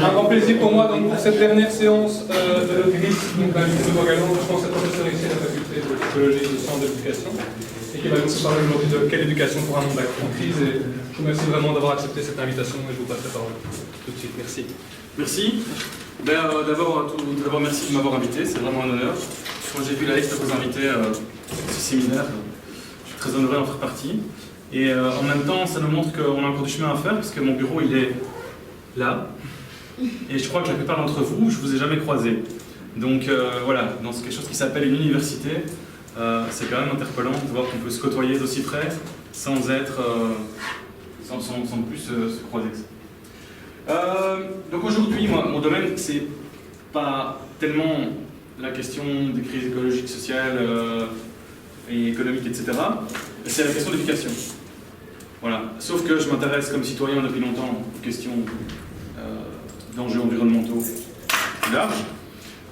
Un grand plaisir pour moi donc, pour cette dernière séance de l'Ogris, donc à l'Université de Ouagadougou, je pense que professeur ici à la faculté de psychologie et de sciences de l'éducation, et qui va nous parler aujourd'hui de quelle éducation pour un monde en crise. Et je vous remercie vraiment d'avoir accepté cette invitation et je vous passe la parole tout de suite. Merci. Merci. D'abord, merci de m'avoir invité, c'est vraiment un honneur. Quand j'ai vu la liste de vos invités à ce séminaire, je suis très honoré d'en faire partie. Et en même temps, ça nous montre qu'on a encore du chemin à faire, parce que mon bureau, il est là. Et je crois que la plupart d'entre vous, je ne vous ai jamais croisé. Donc voilà, dans quelque chose qui s'appelle une université, c'est quand même interpellant de voir qu'on peut se côtoyer d'aussi près sans plus se croiser. Donc aujourd'hui, mon domaine, c'est pas tellement la question des crises écologiques, sociales et économiques, etc. C'est la question de l'éducation. Voilà. Sauf que je m'intéresse comme citoyen depuis longtemps aux questions d'enjeux environnementaux larges.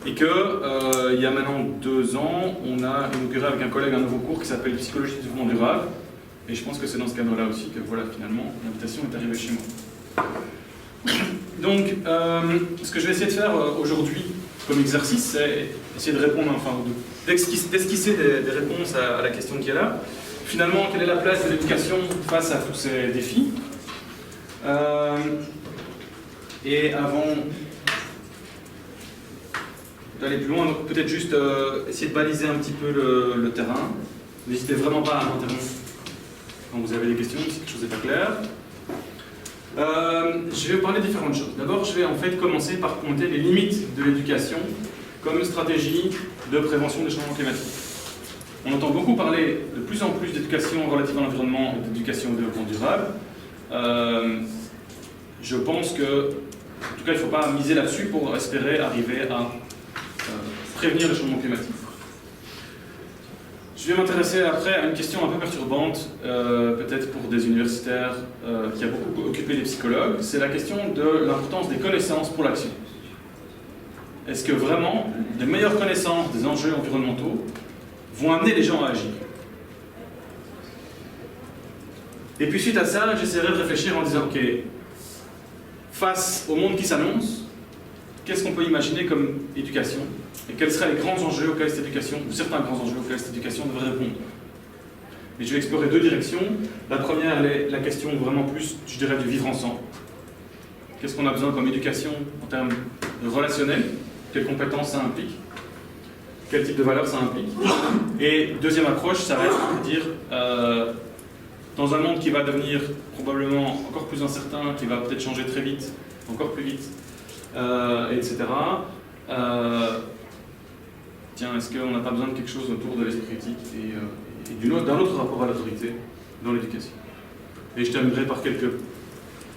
Et que, il y a maintenant 2 ans, on a inauguré avec un collègue un nouveau cours qui s'appelle Psychologie du développement durable. Et je pense que c'est dans ce cadre-là aussi que, voilà, finalement, l'invitation est arrivée chez moi. Donc, ce que je vais essayer de faire aujourd'hui comme exercice, c'est essayer de répondre, enfin, d'esquisser des réponses à la question qui est là. Finalement, quelle est la place de l'éducation face à tous ces défis? Et avant d'aller plus loin, peut-être juste essayer de baliser un petit peu le terrain. N'hésitez vraiment pas à m'interrompre quand vous avez des questions, si quelque chose n'est pas clair. Je vais parler de différentes choses. D'abord, je vais en fait commencer par pointer les limites de l'éducation comme une stratégie de prévention des changements climatiques. On entend beaucoup parler de plus en plus d'éducation relative à l'environnement et d'éducation au développement durable. Je pense que, en tout cas, il ne faut pas miser là-dessus pour espérer arriver à prévenir le changement climatique. Je vais m'intéresser après à une question un peu perturbante, peut-être pour des universitaires, qui a beaucoup occupé les psychologues. C'est la question de l'importance des connaissances pour l'action. Est-ce que vraiment, les meilleures connaissances des enjeux environnementaux vont amener les gens à agir? Et puis suite à ça, j'essaierai de réfléchir en disant, ok, face au monde qui s'annonce, qu'est-ce qu'on peut imaginer comme éducation? Et quels seraient les grands enjeux auxquels cette éducation, ou certains grands enjeux auxquels cette éducation devrait répondre? Et je vais explorer 2 directions. La première, elle est la question vraiment plus, je dirais, du vivre ensemble. Qu'est-ce qu'on a besoin comme éducation en termes de relationnel? Quelles compétences ça implique? Quel type de valeurs ça implique? Et deuxième approche, ça va être de dire, dans un monde qui va devenir probablement encore plus incertain, qui va peut-être changer très vite, encore plus vite, etc. Tiens, est-ce qu'on n'a pas besoin de quelque chose autour de l'esprit critique et d'un autre rapport à l'autorité dans l'éducation? Et je terminerai par quelques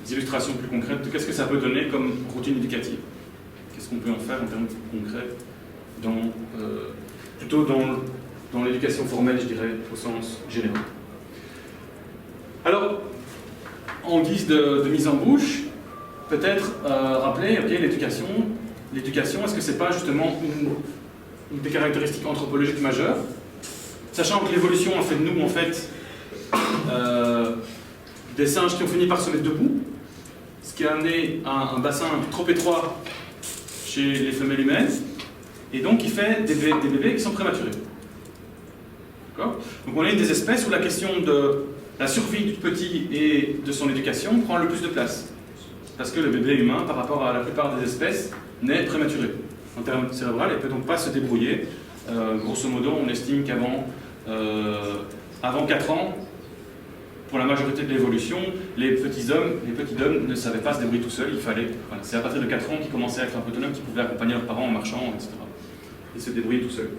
illustrations plus concrètes de qu'est-ce que ça peut donner comme routine éducative. Qu'est-ce qu'on peut en faire en termes concrets, plutôt dans l'éducation formelle, je dirais, au sens général. Alors, en guise de mise en bouche, peut-être rappeler, ok, l'éducation, est-ce que c'est pas justement une des caractéristiques anthropologiques majeures, sachant que l'évolution a fait de nous, en fait, des singes qui ont fini par se mettre debout, ce qui a amené à un bassin trop étroit chez les femelles humaines, et donc il fait des bébés qui sont prématurés. D'accord ? Donc on est une des espèces où la question de la survie du petit et de son éducation prend le plus de place. Parce que le bébé humain, par rapport à la plupart des espèces, naît prématuré. En termes cérébral, elle ne peut donc pas se débrouiller. Grosso modo, on estime qu'avant avant 4 ans, pour la majorité de l'évolution, les petits hommes ne savaient pas se débrouiller tout seuls. Voilà, c'est à partir de 4 ans qu'ils commençaient à être un peu autonomes, qu'ils pouvaient accompagner leurs parents en marchant, etc. Et se débrouiller tout seuls.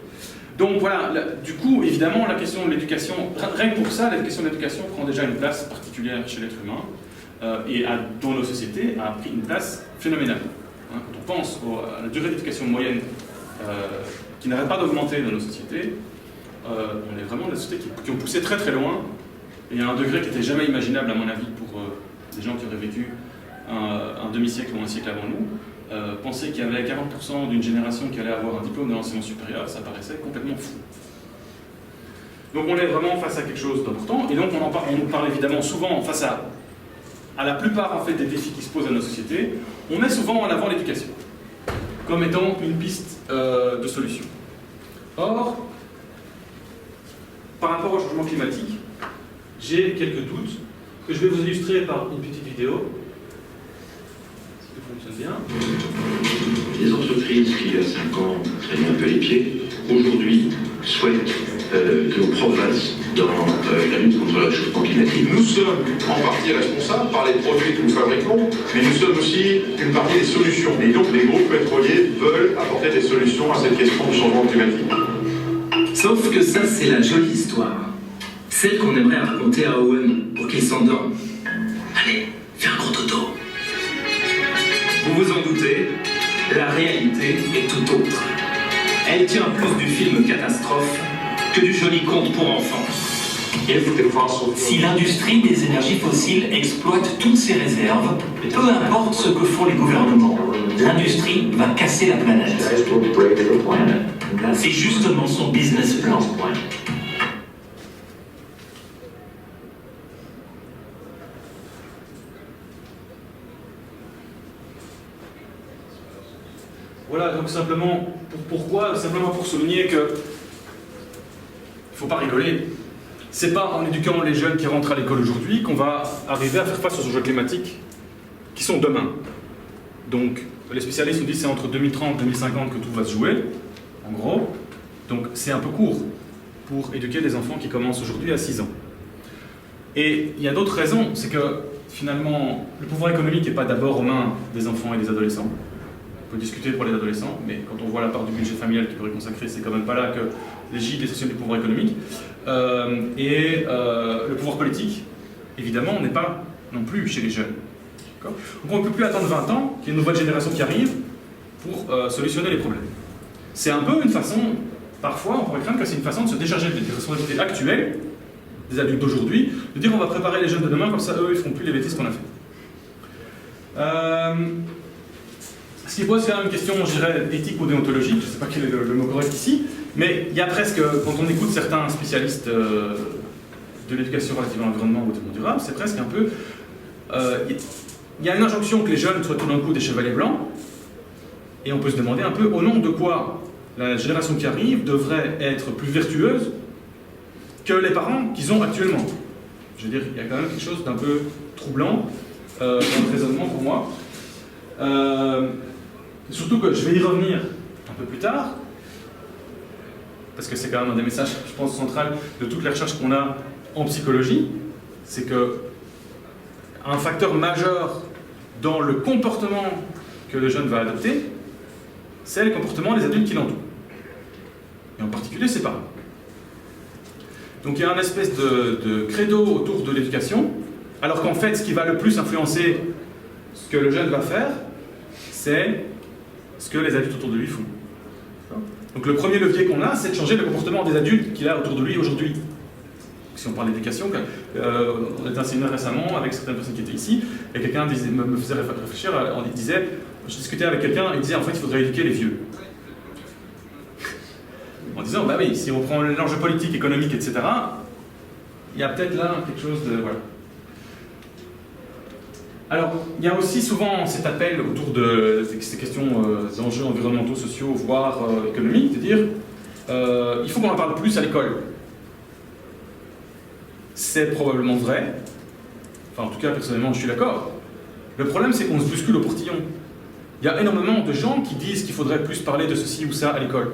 Donc voilà, du coup, évidemment, la question de l'éducation, rien que pour ça, la question de l'éducation prend déjà une place particulière chez l'être humain, et dans nos sociétés a pris une place phénoménale. Quand on pense à la durée d'éducation moyenne qui n'arrête pas d'augmenter dans nos sociétés, on est vraiment des sociétés qui ont poussé très très loin, et à un degré qui n'était jamais imaginable à mon avis pour des gens qui auraient vécu un demi-siècle ou un siècle avant nous. Penser qu'il y avait 40% d'une génération qui allait avoir un diplôme de l'enseignement supérieur, ça paraissait complètement fou. Donc on est vraiment face à quelque chose d'important, et donc on parle évidemment souvent face à la plupart en fait, des défis qui se posent à nos sociétés, on met souvent en avant l'éducation comme étant une piste de solution. Or, par rapport au changement climatique, j'ai quelques doutes que je vais vous illustrer par une petite vidéo. Ça fonctionne bien. Les entreprises qui, il y a 5 ans, traînaient un peu les pieds, aujourd'hui souhaitent que l'on progresse dans la lutte contre le réchauffement climatique. Nous sommes en partie responsables par les produits que nous fabriquons, mais nous sommes aussi une partie des solutions. Et donc les groupes pétroliers veulent apporter des solutions à cette question du changement climatique. Sauf que ça, c'est la jolie histoire. Celle qu'on aimerait raconter à Owen pour qu'il s'endorme. Allez, fais un gros dodo. Vous vous en doutez, la réalité est tout autre. Elle tient plus du film catastrophe que du joli conte pour enfants. Si l'industrie des énergies fossiles exploite toutes ses réserves, peu importe ce que font les gouvernements, l'industrie va casser la planète. C'est justement son business plan. Voilà, donc simplement, pourquoi? Simplement pour souligner que il ne faut pas rigoler. C'est pas en éduquant les jeunes qui rentrent à l'école aujourd'hui qu'on va arriver à faire face aux enjeux climatiques qui sont demain. Donc, les spécialistes nous disent que c'est entre 2030 et 2050 que tout va se jouer, en gros. Donc, c'est un peu court pour éduquer des enfants qui commencent aujourd'hui à 6 ans. Et il y a d'autres raisons, c'est que finalement, le pouvoir économique n'est pas d'abord aux mains des enfants et des adolescents. On peut discuter pour les adolescents, mais quand on voit la part du budget familial qui peut être consacré, c'est quand même pas là que les gîtes essentiels du pouvoir économique. Le pouvoir politique, évidemment, n'est pas non plus chez les jeunes. Donc on ne peut plus attendre 20 ans qu'il y ait une nouvelle génération qui arrive pour solutionner les problèmes. C'est un peu une façon, parfois on pourrait craindre que c'est une façon de se décharger des responsabilités actuelles, des adultes d'aujourd'hui, de dire on va préparer les jeunes de demain, comme ça eux ils ne feront plus les bêtises qu'on a fait. Ce qui pose quand même une question, je dirais, éthique ou déontologique, je ne sais pas quel est le mot correct ici, mais il y a presque, quand on écoute certains spécialistes de l'éducation relative à l'environnement ou au développement durable, c'est presque un peu... Il y a une injonction que les jeunes soient tout d'un coup des chevaliers blancs, et on peut se demander un peu au nom de quoi la génération qui arrive devrait être plus vertueuse que les parents qu'ils ont actuellement. Je veux dire, il y a quand même quelque chose d'un peu troublant dans le raisonnement pour moi. Surtout que je vais y revenir un peu plus tard, parce que c'est quand même un des messages, je pense, central de toutes les recherches qu'on a en psychologie, c'est que un facteur majeur dans le comportement que le jeune va adopter, c'est le comportement des adultes qui l'entourent. Et en particulier ses parents. Donc il y a une espèce de credo autour de l'éducation, alors qu'en fait, ce qui va le plus influencer ce que le jeune va faire, c'est ce que les adultes autour de lui font. Donc le premier levier qu'on a, c'est de changer le comportement des adultes qu'il a autour de lui aujourd'hui. Si on parle d'éducation, on était à un séminaire récemment avec certaines personnes qui étaient ici, et quelqu'un me faisait réfléchir, il disait, je discutais avec quelqu'un, il disait en fait il faudrait éduquer les vieux. En disant, bah oui, si on prend l'enjeu politique, économique, etc., il y a peut-être là quelque chose de... Voilà. Alors, il y a aussi souvent cet appel autour de ces questions d'enjeux environnementaux, sociaux, voire économiques, de dire il faut qu'on en parle plus à l'école. C'est probablement vrai. Enfin, en tout cas, personnellement, je suis d'accord. Le problème, c'est qu'on se bouscule au portillon. Il y a énormément de gens qui disent qu'il faudrait plus parler de ceci ou ça à l'école.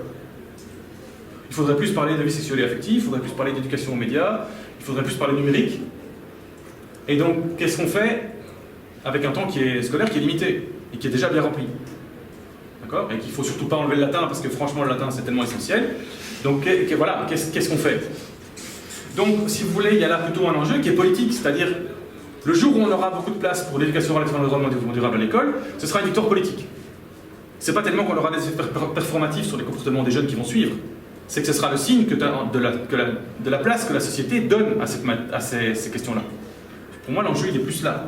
Il faudrait plus parler de vie sexuelle et affective, il faudrait plus parler d'éducation aux médias, il faudrait plus parler numérique. Et donc, qu'est-ce qu'on fait avec un temps qui est scolaire qui est limité et qui est déjà bien rempli? D'accord? Et qu'il ne faut surtout pas enlever le latin parce que franchement, le latin, c'est tellement essentiel. Donc, voilà, qu'est-ce qu'on fait? Donc, si vous voulez, il y a là plutôt un enjeu qui est politique, c'est-à-dire le jour où on aura beaucoup de place pour l'éducation relative à l'environnement et au développement durable à l'école, ce sera une victoire politique. C'est pas tellement qu'on aura des effets performatifs sur les comportements des jeunes qui vont suivre, c'est que ce sera le signe de la place que la société donne à ces questions-là. Pour moi, l'enjeu, il est plus là.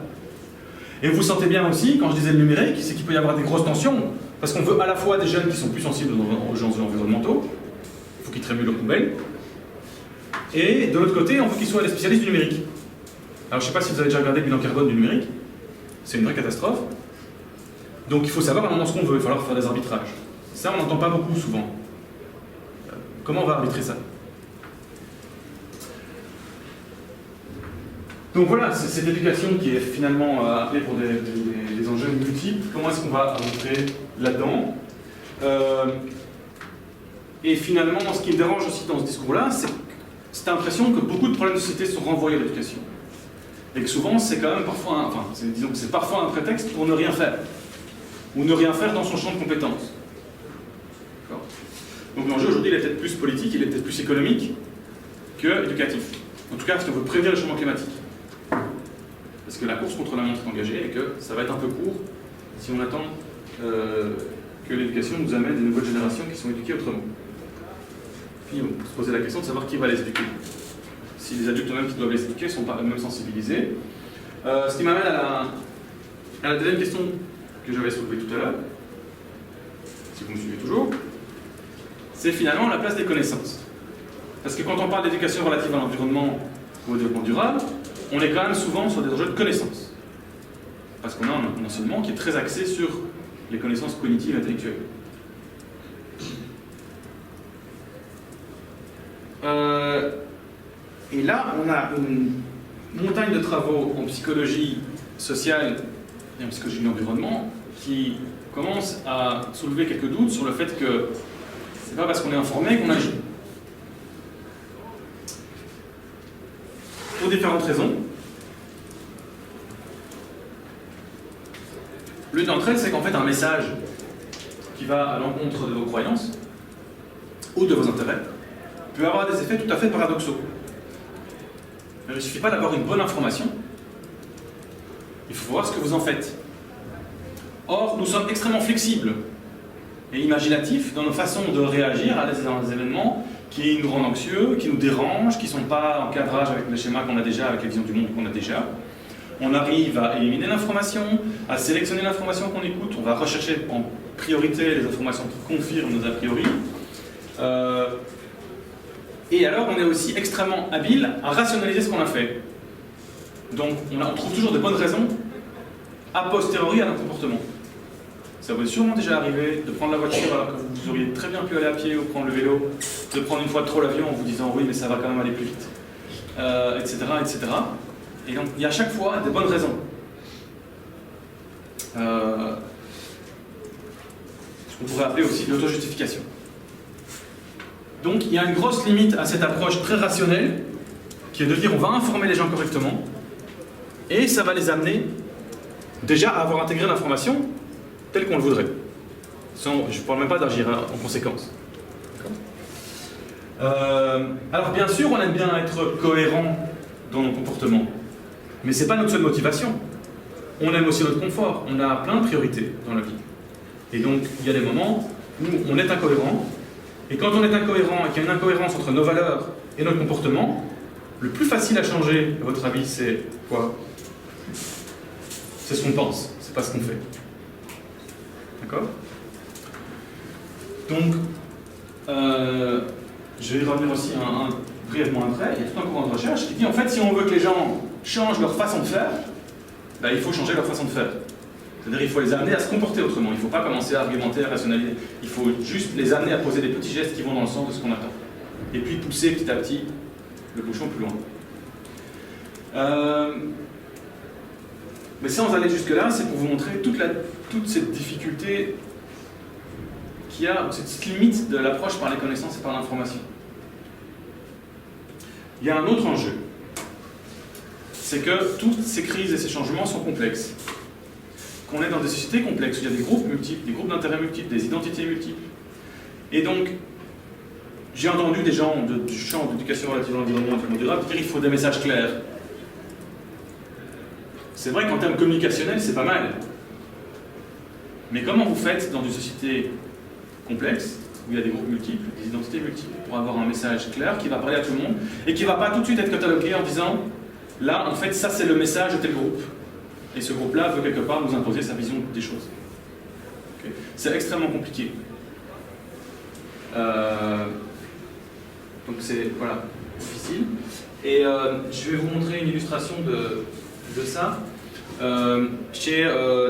Et vous sentez bien aussi, quand je disais le numérique, c'est qu'il peut y avoir des grosses tensions, parce qu'on veut à la fois des jeunes qui sont plus sensibles aux enjeux environnementaux, il faut qu'ils trient mieux leurs poubelles, et de l'autre côté, on veut qu'ils soient des spécialistes du numérique. Alors je ne sais pas si vous avez déjà regardé le bilan carbone du numérique, c'est une vraie catastrophe. Donc il faut savoir vraiment ce qu'on veut, il va falloir faire des arbitrages. Ça, on n'entend pas beaucoup souvent. Comment on va arbitrer ça? Donc voilà, c'est cette éducation qui est finalement appelée pour des enjeux multiples. Comment est-ce qu'on va arbitrer là-dedans? Et finalement, ce qui me dérange aussi dans ce discours-là, c'est cette impression que beaucoup de problèmes de société sont renvoyés à l'éducation. Et que souvent, c'est quand même parfois, disons que c'est parfois un prétexte pour ne rien faire. Ou ne rien faire dans son champ de compétences. Donc l'enjeu aujourd'hui, il est peut-être plus politique, il est peut-être plus économique que éducatif. En tout cas, parce qu'on veut prévenir le changement climatique. Parce que la course contre la montre est engagée et que ça va être un peu court si on attend que l'éducation nous amène des nouvelles générations qui sont éduquées autrement. Puis on peut se poser la question de savoir qui va les éduquer. Si les adultes eux-mêmes qui doivent les éduquer ne sont pas eux-mêmes sensibilisés. Ce qui m'amène à la deuxième question que j'avais soulevée tout à l'heure, si vous me suivez toujours, c'est finalement la place des connaissances. Parce que quand on parle d'éducation relative à l'environnement ou au développement durable, on est quand même souvent sur des enjeux de connaissances. Parce qu'on a un enseignement qui est très axé sur les connaissances cognitives et intellectuelles. Et là, on a une montagne de travaux en psychologie sociale et en psychologie de l'environnement qui commencent à soulever quelques doutes sur le fait que c'est pas parce qu'on est informé qu'on agit. Pour différentes raisons. L'une d'entre elles, c'est qu'en fait un message qui va à l'encontre de vos croyances ou de vos intérêts peut avoir des effets tout à fait paradoxaux. Il ne suffit pas d'avoir une bonne information, il faut voir ce que vous en faites. Or, nous sommes extrêmement flexibles et imaginatifs dans nos façons de réagir à des événements qui nous rendent anxieux, qui nous dérangent, qui ne sont pas en cadrage avec les schémas qu'on a déjà, avec les visions du monde qu'on a déjà. On arrive à éliminer l'information, à sélectionner l'information qu'on écoute, on va rechercher en priorité les informations qui confirment nos a priori. Et alors, on est aussi extrêmement habile à rationaliser ce qu'on a fait. Donc, on trouve toujours de bonnes raisons a posteriori à notre comportement. Ça vous est sûrement déjà arrivé de prendre la voiture alors que vous auriez très bien pu aller à pied ou prendre le vélo, de prendre une fois de trop l'avion en vous disant oui, mais ça va quand même aller plus vite, etc., etc. Et donc, il y a à chaque fois des bonnes raisons. Ce qu'on pourrait appeler aussi l'autojustification. Donc il y a une grosse limite à cette approche très rationnelle, qui est de dire on va informer les gens correctement, et ça va les amener déjà à avoir intégré l'information telle qu'on le voudrait. Je ne parle même pas d'agir en conséquence. Alors bien sûr, on aime bien être cohérent dans nos comportements, mais ce n'est pas notre seule motivation. On aime aussi notre confort, on a plein de priorités dans la vie. Et donc il y a des moments où on est incohérent. Et quand on est incohérent et qu'il y a une incohérence entre nos valeurs et notre comportement, le plus facile à changer, à votre avis, c'est quoi? C'est ce qu'on pense, c'est pas ce qu'on fait. D'accord? Donc, je vais y revenir aussi brièvement après. Il y a tout un courant de recherche qui dit en fait, si on veut que les gens changent leur façon de faire, ben, il faut changer leur façon de faire. C'est-à-dire qu'il faut les amener à se comporter autrement. Il ne faut pas commencer à argumenter, à rationaliser. Il faut juste les amener à poser des petits gestes qui vont dans le sens de ce qu'on attend. Et puis pousser petit à petit le bouchon plus loin. Mais sans aller jusque-là, c'est pour vous montrer toute cette difficulté qu'il y a, cette limite de l'approche par les connaissances et par l'information. Il y a un autre enjeu. C'est que toutes ces crises et ces changements sont complexes. Qu'on est dans des sociétés complexes, où il y a des groupes multiples, des groupes d'intérêts multiples, des identités multiples. Et donc, j'ai entendu des gens du champ d'éducation relative à l'environnement et au développement durable dire qu'il faut des messages clairs. C'est vrai qu'en termes communicationnels, c'est pas mal. Mais comment vous faites dans une société complexe, où il y a des groupes multiples, des identités multiples, pour avoir un message clair qui va parler à tout le monde, et qui ne va pas tout de suite être catalogué en disant « Là, en fait, ça c'est le message de tel groupe ». Et ce groupe-là veut quelque part nous imposer sa vision des choses. Okay. C'est extrêmement compliqué. Donc c'est voilà, difficile. Et je vais vous montrer une illustration de ça. chez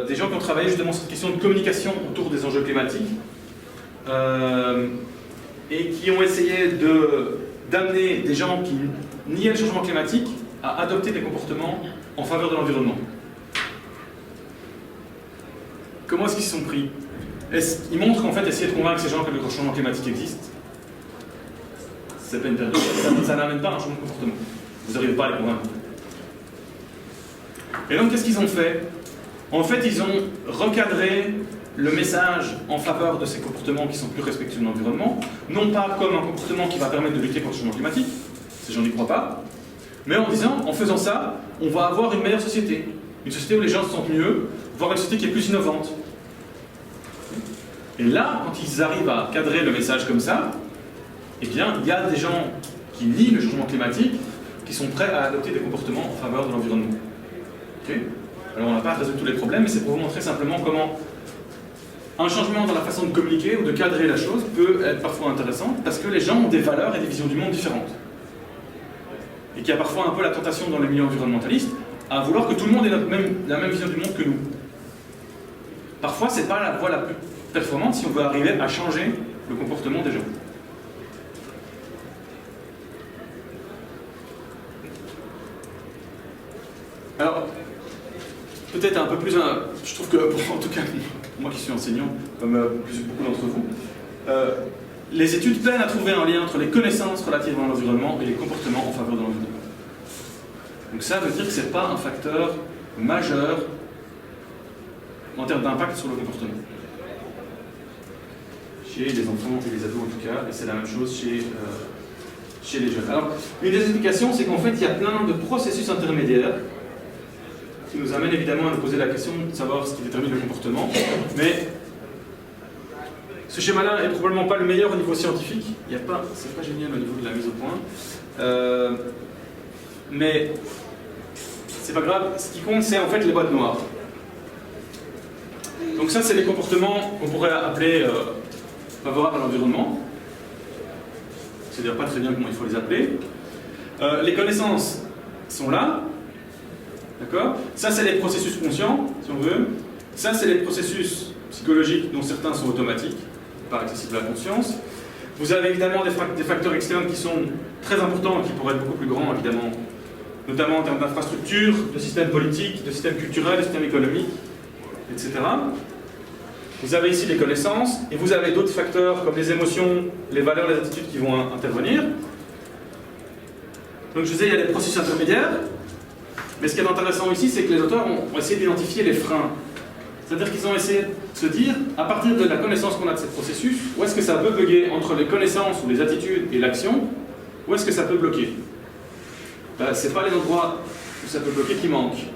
des gens qui ont travaillé justement sur cette question de communication autour des enjeux climatiques et qui ont essayé d'amener des gens qui niaient le changement climatique à adopter des comportements en faveur de l'environnement. Comment est-ce qu'ils se sont pris? Ils montrent qu'en fait, essayer de convaincre ces gens que le changement climatique existe, c'est peine perdue. Ça n'amène pas à un changement de comportement. Vous n'arrivez pas à les convaincre. Et donc, qu'est-ce qu'ils ont fait? En fait, ils ont recadré le message en faveur de ces comportements qui sont plus respectueux de l'environnement, non pas comme un comportement qui va permettre de lutter contre le changement climatique, ces gens n'y croient pas, mais en disant, en faisant ça, on va avoir une meilleure société. Une société où les gens se sentent mieux, voire une société qui est plus innovante. Et là, quand ils arrivent à cadrer le message comme ça, eh bien, il y a des gens qui nient le changement climatique, qui sont prêts à adopter des comportements en faveur de l'environnement. Okay? Alors, on n'a pas résolu tous les problèmes, mais c'est pour vous montrer simplement comment un changement dans la façon de communiquer ou de cadrer la chose peut être parfois intéressant, parce que les gens ont des valeurs et des visions du monde différentes. Et qu'il y a parfois un peu la tentation dans les milieux environnementalistes à vouloir que tout le monde ait la même vision du monde que nous. Parfois, ce n'est pas la voie la plus performante si on veut arriver à changer le comportement des gens. Alors, peut-être un peu plus... je trouve que, en tout cas, moi qui suis enseignant, comme beaucoup d'entre vous, les études peinent à trouver un lien entre les connaissances relatives à l'environnement et les comportements en faveur de l'environnement. Donc ça veut dire que ce n'est pas un facteur majeur en termes d'impact sur le comportement. Chez les enfants et les ados en tout cas, et c'est la même chose chez les jeunes. Alors, une des explications, c'est qu'en fait, il y a plein de processus intermédiaires qui nous amènent évidemment à nous poser la question de savoir ce qui détermine le comportement, mais ce schéma-là est probablement pas le meilleur au niveau scientifique. C'est pas génial au niveau de la mise au point. Mais c'est pas grave. Ce qui compte, c'est en fait les boîtes noires. Donc ça, c'est les comportements qu'on pourrait appeler favorables à l'environnement. C'est-à-dire pas très bien comment il faut les appeler. Les connaissances sont là. D'accord? Ça, c'est les processus conscients, si on veut. Ça, c'est les processus psychologiques dont certains sont automatiques, pas accessibles à la conscience. Vous avez évidemment des facteurs externes qui sont très importants et qui pourraient être beaucoup plus grands, évidemment, notamment en termes d'infrastructures, de systèmes politiques, de systèmes culturels, de systèmes économiques, etc. Vous avez ici les connaissances, et vous avez d'autres facteurs comme les émotions, les valeurs, les attitudes qui vont intervenir. Donc je disais, il y a des processus intermédiaires, mais ce qui est intéressant ici, c'est que les auteurs ont essayé d'identifier les freins. C'est-à-dire qu'ils ont essayé de se dire, à partir de la connaissance qu'on a de ces processus, où est-ce que ça peut bugger entre les connaissances ou les attitudes et l'action, où est-ce que ça peut bloquer? Ben, ce n'est pas les endroits où ça peut bloquer qui manquent.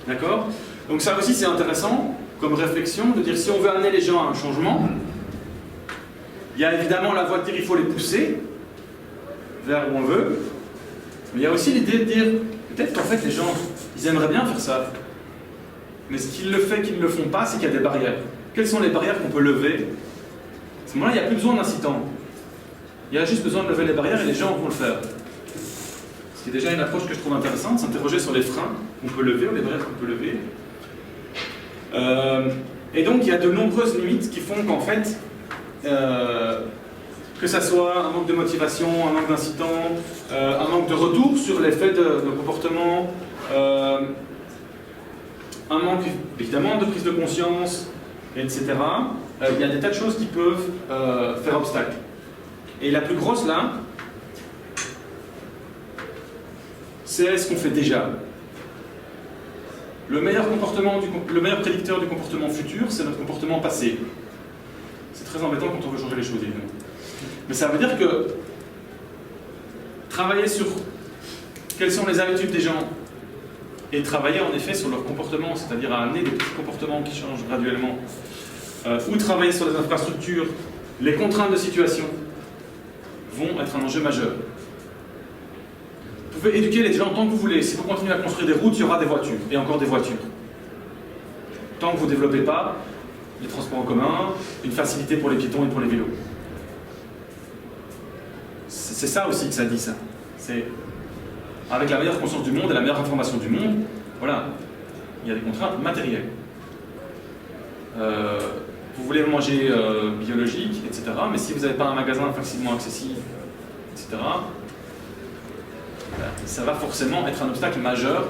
D'accord? Donc ça aussi c'est intéressant comme réflexion, de dire si on veut amener les gens à un changement, il y a évidemment la voie de dire il faut les pousser vers où on veut, mais il y a aussi l'idée de dire peut-être qu'en fait les gens, ils aimeraient bien faire ça, mais ce qui le fait qu'ils ne le font pas, c'est qu'il y a des barrières. Quelles sont les barrières qu'on peut lever? À ce moment-là, il n'y a plus besoin d'incitants. Il y a juste besoin de lever les barrières et les gens vont le faire. Ce qui est déjà une approche que je trouve intéressante, s'interroger sur les freins qu'on peut lever ou les barrières qu'on peut lever. Et donc, il y a de nombreuses limites qui font qu'en fait, que ça soit un manque de motivation, un manque d'incitants, un manque de retour sur l'effet de comportement, un manque évidemment de prise de conscience, etc. Il y a des tas de choses qui peuvent faire obstacle. Et la plus grosse là, c'est ce qu'on fait déjà. Le meilleur prédicteur du comportement futur, c'est notre comportement passé. C'est très embêtant quand on veut changer les choses, évidemment. Mais ça veut dire que travailler sur quelles sont les habitudes des gens et travailler en effet sur leur comportement, c'est-à-dire à amener des petits comportements qui changent graduellement, ou travailler sur les infrastructures, les contraintes de situation, vont être un enjeu majeur. Vous pouvez éduquer les gens tant que vous voulez. Si vous continuez à construire des routes, il y aura des voitures, et encore des voitures. Tant que vous ne développez pas les transports en commun, une facilité pour les piétons et pour les vélos. C'est ça aussi que ça dit, ça. C'est avec la meilleure conscience du monde et la meilleure information du monde, voilà, il y a des contraintes matérielles. Vous voulez manger biologique, etc. Mais si vous n'avez pas un magasin facilement accessible, etc., ça va forcément être un obstacle majeur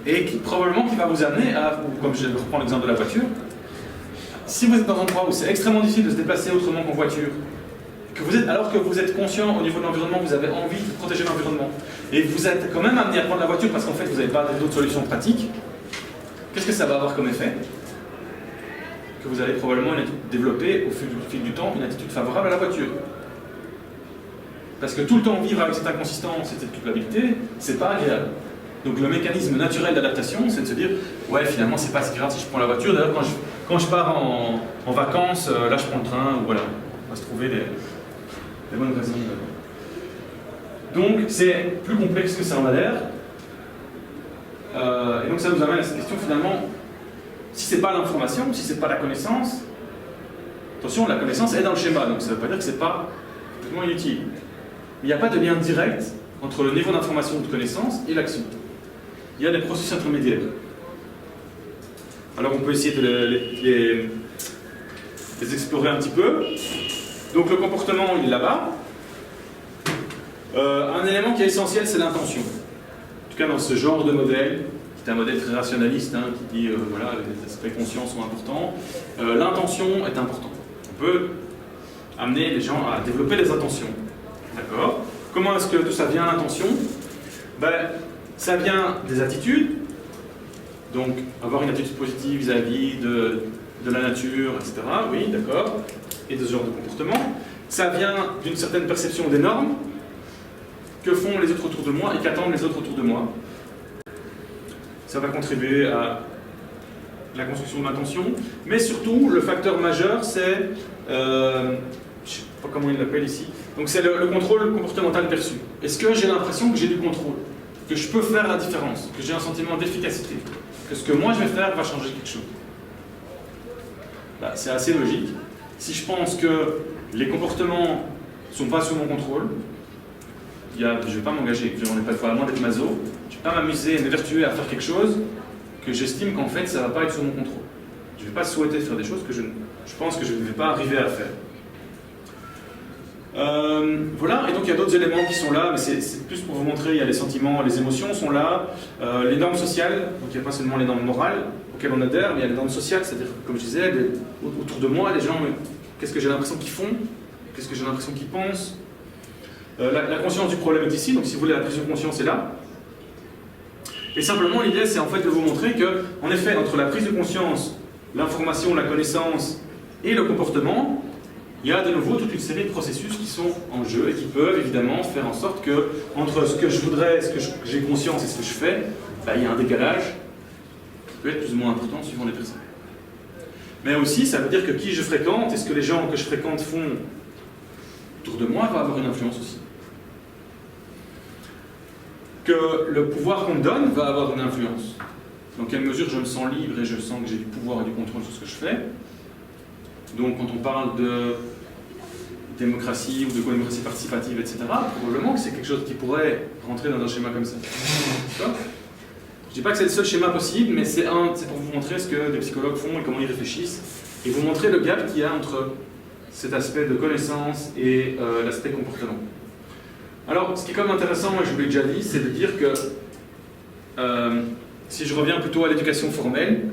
et probablement qui va vous amener à, comme je reprends l'exemple de la voiture, si vous êtes dans un endroit où c'est extrêmement difficile de se déplacer autrement qu'en voiture, alors que vous êtes conscient au niveau de l'environnement, vous avez envie de protéger l'environnement, et vous êtes quand même amené à prendre la voiture parce qu'en fait vous n'avez pas d'autres solutions pratiques, qu'est-ce que ça va avoir comme effet? Que vous allez probablement développer au fil du temps une attitude favorable à la voiture. Parce que tout le temps vivre avec cette inconsistance et cette culpabilité, c'est pas agréable. Donc le mécanisme naturel d'adaptation, c'est de se dire ouais, finalement c'est pas si grave si je prends la voiture. D'ailleurs quand je pars en vacances, là je prends le train, ou voilà, on va se trouver des bonnes raisons. Donc c'est plus complexe que ça en a l'air. Et donc ça nous amène à cette question finalement, si c'est pas l'information, si c'est pas la connaissance, attention, la connaissance est dans le schéma, donc ça veut pas dire que c'est pas complètement inutile. Il n'y a pas de lien direct entre le niveau d'information ou de connaissance et l'action. Il y a des processus intermédiaires. Alors on peut essayer de les explorer un petit peu. Donc le comportement, il est là-bas. Un élément qui est essentiel, c'est l'intention. En tout cas dans ce genre de modèle, qui est un modèle très rationaliste, hein, qui dit voilà, les aspects conscients sont importants. L'intention est importante. On peut amener les gens à développer des intentions. D'accord? Comment est-ce que tout ça vient, l'intention? Ben, ça vient des attitudes. Donc, avoir une attitude positive vis-à-vis de la nature, etc. Oui, d'accord. Et de ce genre de comportement. Ça vient d'une certaine perception des normes. Que font les autres autour de moi et qu'attendent les autres autour de moi. Ça va contribuer à la construction de l'intention. Mais surtout, le facteur majeur, c'est... je ne sais pas comment il l'appelle ici. Donc c'est le contrôle comportemental perçu. Est-ce que j'ai l'impression que j'ai du contrôle? Que je peux faire la différence? Que j'ai un sentiment d'efficacité? Que ce que moi je vais faire va changer quelque chose? Bah, c'est assez logique. Si je pense que les comportements ne sont pas sous mon contrôle, je ne vais pas m'engager. Je n'en ai pas le moins d'être maso. Je ne vais pas m'amuser et m'évertuer à faire quelque chose que j'estime qu'en fait ça ne va pas être sous mon contrôle. Je ne vais pas souhaiter faire des choses que je pense que je ne vais pas arriver à faire. Voilà, et donc il y a d'autres éléments qui sont là, mais c'est plus pour vous montrer, il y a les sentiments, les émotions sont là, les normes sociales, donc il n'y a pas seulement les normes morales auxquelles on adhère, mais il y a les normes sociales, c'est-à-dire, comme je disais, autour de moi, les gens, qu'est-ce que j'ai l'impression qu'ils font, qu'est-ce que j'ai l'impression qu'ils pensent. La conscience du problème est ici, donc si vous voulez, la prise de conscience est là. Et simplement, l'idée, c'est en fait de vous montrer que, en effet, entre la prise de conscience, l'information, la connaissance et le comportement, il y a de nouveau toute une série de processus qui sont en jeu et qui peuvent évidemment faire en sorte que, entre ce que je voudrais, ce que j'ai conscience et ce que je fais, bah, il y a un décalage qui peut être plus ou moins important suivant les personnes. Mais aussi, ça veut dire que qui je fréquente et ce que les gens que je fréquente font autour de moi va avoir une influence aussi. Que le pouvoir qu'on me donne va avoir une influence. Dans quelle mesure je me sens libre et je sens que j'ai du pouvoir et du contrôle sur ce que je fais. Donc quand on parle de démocratie ou de démocratie participative, etc., probablement que c'est quelque chose qui pourrait rentrer dans un schéma comme ça. Je ne dis pas que c'est le seul schéma possible, mais c'est pour vous montrer ce que des psychologues font et comment ils réfléchissent, et vous montrer le gap qu'il y a entre cet aspect de connaissance et l'aspect comportement. Alors, ce qui est quand même intéressant, et je vous l'ai déjà dit, c'est de dire que si je reviens plutôt à l'éducation formelle,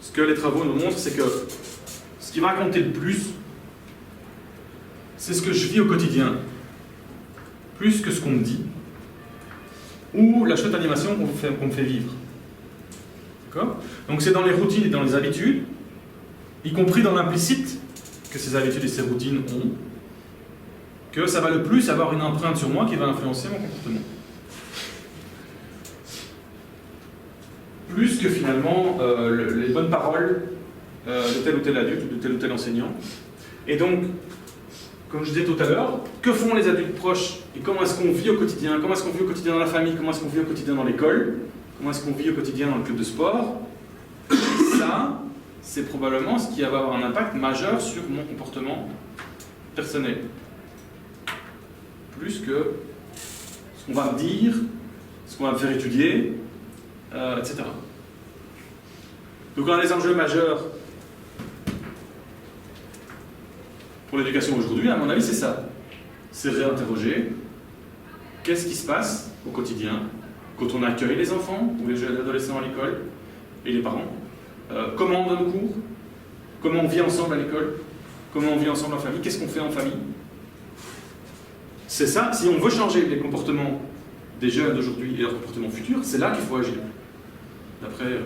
ce que les travaux nous montrent, c'est que ce qui va compter le plus, c'est ce que je vis au quotidien, plus que ce qu'on me dit, ou la chouette animation qu'on me fait vivre. D'accord ? Donc c'est dans les routines et dans les habitudes, y compris dans l'implicite que ces habitudes et ces routines ont, que ça va le plus avoir une empreinte sur moi qui va influencer mon comportement. Plus que finalement les bonnes paroles de tel ou tel adulte ou de tel ou tel enseignant. Et donc, comme je disais tout à l'heure, que font les adultes proches et comment est-ce qu'on vit au quotidien? Comment est-ce qu'on vit au quotidien dans la famille? Comment est-ce qu'on vit au quotidien dans l'école? Comment est-ce qu'on vit au quotidien dans le club de sport? Ça, c'est probablement ce qui va avoir un impact majeur sur mon comportement personnel. plus que ce qu'on va me dire, ce qu'on va me faire étudier, etc. Donc un des enjeux majeurs pour l'éducation aujourd'hui, à mon avis, c'est ça. C'est réinterroger qu'est-ce qui se passe au quotidien quand on accueille les enfants ou les jeunes adolescents à l'école et les parents. Comment on donne cours, comment on vit ensemble à l'école, comment on vit ensemble en famille, qu'est-ce qu'on fait en famille. C'est ça, si on veut changer les comportements des jeunes d'aujourd'hui et leurs comportements futurs, c'est là qu'il faut agir. D'après...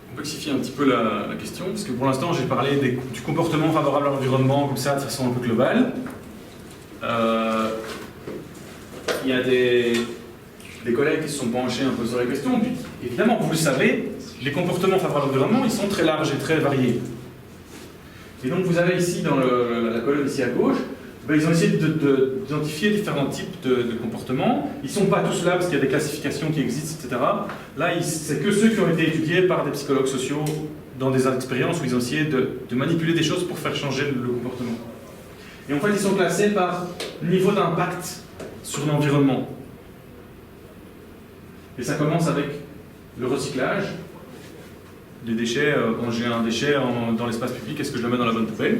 complexifier un petit peu la question, parce que pour l'instant j'ai parlé du comportement favorable à l'environnement comme ça de façon un peu globale. Il y a des collègues qui se sont penchés un peu sur la question, puis évidemment vous le savez, les comportements favorables à l'environnement ils sont très larges et très variés. Et donc vous avez ici dans la colonne ici à gauche, ben, ils ont essayé d'identifier différents types de comportements. Ils ne sont pas tous là parce qu'il y a des classifications qui existent, etc. Là, c'est que ceux qui ont été étudiés par des psychologues sociaux dans des expériences où ils ont essayé de manipuler des choses pour faire changer le comportement. Et en fait, ils sont classés par niveau d'impact sur l'environnement. Et ça commence avec le recyclage des déchets. Quand j'ai un déchet dans l'espace public, est-ce que je le mets dans la bonne poubelle ?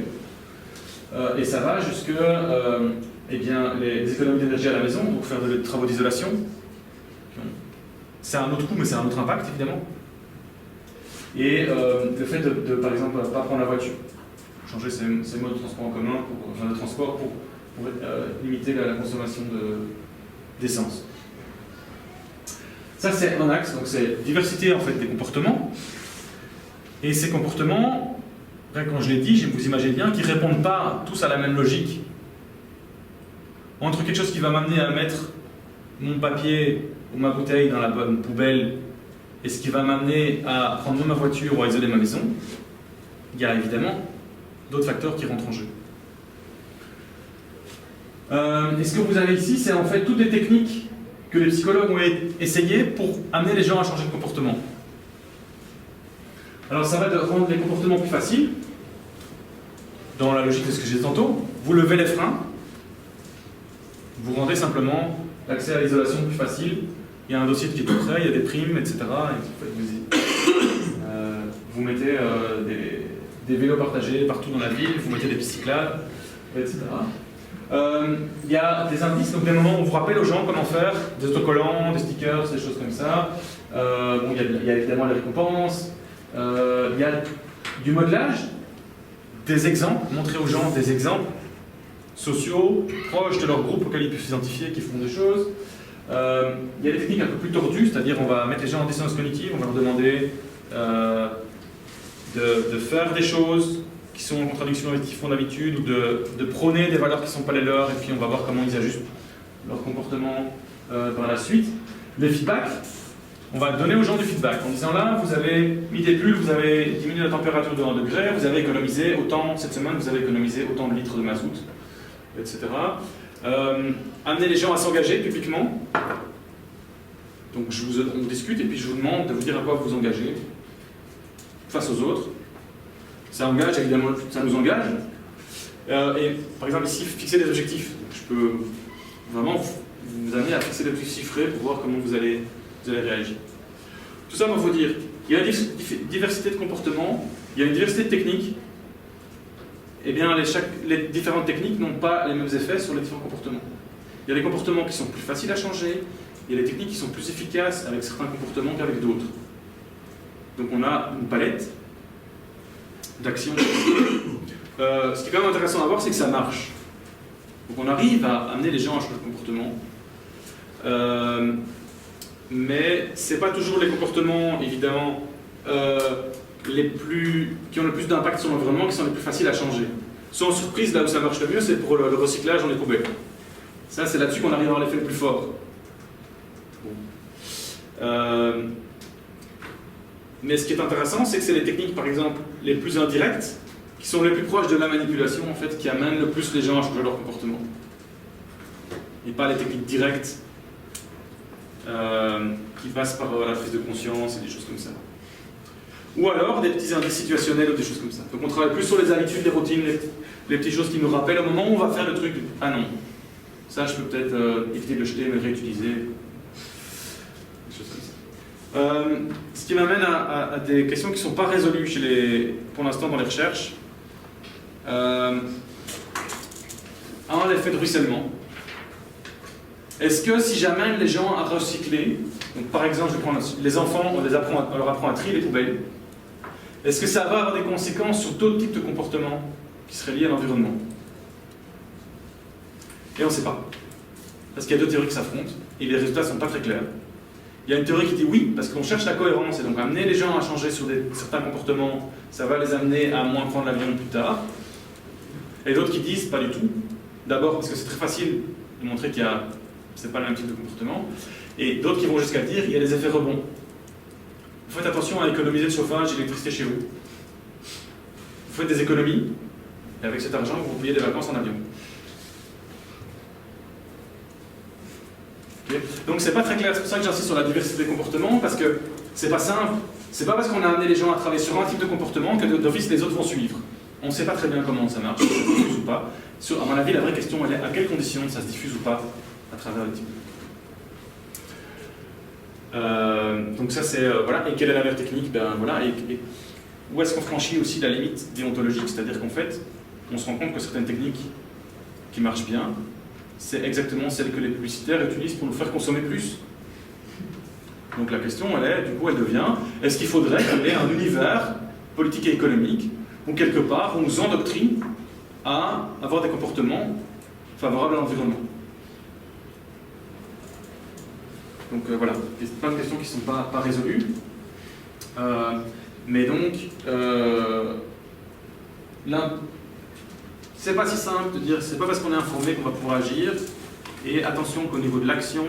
Et ça va jusque eh bien, les économies d'énergie à la maison, pour faire des travaux d'isolation. C'est un autre coût, mais c'est un autre impact, évidemment. Et le fait de par exemple, ne pas prendre la voiture. Changer ses modes de transport en commun, de transport pour limiter la consommation d'essence. Ça, c'est un axe, donc c'est diversité en fait, des comportements. Et ces comportements... Quand je l'ai dit, vous imaginez bien qu'ils ne répondent pas tous à la même logique. Entre quelque chose qui va m'amener à mettre mon papier ou ma bouteille dans la bonne poubelle et ce qui va m'amener à prendre ma voiture ou à isoler ma maison, il y a évidemment d'autres facteurs qui rentrent en jeu. Et ce que vous avez ici, c'est en fait toutes les techniques que les psychologues ont essayées pour amener les gens à changer de comportement. Alors ça va de rendre les comportements plus faciles, dans la logique de ce que j'ai dit tantôt. Vous levez les freins, vous rendez simplement l'accès à l'isolation plus facile. Il y a un dossier qui est tout prêt, il y a des primes, etc. Et vous mettez des vélos partagés partout dans la ville, vous mettez des pistes cyclables, etc. Il y a des indices, donc des moments où on vous rappelle aux gens comment faire, des autocollants, des stickers, des choses comme ça. Il y a évidemment les récompenses. Il y a du modelage, des exemples, montrer aux gens des exemples sociaux, proches de leur groupe auquel ils peuvent s'identifier, qui font des choses. Il y a des techniques un peu plus tordues, c'est-à-dire on va mettre les gens en dissonance cognitive, on va leur demander de faire des choses qui sont en contradiction avec ce qu'ils font d'habitude, ou de prôner des valeurs qui ne sont pas les leurs, et puis on va voir comment ils ajustent leur comportement par la suite. Les feedbacks. On va donner aux gens du feedback en disant là, vous avez mis des pulls, vous avez diminué la température de 1 degré, vous avez économisé autant, cette semaine vous avez économisé autant de litres de mazout, etc. Amener les gens à s'engager publiquement. Donc on discute et puis je vous demande de vous dire à quoi vous vous engagez face aux autres. Ça engage, évidemment, ça nous engage. Et par exemple ici, fixer des objectifs. Je peux vraiment vous amener à fixer des objectifs chiffrés pour voir comment vous allez réagir. Tout ça, il faut dire, il y a une diversité de comportements, il y a une diversité de techniques. Eh bien, les différentes techniques n'ont pas les mêmes effets sur les différents comportements. Il y a des comportements qui sont plus faciles à changer, il y a des techniques qui sont plus efficaces avec certains comportements qu'avec d'autres. Donc on a une palette d'actions. Ce qui est quand même intéressant à voir, c'est que ça marche. Donc on arrive à amener les gens à changer de comportement. Mais ce n'est pas toujours les comportements, évidemment, qui ont le plus d'impact sur l'environnement, qui sont les plus faciles à changer. Sans surprise, là où ça marche le mieux, c'est pour le recyclage dans les poubelles. Ça, c'est là-dessus qu'on arrive à avoir l'effet le plus fort. Mais ce qui est intéressant, c'est que c'est les techniques, par exemple, les plus indirectes, qui sont les plus proches de la manipulation, en fait, qui amènent le plus les gens à changer leur comportement. Et pas les techniques directes qui passe par la prise de conscience et des choses comme ça. Ou alors des petits indices situationnels ou des choses comme ça. Donc on travaille plus sur les habitudes, les routines, les petites choses qui nous rappellent au moment où on va faire le truc. Ah non, ça je peux peut-être éviter de le jeter mais le réutiliser. Des choses comme ça. Ce qui m'amène à des questions qui ne sont pas résolues pour l'instant dans les recherches. L'effet de ruissellement. Est-ce que si j'amène les gens à recycler, donc par exemple je prends les enfants, on leur apprend à trier les poubelles, est-ce que ça va avoir des conséquences sur d'autres types de comportements qui seraient liés à l'environnement? Et on ne sait pas. Parce qu'il y a deux théories qui s'affrontent, et les résultats ne sont pas très clairs. Il y a une théorie qui dit oui, parce qu'on cherche la cohérence, et donc amener les gens à changer sur certains comportements, ça va les amener à moins prendre l'avion plus tard. Et d'autres qui disent pas du tout. D'abord parce que c'est très facile de montrer qu'il y a c'est pas le même type de comportement, et d'autres qui vont jusqu'à dire il y a des effets rebonds. Vous faites attention à économiser le chauffage et l'électricité chez vous. Vous faites des économies, et avec cet argent, vous payez des vacances en avion. Okay. Donc c'est pas très clair, c'est pour ça que j'insiste sur la diversité des comportements, parce que c'est pas simple, c'est pas parce qu'on a amené les gens à travailler sur un type de comportement que d'office les autres vont suivre. On ne sait pas très bien comment ça marche, ça se diffuse ou pas. À mon avis, la vraie question elle est à quelles conditions ça se diffuse ou pas à travers le type. Donc ça c'est voilà. Et quelle est la meilleure technique? Ben voilà. Et où est-ce qu'on franchit aussi la limite déontologique? C'est-à-dire qu'en fait, on se rend compte que certaines techniques qui marchent bien, c'est exactement celles que les publicitaires utilisent pour nous faire consommer plus. Donc la question, elle devient, est-ce qu'il faudrait qu'il y ait un univers politique et économique où quelque part on nous endoctrine à avoir des comportements favorables à l'environnement? Donc voilà, il y a plein de questions qui ne sont pas résolues. Mais donc, c'est pas si simple de dire, c'est pas parce qu'on est informé qu'on va pouvoir agir. Et attention qu'au niveau de l'action,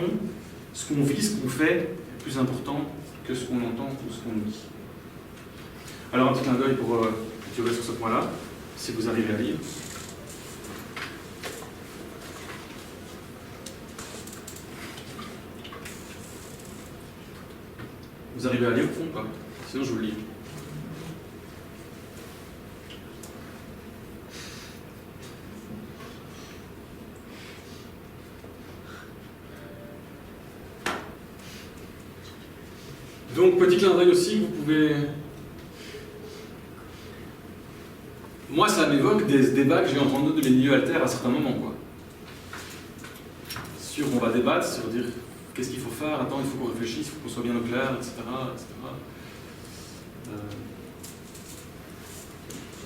ce qu'on vit, ce qu'on fait, est plus important que ce qu'on entend ou ce qu'on dit. Alors un petit clin d'œil pour tirer sur ce point-là, si vous arrivez à lire. Vous arrivez à lire au fond ou pas? Sinon je vous le lis. Donc petit clin d'œil aussi, vous pouvez... Moi ça m'évoque des débats que j'ai entendus de les milieux alters à certains moments, quoi. On va débattre sur dire qu'est-ce qu'il faut faire, attends, il faut qu'on réfléchisse, il faut qu'on soit bien au clair, etc.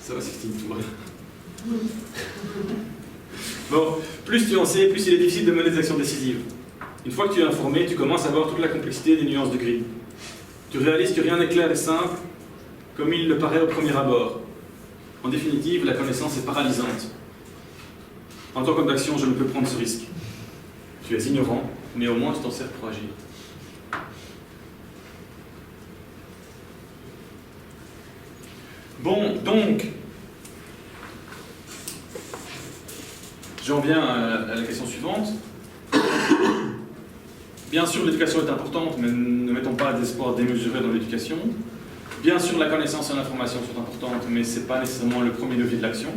Ça va, Sixtine, tout va bien. Bon, plus tu en sais, plus il est difficile de mener des actions décisives. Une fois que tu es informé, tu commences à voir toute la complexité des nuances de gris. Tu réalises que rien n'est clair et simple, comme il le paraît au premier abord. En définitive, la connaissance est paralysante. En tant qu'homme d'action, je ne peux prendre ce risque. Tu es ignorant, mais au moins tu t'en sers pour agir. Bon, donc, j'en viens à la question suivante. Bien sûr, l'éducation est importante, mais ne mettons pas d'espoir démesuré dans l'éducation. Bien sûr, la connaissance et l'information sont importantes, mais ce n'est pas nécessairement le premier levier de l'action.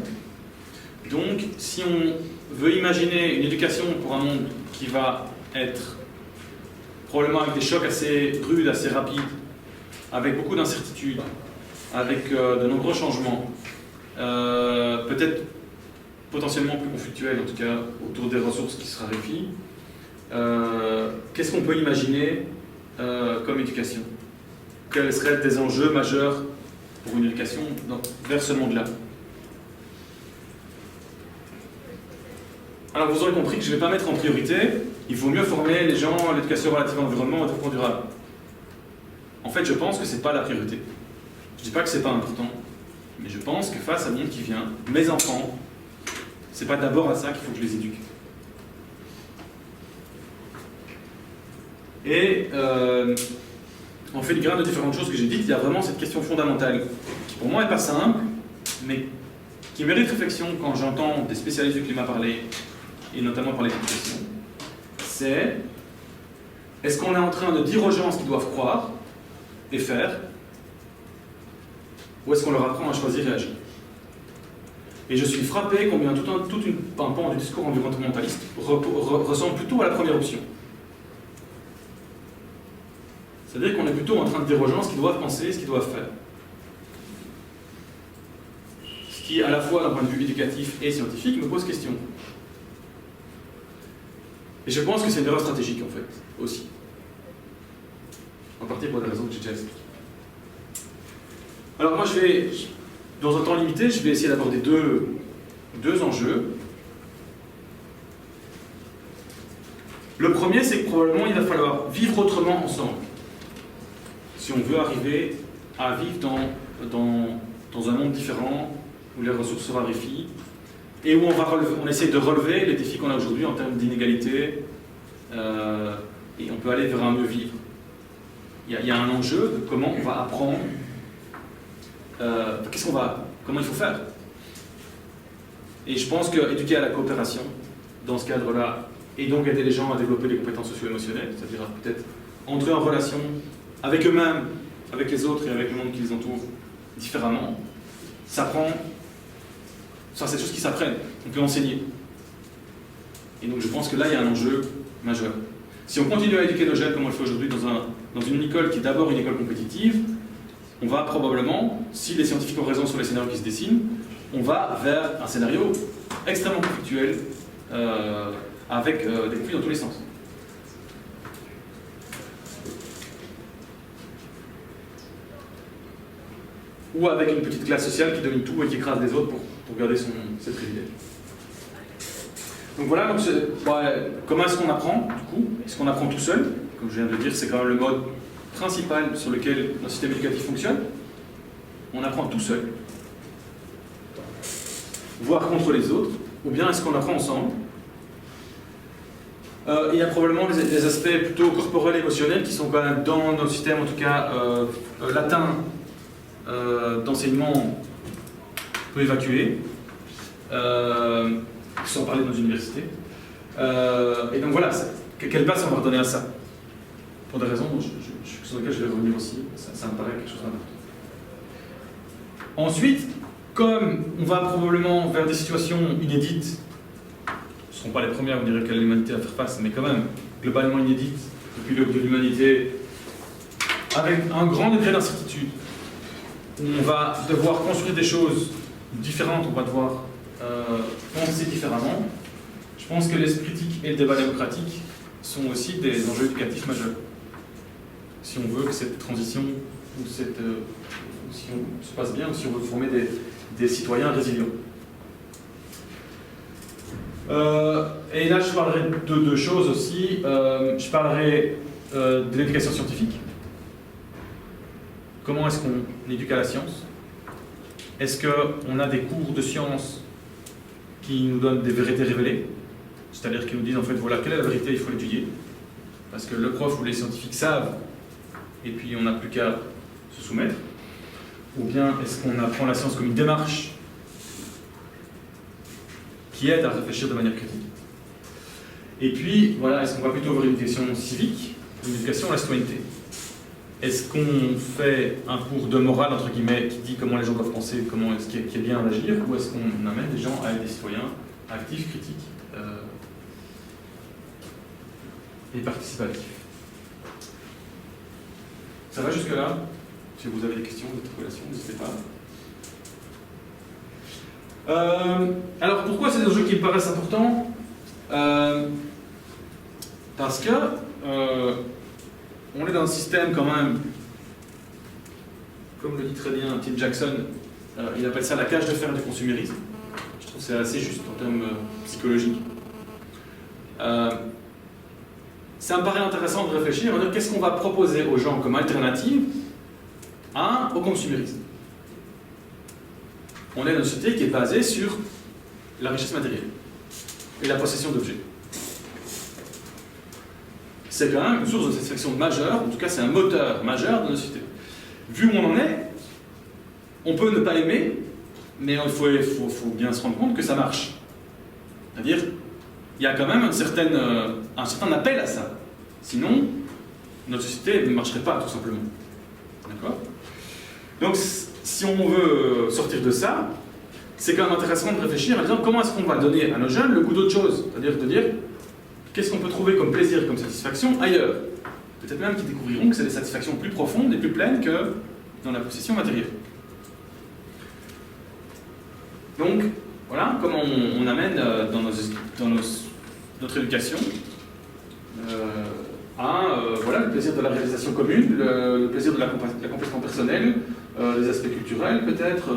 Donc, si on veut imaginer une éducation pour un monde qui va être probablement avec des chocs assez rudes, assez rapides, avec beaucoup d'incertitudes, avec de nombreux changements, peut-être potentiellement plus conflictuels, en tout cas autour des ressources qui se raréfient, qu'est-ce qu'on peut imaginer comme éducation? Quels seraient des enjeux majeurs pour une éducation vers ce monde-là? Alors vous aurez compris que je ne vais pas mettre en priorité, il faut mieux former les gens à l'éducation relative à l'environnement et au développement durable. En fait, je pense que ce n'est pas la priorité. Je ne dis pas que ce n'est pas important, mais je pense que face à le monde qui vient, mes enfants, ce n'est pas d'abord à ça qu'il faut que je les éduque. Et en filigrane de différentes choses que j'ai dites, il y a vraiment cette question fondamentale, qui pour moi n'est pas simple, mais qui mérite réflexion quand j'entends des spécialistes du climat parler, et notamment parler d'éducation. C'est Est-ce qu'on est en train de dire aux gens ce qu'ils doivent croire et faire, ou est-ce qu'on leur apprend à choisir et agir? Et je suis frappé combien un pan du discours environnementaliste ressemble plutôt à la première option. C'est-à-dire qu'on est plutôt en train de dire aux gens ce qu'ils doivent penser, ce qu'ils doivent faire. Ce qui, à la fois d'un point de vue éducatif et scientifique, me pose question. Et je pense que c'est une erreur stratégique, en fait, aussi. En partie pour des raisons que j'ai déjà expliquées. Alors moi, dans un temps limité, je vais essayer d'aborder deux enjeux. Le premier, c'est que probablement, il va falloir vivre autrement ensemble. Si on veut arriver à vivre dans un monde différent, où les ressources se raréfient, et où on essaie de relever les défis qu'on a aujourd'hui en termes d'inégalité, et on peut aller vers un mieux vivre. Il y a un enjeu de comment on va apprendre, comment il faut faire. Et je pense qu'éduquer à la coopération, dans ce cadre-là, et donc aider les gens à développer des compétences socio-émotionnelles, c'est-à-dire peut-être entrer en relation avec eux-mêmes, avec les autres et avec le monde qui les entoure différemment, c'est des choses qui s'apprennent, on peut enseigner. Et donc je pense que là, il y a un enjeu majeur. Si on continue à éduquer nos jeunes comme on le fait aujourd'hui dans une école qui est d'abord une école compétitive, on va probablement, si les scientifiques ont raison sur les scénarios qui se dessinent, on va vers un scénario extrêmement conflictuel, avec des conflits dans tous les sens. Ou avec une petite classe sociale qui domine tout et qui écrase les autres pour garder ses privilèges. Donc voilà, comment est-ce qu'on apprend, du coup? Est-ce qu'on apprend tout seul? Comme je viens de le dire, c'est quand même le mode principal sur lequel notre système éducatif fonctionne. On apprend tout seul, voire contre les autres, ou bien est-ce qu'on apprend ensemble? Il y a probablement des aspects plutôt corporels et émotionnels qui sont quand même dans notre système, en tout cas latin, d'enseignement peu évacué, sans parler de nos universités. Et donc voilà, quelle place on va redonner à ça? Pour des raisons sur lesquelles je vais revenir aussi, ça me paraît quelque chose d'important. Ensuite, comme on va probablement vers des situations inédites, ce ne seront pas les premières, on dirait, que l'humanité à faire face, mais quand même, globalement inédites, depuis l'aube de l'humanité, avec un grand degré d'incertitude, on va devoir construire des choses différentes, on va devoir penser différemment. Je pense que l'esprit critique et le débat démocratique sont aussi des enjeux éducatifs majeurs. Si on veut que cette transition, ou si on se passe bien, ou si on veut former des citoyens résilients. Et là, je parlerai de deux choses aussi. Je parlerai de l'éducation scientifique. Comment est-ce qu'on éduque à la science? Est-ce qu'on a des cours de science qui nous donnent des vérités révélées? C'est-à-dire qui nous disent, en fait, voilà, quelle est la vérité, il faut l'étudier. Parce que le prof ou les scientifiques savent, et puis on n'a plus qu'à se soumettre. Ou bien est-ce qu'on apprend la science comme une démarche qui aide à réfléchir de manière critique? Et puis, voilà, est-ce qu'on va plutôt vers une éducation civique, une éducation à la citoyenneté? Est-ce qu'on fait un cours de morale, entre guillemets, qui dit comment les gens doivent penser, comment est-ce qu'il est bien d'agir, ou est-ce qu'on amène des gens à être des citoyens actifs, critiques et participatifs? Ça va jusque-là? Si vous avez des questions, des interrogations, n'hésitez pas. Alors pourquoi c'est des enjeux qui me paraissent importants? Parce que on est dans un système quand même, comme le dit très bien Tim Jackson, il appelle ça la cage de fer du consumérisme. Je trouve que c'est assez juste en termes psychologiques. Ça me paraît intéressant de réfléchir, à dire qu'est-ce qu'on va proposer aux gens comme alternative au consumérisme. On est dans une société qui est basée sur la richesse matérielle et la possession d'objets. C'est quand même une source de satisfaction majeure, en tout cas c'est un moteur majeur de notre société. Vu où on en est, on peut ne pas aimer, mais il faut bien se rendre compte que ça marche. C'est-à-dire, il y a quand même un certain appel à ça. Sinon, notre société ne marcherait pas, tout simplement. D'accord? Donc, si on veut sortir de ça, c'est quand même intéressant de réfléchir en disant comment est-ce qu'on va donner à nos jeunes le goût d'autre chose. C'est-à-dire de dire qu'est-ce qu'on peut trouver comme plaisir, comme satisfaction ailleurs. Peut-être même qu'ils découvriront que c'est des satisfactions plus profondes et plus pleines que dans la possession matérielle. Donc, voilà comment on amène dans notre éducation voilà, le plaisir de la réalisation commune, le plaisir de l'accomplissement personnel, les aspects culturels peut-être,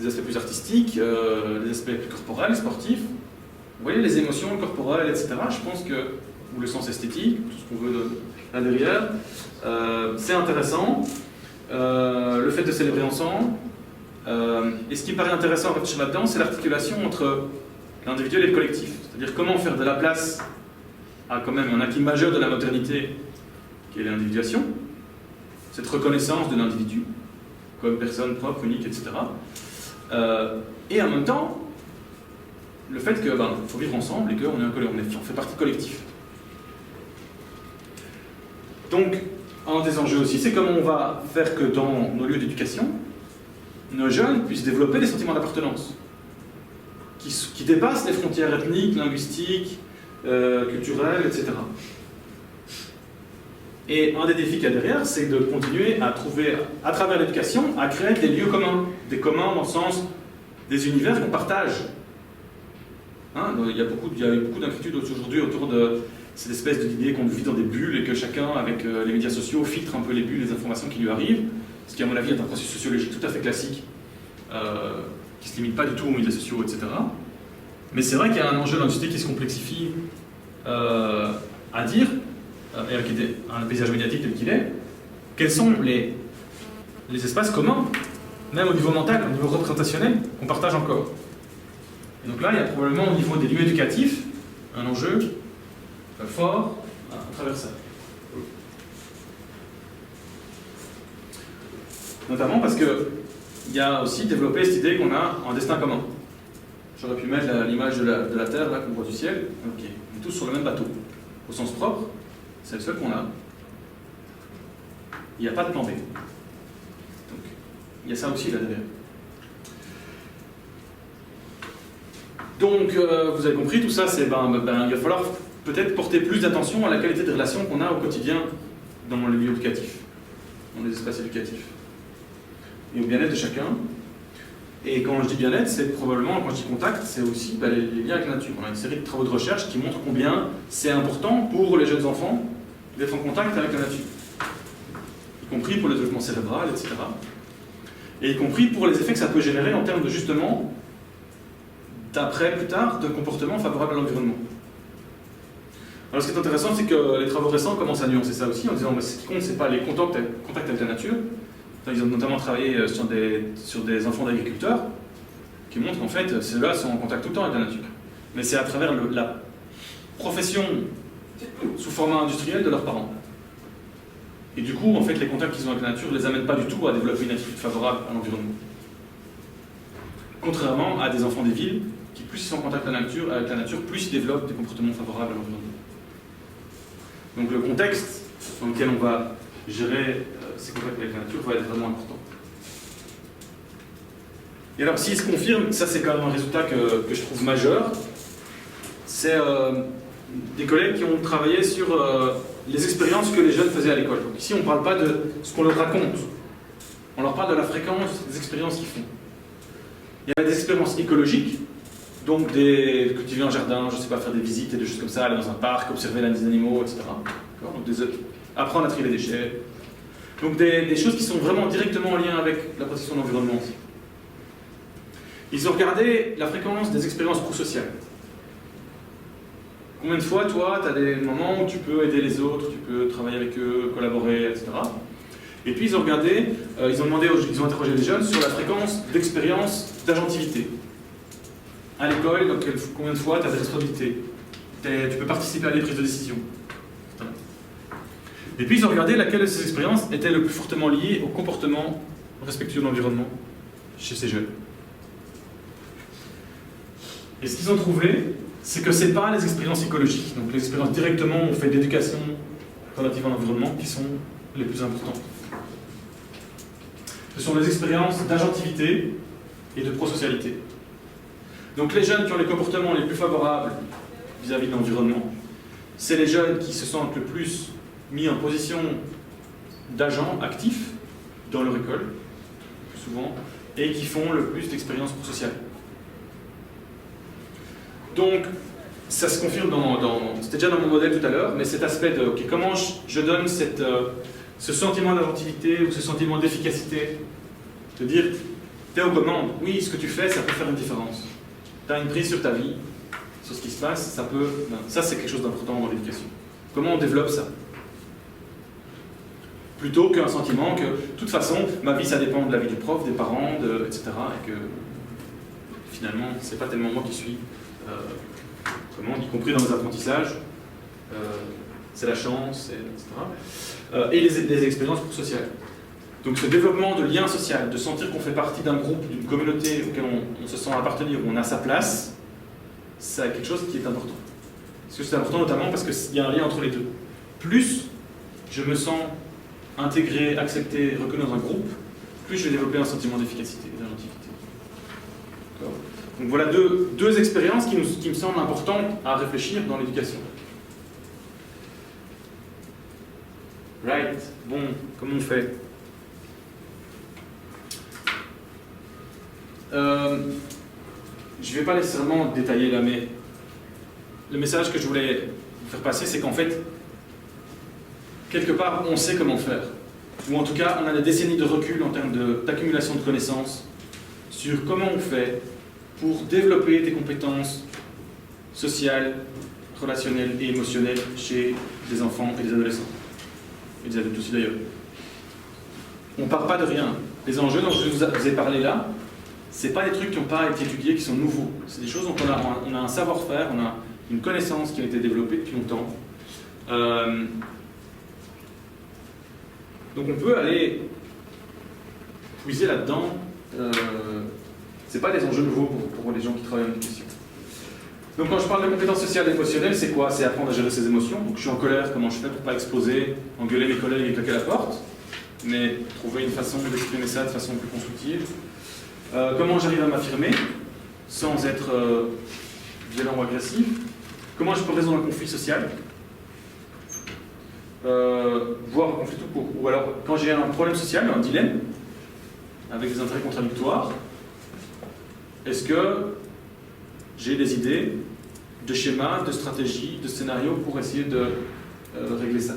les aspects plus artistiques, les aspects plus corporels, sportifs. Vous voyez, les émotions corporelles, etc. Je pense que, ou le sens esthétique, tout ce qu'on veut là derrière, c'est intéressant. Le fait de célébrer ensemble. Et ce qui me paraît intéressant à réfléchir là-dedans, c'est l'articulation entre l'individuel et le collectif. C'est-à-dire comment faire de la place à quand même un acquis majeur de la modernité, qui est l'individuation, cette reconnaissance de l'individu comme personne propre, unique, etc. Et en même temps, le fait qu'il faut vivre ensemble et qu'on fait partie collective. Donc, un des enjeux aussi, c'est comment on va faire que dans nos lieux d'éducation, nos jeunes puissent développer des sentiments d'appartenance qui dépassent les frontières ethniques, linguistiques, culturelles, etc. Et un des défis qu'il y a derrière, c'est de continuer à trouver, à travers l'éducation, à créer des lieux communs. Des communs dans le sens des univers qu'on partage. Hein, il y a beaucoup d'inquiétudes aujourd'hui autour de cette espèce d'idée qu'on vit dans des bulles et que chacun, avec les médias sociaux, filtre un peu les bulles, les informations qui lui arrivent. Ce qui, à mon avis, est un processus sociologique tout à fait classique, qui ne se limite pas du tout aux médias sociaux, etc. Mais c'est vrai qu'il y a un enjeu dans la société qui se complexifie à dire, et avec un paysage médiatique tel qu'il est, quels sont les espaces communs, même au niveau mental, au niveau représentationnel, qu'on partage encore. Et donc là, il y a probablement au niveau des lieux éducatifs un enjeu fort à travers ça. Notamment parce qu'il y a aussi développé cette idée qu'on a un destin commun. J'aurais pu mettre l'image de la Terre, là, qu'on voit du ciel. Okay. On est tous sur le même bateau. Au sens propre, c'est le seul qu'on a. Il n'y a pas de plan B. Donc, il y a ça aussi là derrière. Donc, vous avez compris, tout ça, c'est il va falloir peut-être porter plus d'attention à la qualité des relations qu'on a au quotidien dans les lieux éducatifs, dans les espaces éducatifs. Et au bien-être de chacun. Et quand je dis bien-être, c'est probablement, quand je dis contact, c'est aussi les liens avec la nature. On a une série de travaux de recherche qui montrent combien c'est important pour les jeunes enfants d'être en contact avec la nature. Y compris pour le développement cérébral, etc. Et y compris pour les effets que ça peut générer en termes de, justement, plus tard, de comportements favorables à l'environnement. Alors ce qui est intéressant, c'est que les travaux récents commencent à nuancer ça aussi, en disant ce qui compte, c'est pas les contacts avec la nature. Ils ont notamment travaillé sur des enfants d'agriculteurs qui montrent qu'en fait, ceux-là sont en contact tout le temps avec la nature. Mais c'est à travers la profession sous format industriel de leurs parents. Et du coup, en fait, les contacts qu'ils ont avec la nature ne les amènent pas du tout à développer une attitude favorable à l'environnement. Contrairement à des enfants des villes qui, plus ils sont en contact avec la nature, plus ils développent des comportements favorables à l'environnement. Donc le contexte dans lequel on va gérer ces contacts avec la nature va être vraiment important. Et alors, s'il se confirme, ça c'est quand même un résultat que je trouve majeur, c'est des collègues qui ont travaillé sur les expériences que les jeunes faisaient à l'école. Donc ici, on ne parle pas de ce qu'on leur raconte, on leur parle de la fréquence des expériences qu'ils font. Il y a des expériences écologiques, donc cultiver un jardin, je ne sais pas, faire des visites et des choses comme ça, aller dans un parc, observer les animaux, etc. Donc apprendre à trier les déchets. Donc des choses qui sont vraiment directement en lien avec la protection de l'environnement. Ils ont regardé la fréquence des expériences prosociales. Combien de fois, toi, tu as des moments où tu peux aider les autres, tu peux travailler avec eux, collaborer, etc. Et puis ils ont regardé, ils ont interrogé les jeunes sur la fréquence d'expérience d'agentivité. À l'école, donc combien de fois tu as des responsabilités, tu peux participer à des prises de décision. Et puis ils ont regardé laquelle de ces expériences était le plus fortement liée au comportement respectueux de l'environnement chez ces jeunes. Et ce qu'ils ont trouvé, c'est que ce n'est pas les expériences écologiques, donc les expériences directement où on fait de l'éducation relatives à l'environnement qui sont les plus importantes. Ce sont les expériences d'agentivité et de prosocialité. Donc les jeunes qui ont les comportements les plus favorables vis-à-vis de l'environnement, c'est les jeunes qui se sentent le plus mis en position d'agents actifs dans leur école, plus souvent, et qui font le plus d'expériences prosociales. Donc, ça se confirme c'était déjà dans mon modèle tout à l'heure, mais cet aspect de comment je donne ce sentiment d'agentivité ou ce sentiment d'efficacité, de dire, t'es aux commandes, oui, ce que tu fais, ça peut faire une différence. Tu as une prise sur ta vie, sur ce qui se passe, ça c'est quelque chose d'important dans l'éducation. Comment on développe ça? Plutôt qu'un sentiment que, de toute façon, ma vie ça dépend de la vie du prof, des parents, etc. Et que finalement, c'est pas tellement moi qui suis, y compris dans les apprentissages, c'est la chance, etc. Et les expériences sociales. Donc ce développement de lien social, de sentir qu'on fait partie d'un groupe, d'une communauté auquel on se sent appartenir, où on a sa place, c'est quelque chose qui est important. Parce que c'est important notamment parce qu'il y a un lien entre les deux. Plus je me sens intégré, accepté, reconnu dans un groupe, plus je vais développer un sentiment d'efficacité et d'agentivité. Donc voilà deux expériences qui me semblent importantes à réfléchir dans l'éducation. Right. Bon, comment on fait? Je ne vais pas nécessairement détailler là, mais le message que je voulais vous faire passer, c'est qu'en fait, quelque part, on sait comment faire. Ou en tout cas, on a des décennies de recul en termes d'accumulation de connaissances sur comment on fait pour développer des compétences sociales, relationnelles et émotionnelles chez des enfants et des adolescents. Et des adultes aussi d'ailleurs. On ne part pas de rien. Les enjeux dont je vous ai parlé là, ce n'est pas des trucs qui n'ont pas été étudiés, qui sont nouveaux. C'est des choses dont on a un savoir-faire, on a une connaissance qui a été développée depuis longtemps. Donc on peut aller puiser là-dedans. Ce n'est pas des enjeux nouveaux pour les gens qui travaillent en éducation. Donc quand je parle de compétences sociales et émotionnelles, c'est quoi? C'est apprendre à gérer ses émotions. Donc je suis en colère, comment je fais pour ne pas exploser, engueuler mes collègues et claquer la porte, mais trouver une façon d'exprimer ça de façon plus constructive. Comment j'arrive à m'affirmer sans être violent ou agressif? Comment je peux résoudre un conflit social, voire un conflit tout court. Ou alors, quand j'ai un problème social, un dilemme, avec des intérêts contradictoires, est-ce que j'ai des idées de schémas, de stratégies, de scénarios pour essayer de régler ça?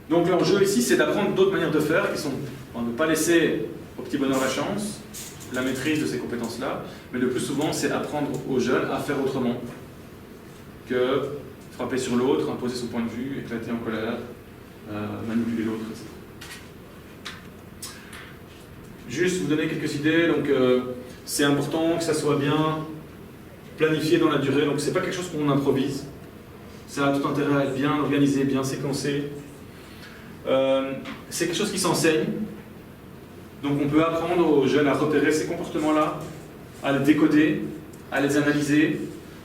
Donc l'enjeu ici, c'est d'apprendre d'autres manières de faire qui sont de ne pas laisser au petit bonheur la chance, la maîtrise de ces compétences-là, mais le plus souvent, c'est apprendre aux jeunes à faire autrement que frapper sur l'autre, imposer son point de vue, éclater en colère, manipuler l'autre, etc. Juste vous donner quelques idées, donc c'est important que ça soit bien planifié dans la durée, donc c'est pas quelque chose qu'on improvise, ça a tout intérêt à être bien organisé, bien séquencé. C'est quelque chose qui s'enseigne. Donc on peut apprendre aux jeunes à repérer ces comportements-là, à les décoder, à les analyser.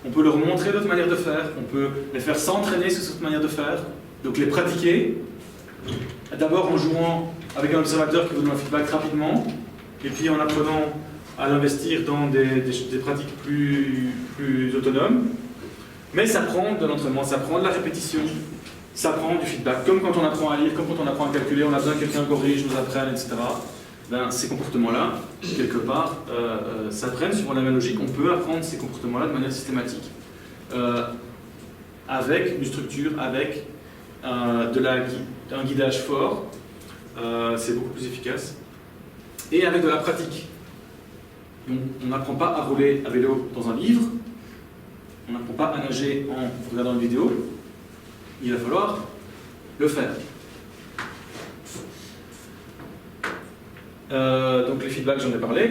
On peut leur montrer d'autres manières de faire, on peut les faire s'entraîner sur cette manière de faire, donc les pratiquer, d'abord en jouant avec un observateur qui vous donne un feedback rapidement, et puis en apprenant à l'investir dans des pratiques plus autonomes. Mais ça prend de l'entraînement, ça prend de la répétition, ça prend du feedback. Comme quand on apprend à lire, comme quand on apprend à calculer, on a besoin que quelqu'un corrige, nous apprenne, etc. Ben, ces comportements-là, quelque part, s'apprennent suivant la même logique. On peut apprendre ces comportements-là de manière systématique, avec une structure, avec un guidage fort. C'est beaucoup plus efficace. Et avec de la pratique. On n'apprend pas à rouler à vélo dans un livre, on n'apprend pas à nager en regardant une vidéo, il va falloir le faire. Donc les feedbacks, j'en ai parlé,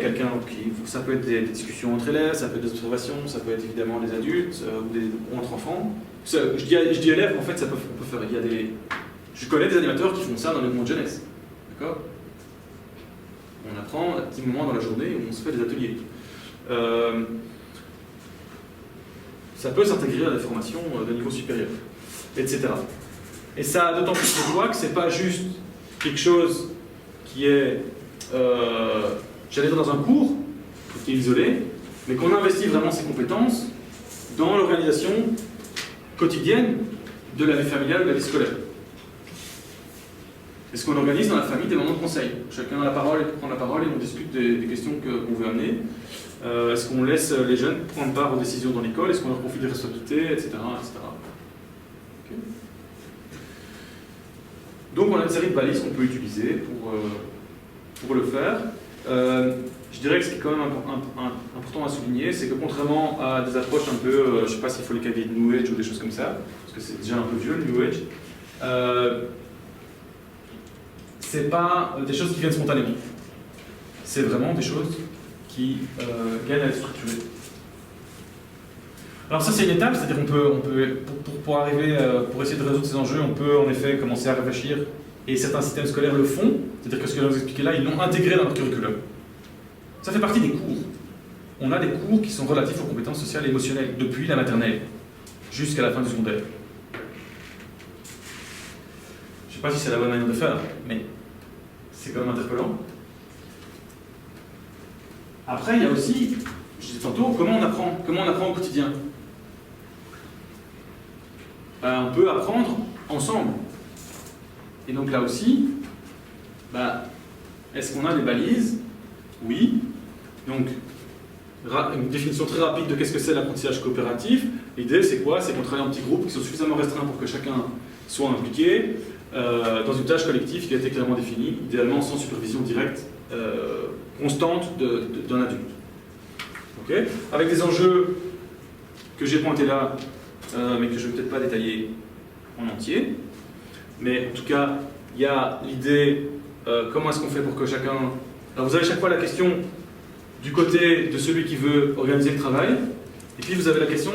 ça peut être des discussions entre élèves, ça peut être des observations, ça peut être évidemment des adultes ou entre enfants. Je dis élèves, en fait, on peut faire. Je connais des animateurs qui font ça dans le monde jeunesse. D'accord ? On apprend un petit moment dans la journée où on se fait des ateliers. Ça peut s'intégrer à des formations de niveau supérieur. etc. Et ça a d'autant plus de joie que c'est pas juste quelque chose qui est, j'allais dire dans un cours, qui est isolé, mais qu'on investit vraiment ses compétences dans l'organisation quotidienne de la vie familiale, de la vie scolaire. Est-ce qu'on organise dans la famille des moments de conseil? Chacun a la parole, prend la parole et on discute des questions qu'on veut amener. Est-ce qu'on laisse les jeunes prendre part aux décisions dans l'école? Est-ce qu'on leur confie des responsabilités, etc. Okay. Donc on a une série de balises qu'on peut utiliser pour le faire. Je dirais que ce qui est quand même important à souligner, c'est que contrairement à des approches un peu, je ne sais pas s'il faut les qualifier de New Age ou des choses comme ça, parce que c'est déjà un peu vieux le New Age, c'est pas des choses qui viennent spontanément. C'est vraiment des choses qui gagnent à être structurées. Alors ça c'est une étape, c'est-à-dire qu'on peut pour arriver, pour essayer de résoudre ces enjeux, on peut en effet commencer à réfléchir, et certains systèmes scolaires le font, c'est-à-dire que ce que je vais vous expliquer là, ils l'ont intégré dans leur curriculum. Ça fait partie des cours. On a des cours qui sont relatifs aux compétences sociales et émotionnelles, depuis la maternelle jusqu'à la fin du secondaire. Je ne sais pas si c'est la bonne manière de faire, mais c'est quand même interpellant. Après, il y a aussi, je disais tantôt, comment on apprend au quotidien. On peut apprendre ensemble. Et donc là aussi, est-ce qu'on a des balises? Oui. Donc, une définition très rapide de qu'est-ce que c'est l'apprentissage coopératif. L'idée, c'est quoi? C'est qu'on travaille en petits groupes qui sont suffisamment restreints pour que chacun soit impliqué dans une tâche collective qui a été clairement définie, idéalement sans supervision directe, constante d'un adulte. Okay? Avec des enjeux que j'ai pointés là, mais que je ne vais peut-être pas détailler en entier. Mais en tout cas, il y a l'idée, comment est-ce qu'on fait pour que chacun... Alors vous avez chaque fois la question du côté de celui qui veut organiser le travail, et puis vous avez la question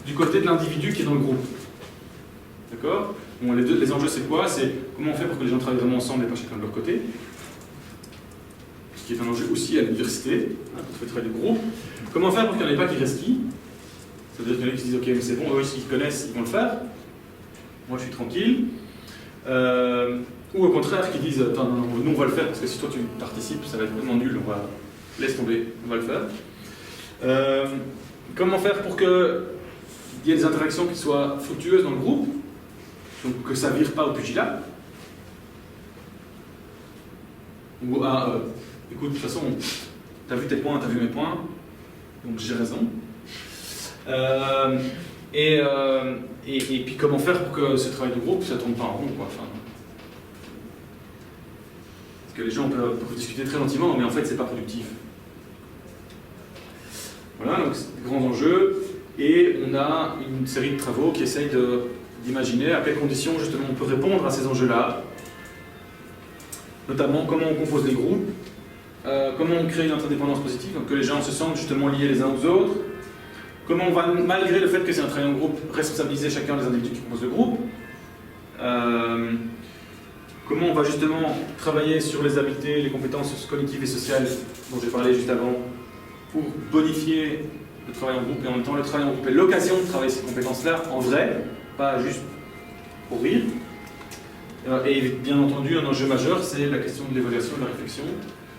du côté de l'individu qui est dans le groupe. D'accord? Bon, les enjeux c'est quoi? C'est comment on fait pour que les gens travaillent vraiment ensemble et pas chacun de leur côté. Ce qui est un enjeu aussi à l'université, quand on fait travail de groupe. Comment faire pour qu'il n'y en ait pas qui resquillent? C'est-à-dire qu'il y en a qui se disent ok mais c'est bon, eux s'ils connaissent, ils vont le faire. Moi je suis tranquille. Ou au contraire qui disent attends, non, nous on va le faire parce que si toi tu participes ça va être vraiment nul, laisse tomber, on va le faire. Comment faire pour qu'il y ait des interactions qui soient fructueuses dans le groupe, donc que ça ne vire pas au pugilat. Ou écoute, de toute façon, t'as vu tes points, t'as vu mes points, donc j'ai raison. Et puis comment faire pour que ce travail de groupe, ça ne tourne pas en rond, quoi. Enfin, parce que les gens peuvent discuter très gentiment, mais en fait, c'est pas productif. Voilà, donc c'est des grands enjeux, et on a une série de travaux qui essayent d'imaginer à quelles conditions, justement, on peut répondre à ces enjeux-là, notamment comment on compose les groupes, comment on crée une interdépendance positive, donc que les gens se sentent justement liés les uns aux autres, comment on va, malgré le fait que c'est un travail en groupe, responsabiliser chacun des individus qui composent le groupe, comment on va justement travailler sur les habiletés, les compétences cognitives et sociales dont j'ai parlé juste avant, pour bonifier le travail en groupe, et en même temps le travail en groupe est l'occasion de travailler ces compétences-là en vrai, pas juste pour rire. Et bien entendu, un enjeu majeur, c'est la question de l'évaluation et de la réflexion.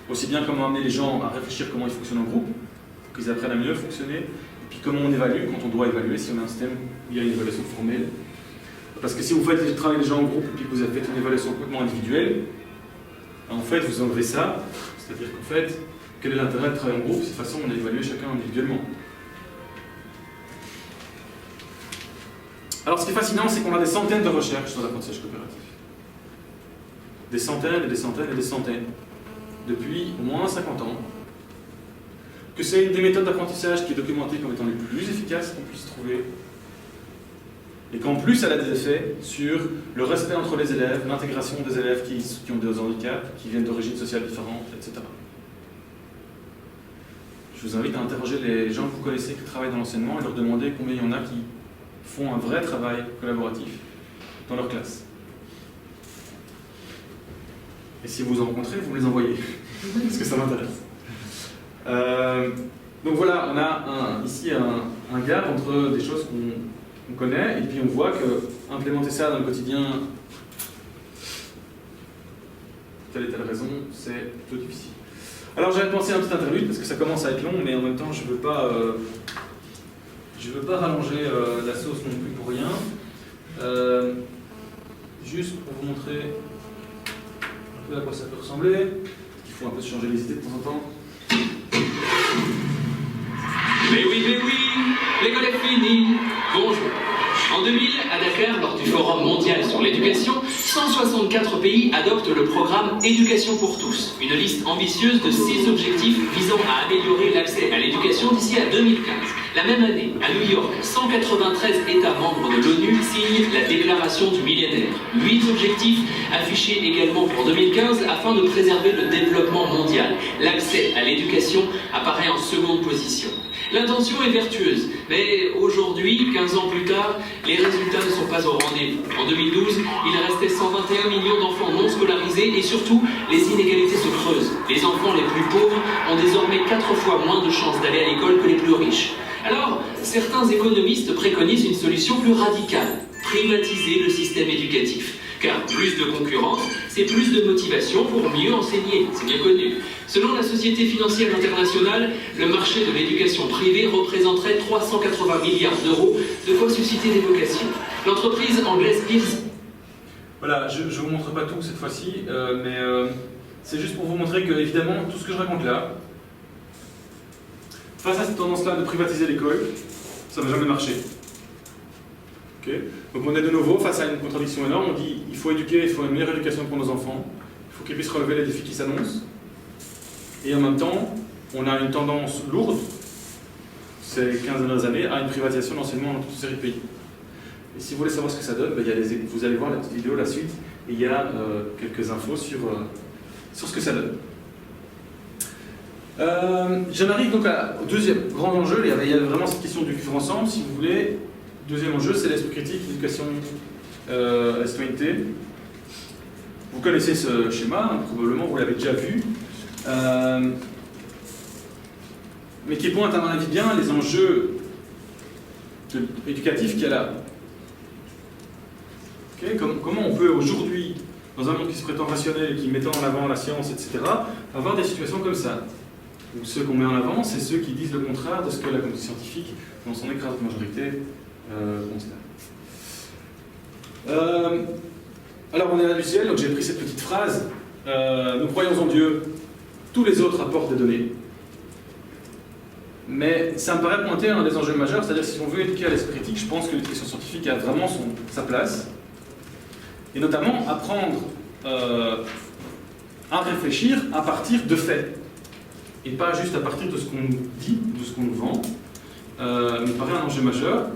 Aussi bien comment amener les gens à réfléchir comment ils fonctionnent en groupe, pour qu'ils apprennent à mieux fonctionner, et puis comment on évalue quand on doit évaluer, si on a un système où il y a une évaluation formelle. Parce que si vous faites travailler les gens en groupe et puis que vous avez fait une évaluation complètement individuelle, en fait vous enlevez ça, c'est-à-dire qu'en fait, quel est l'intérêt de travailler en groupe? De toute façon, on a évalué chacun individuellement. Alors ce qui est fascinant, c'est qu'on a des centaines de recherches sur l'apprentissage coopératif. Des centaines et des centaines et des centaines. Depuis au moins 50 ans. Que c'est une des méthodes d'apprentissage qui est documentée comme étant les plus efficaces qu'on puisse trouver. Et qu'en plus, elle a des effets sur le respect entre les élèves, l'intégration des élèves qui ont des handicaps, qui viennent d'origines sociales différentes, etc. Je vous invite à interroger les gens que vous connaissez qui travaillent dans l'enseignement et leur demander combien il y en a qui font un vrai travail collaboratif dans leur classe. Et si vous en rencontrez, vous me les envoyez, parce que ça m'intéresse. Donc voilà, on a ici un gap entre des choses on connaît, et puis on voit que implémenter ça dans le quotidien, telle et telle raison, c'est plutôt difficile. Alors j'avais pensé à un petit interlude, parce que ça commence à être long, mais en même temps je veux pas rallonger la sauce non plus pour rien. Juste pour vous montrer un peu à quoi ça peut ressembler. Il faut un peu changer les idées de temps en temps. Mais oui, l'école est finie. Bonjour. En 2000, à Dakar, lors du Forum mondial sur l'éducation, 164 pays adoptent le programme Éducation pour tous, une liste ambitieuse de 6 objectifs visant à améliorer l'accès à l'éducation d'ici à 2015. La même année, à New York, 193 États membres de l'ONU signent la déclaration du millénaire. 8 objectifs affichés également pour 2015 afin de préserver le développement mondial. L'accès à l'éducation apparaît en seconde position. L'intention est vertueuse, mais aujourd'hui, 15 ans plus tard, les résultats ne sont pas au rendez-vous. En 2012, il restait 121 millions d'enfants non scolarisés et surtout, les inégalités se creusent. Les enfants les plus pauvres ont désormais 4 fois moins de chances d'aller à l'école que les plus riches. Alors, certains économistes préconisent une solution plus radicale, privatiser le système éducatif. Car plus de concurrence, c'est plus de motivation pour mieux enseigner, c'est bien connu. Selon la Société financière internationale, le marché de l'éducation privée représenterait 380 milliards d'euros, de quoi susciter des vocations. L'entreprise anglaise Pearson... Voilà, je ne vous montre pas tout cette fois-ci, mais c'est juste pour vous montrer que, évidemment, tout ce que je raconte là, face à cette tendance-là de privatiser l'école, ça n'a jamais marché. Okay. Donc on est de nouveau face à une contradiction énorme, on dit il faut éduquer, il faut une meilleure éducation pour nos enfants, il faut qu'ils puissent relever les défis qui s'annoncent, et en même temps, on a une tendance lourde, ces 15 dernières années, à une privatisation de l'enseignement dans toute une série de pays. Et si vous voulez savoir ce que ça donne, ben, vous allez voir la petite vidéo, la suite, et il y a quelques infos sur ce que ça donne. J'en arrive donc au deuxième grand enjeu, il y a vraiment cette question du vivre ensemble, si vous voulez. Deuxième enjeu, c'est l'esprit critique, l'éducation à la citoyenneté. Vous connaissez ce schéma, hein, probablement vous l'avez déjà vu, mais qui pointe à mon avis bien les enjeux éducatifs qu'il y a là. Okay, comment on peut aujourd'hui, dans un monde qui se prétend rationnel et qui met en avant la science, etc., avoir des situations comme ça, où ceux qu'on met en avant, c'est ceux qui disent le contraire de ce que la communauté scientifique, dans son écrasante majorité, considère. Alors on est là du ciel, donc j'ai pris cette petite phrase. Nous croyons en Dieu, tous les autres apportent des données. Mais ça me paraît pointer un des enjeux majeurs, c'est-à-dire si on veut éduquer à l'esprit critique, je pense que l'éducation scientifique a vraiment sa place. Et notamment apprendre à réfléchir à partir de faits. Et pas juste à partir de ce qu'on nous dit, de ce qu'on nous vend. Me paraît un enjeu majeur.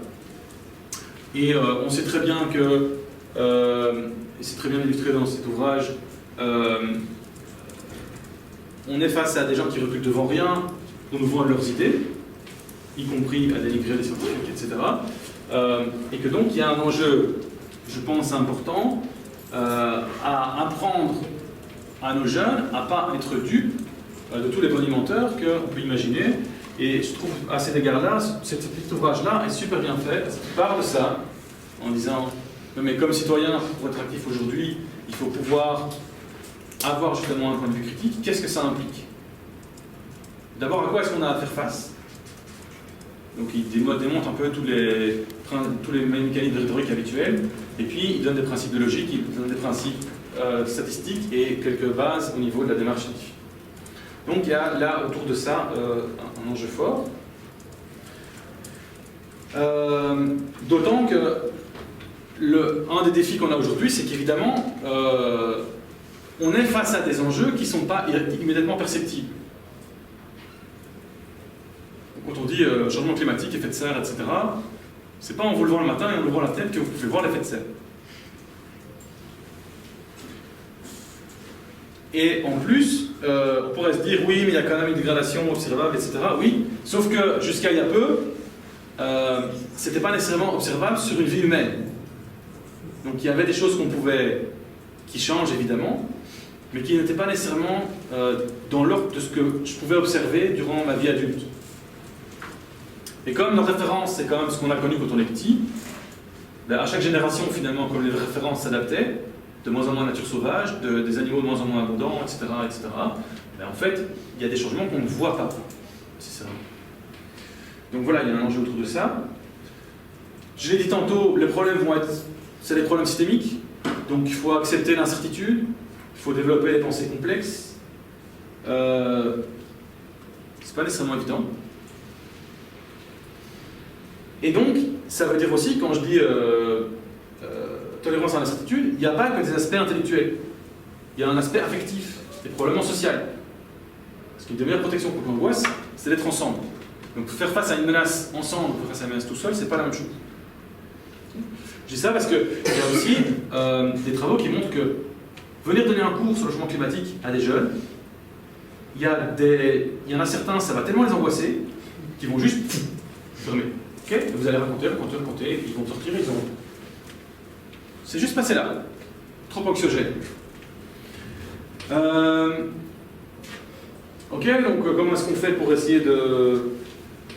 Et on sait très bien que, et c'est très bien illustré dans cet ouvrage, on est face à des gens qui reculent devant rien, on nous vend leurs idées, y compris à dénigrer les scientifiques, etc. Et que donc il y a un enjeu, je pense, important à apprendre à nos jeunes à ne pas être dupes de tous les bonimenteurs qu'on peut imaginer. Et je trouve, à cet égard-là, ce petit ouvrage-là est super bien fait, parce qu'il parle de ça, en disant, mais comme citoyen, pour être actif aujourd'hui, il faut pouvoir avoir justement un point de vue critique. Qu'est-ce que ça implique? D'abord, à quoi est-ce qu'on a à faire face? Donc il démonte un peu tous les mécanismes de rhétorique habituels, et puis il donne des principes de logique, il donne des principes statistiques et quelques bases au niveau de la démarche scientifique. Donc il y a là, autour de ça, un enjeu fort. D'autant que un des défis qu'on a aujourd'hui, c'est qu'évidemment, on est face à des enjeux qui ne sont pas immédiatement perceptibles. Donc, quand on dit changement climatique, effet de serre, etc., c'est pas en vous levant le matin et en ouvrant la tête que vous pouvez voir l'effet de serre. Et en plus, on pourrait se dire, oui, mais il y a quand même une dégradation observable, etc. Oui, sauf que jusqu'à il y a peu, c'était pas nécessairement observable sur une vie humaine. Donc il y avait des choses qui changent évidemment, mais qui n'étaient pas nécessairement dans l'ordre de ce que je pouvais observer durant ma vie adulte. Et comme notre référence, c'est quand même ce qu'on a connu quand on est petit, à chaque génération, finalement, comme les références s'adaptaient, de moins en moins de nature sauvage, des animaux de moins en moins abondants, etc., etc., en fait, il y a des changements qu'on ne voit pas. C'est ça. Donc voilà, il y a un enjeu autour de ça. Je l'ai dit tantôt, les problèmes vont être... C'est des problèmes systémiques, donc il faut accepter l'incertitude, il faut développer des pensées complexes. C'est pas nécessairement évident. Et donc, ça veut dire aussi, quand je dis tolérance à l'incertitude, il n'y a pas que des aspects intellectuels. Il y a un aspect affectif, et probablement social. Parce qu'une des meilleures protections contre l'angoisse, c'est d'être ensemble. Donc faire face à une menace ensemble, faire face à une menace tout seul, c'est pas la même chose. Je dis ça parce qu'il y a aussi des travaux qui montrent que venir donner un cours sur le changement climatique à des jeunes, il y en a certains, ça va tellement les angoisser, qu'ils vont juste fermer. Okay, et vous allez raconter, et puis ils vont sortir, ils ont... C'est juste passé là. Trop anxiogène. Ok, donc comment est-ce qu'on fait pour essayer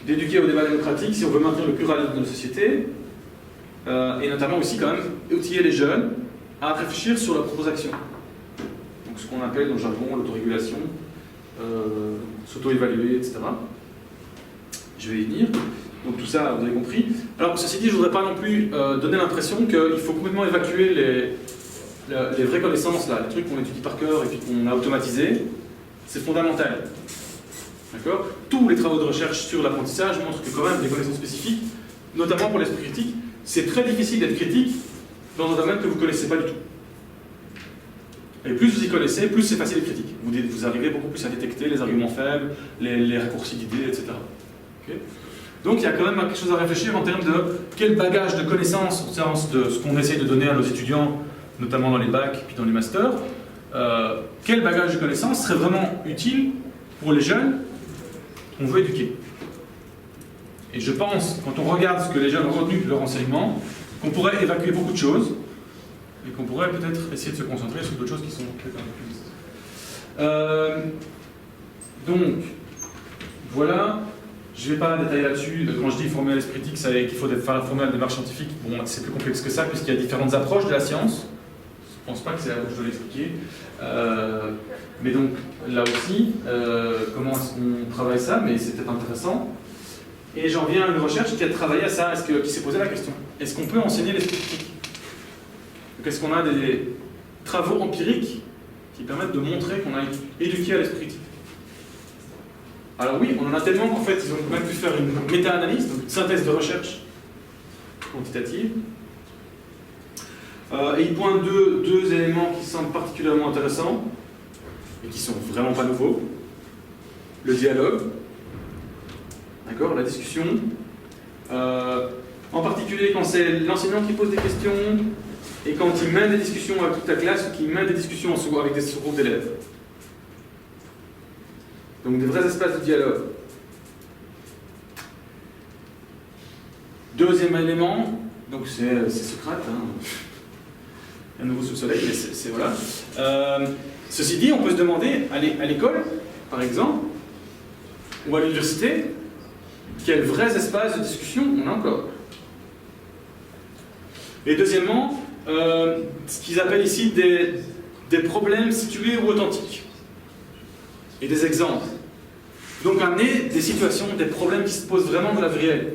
d'éduquer au débat démocratique si on veut maintenir le pluralisme de nos sociétés et notamment aussi quand même outiller les jeunes à réfléchir sur leurs propres actions. Donc ce qu'on appelle dans le jargon l'autorégulation, s'auto-évaluer, etc. Je vais y venir. Donc tout ça, vous avez compris. Alors ceci dit, je ne voudrais pas non plus donner l'impression qu'il faut complètement évacuer les vraies connaissances, là, les trucs qu'on étudie par cœur et puis qu'on a automatisés. C'est fondamental. D'accord ? Tous les travaux de recherche sur l'apprentissage montrent que quand même des connaissances spécifiques, notamment pour l'esprit critique, c'est très difficile d'être critique dans un domaine que vous ne connaissez pas du tout. Et plus vous y connaissez, plus c'est facile d'être critique. Vous arrivez beaucoup plus à détecter les arguments faibles, les raccourcis d'idées, etc. Okay ? Donc il y a quand même quelque chose à réfléchir en termes de quel bagage de connaissances, au sens de ce qu'on essaye de donner à nos étudiants, notamment dans les bacs puis dans les masters, quel bagage de connaissances serait vraiment utile pour les jeunes qu'on veut éduquer. Et je pense, quand on regarde ce que les jeunes ont retenu de leur enseignement, qu'on pourrait évacuer beaucoup de choses et qu'on pourrait peut-être essayer de se concentrer sur d'autres choses qui sont peut-être un peu plus... Donc, voilà. Je ne vais pas détailler là-dessus. Quand je dis former à l'esprit critique, ça veut dire qu'il faut former à la démarche scientifique. Bon, c'est plus complexe que ça, puisqu'il y a différentes approches de la science. Je ne pense pas que c'est là où je dois l'expliquer. Mais donc, là aussi, comment est-ce qu'on travaille ça? Mais c'est peut-être intéressant. Et j'en viens à une recherche qui a travaillé à ça, qui s'est posé la question. Est-ce qu'on peut enseigner l'esprit critique? Donc, est-ce qu'on a des travaux empiriques qui permettent de montrer qu'on a éduqué à l'esprit critique? Alors oui, on en a tellement qu'en fait, ils ont même pu faire une méta-analyse, donc une synthèse de recherche quantitative. Et ils pointent deux éléments qui semblent particulièrement intéressants et qui sont vraiment pas nouveaux. Le dialogue, d'accord, la discussion. En particulier quand c'est l'enseignant qui pose des questions et quand il mène des discussions avec toute la classe ou qu'il mène des discussions avec des groupes d'élèves. Donc des vrais espaces de dialogue. Deuxième élément, donc c'est Socrate, hein. À nouveau sous le soleil, mais c'est voilà. Ceci dit, on peut se demander, à l'école, par exemple, ou à l'université, quels vrais espaces de discussion on a encore. Et deuxièmement, ce qu'ils appellent ici des problèmes situés ou authentiques. Et des exemples. Donc amener des situations, des problèmes qui se posent vraiment dans la vie réelle.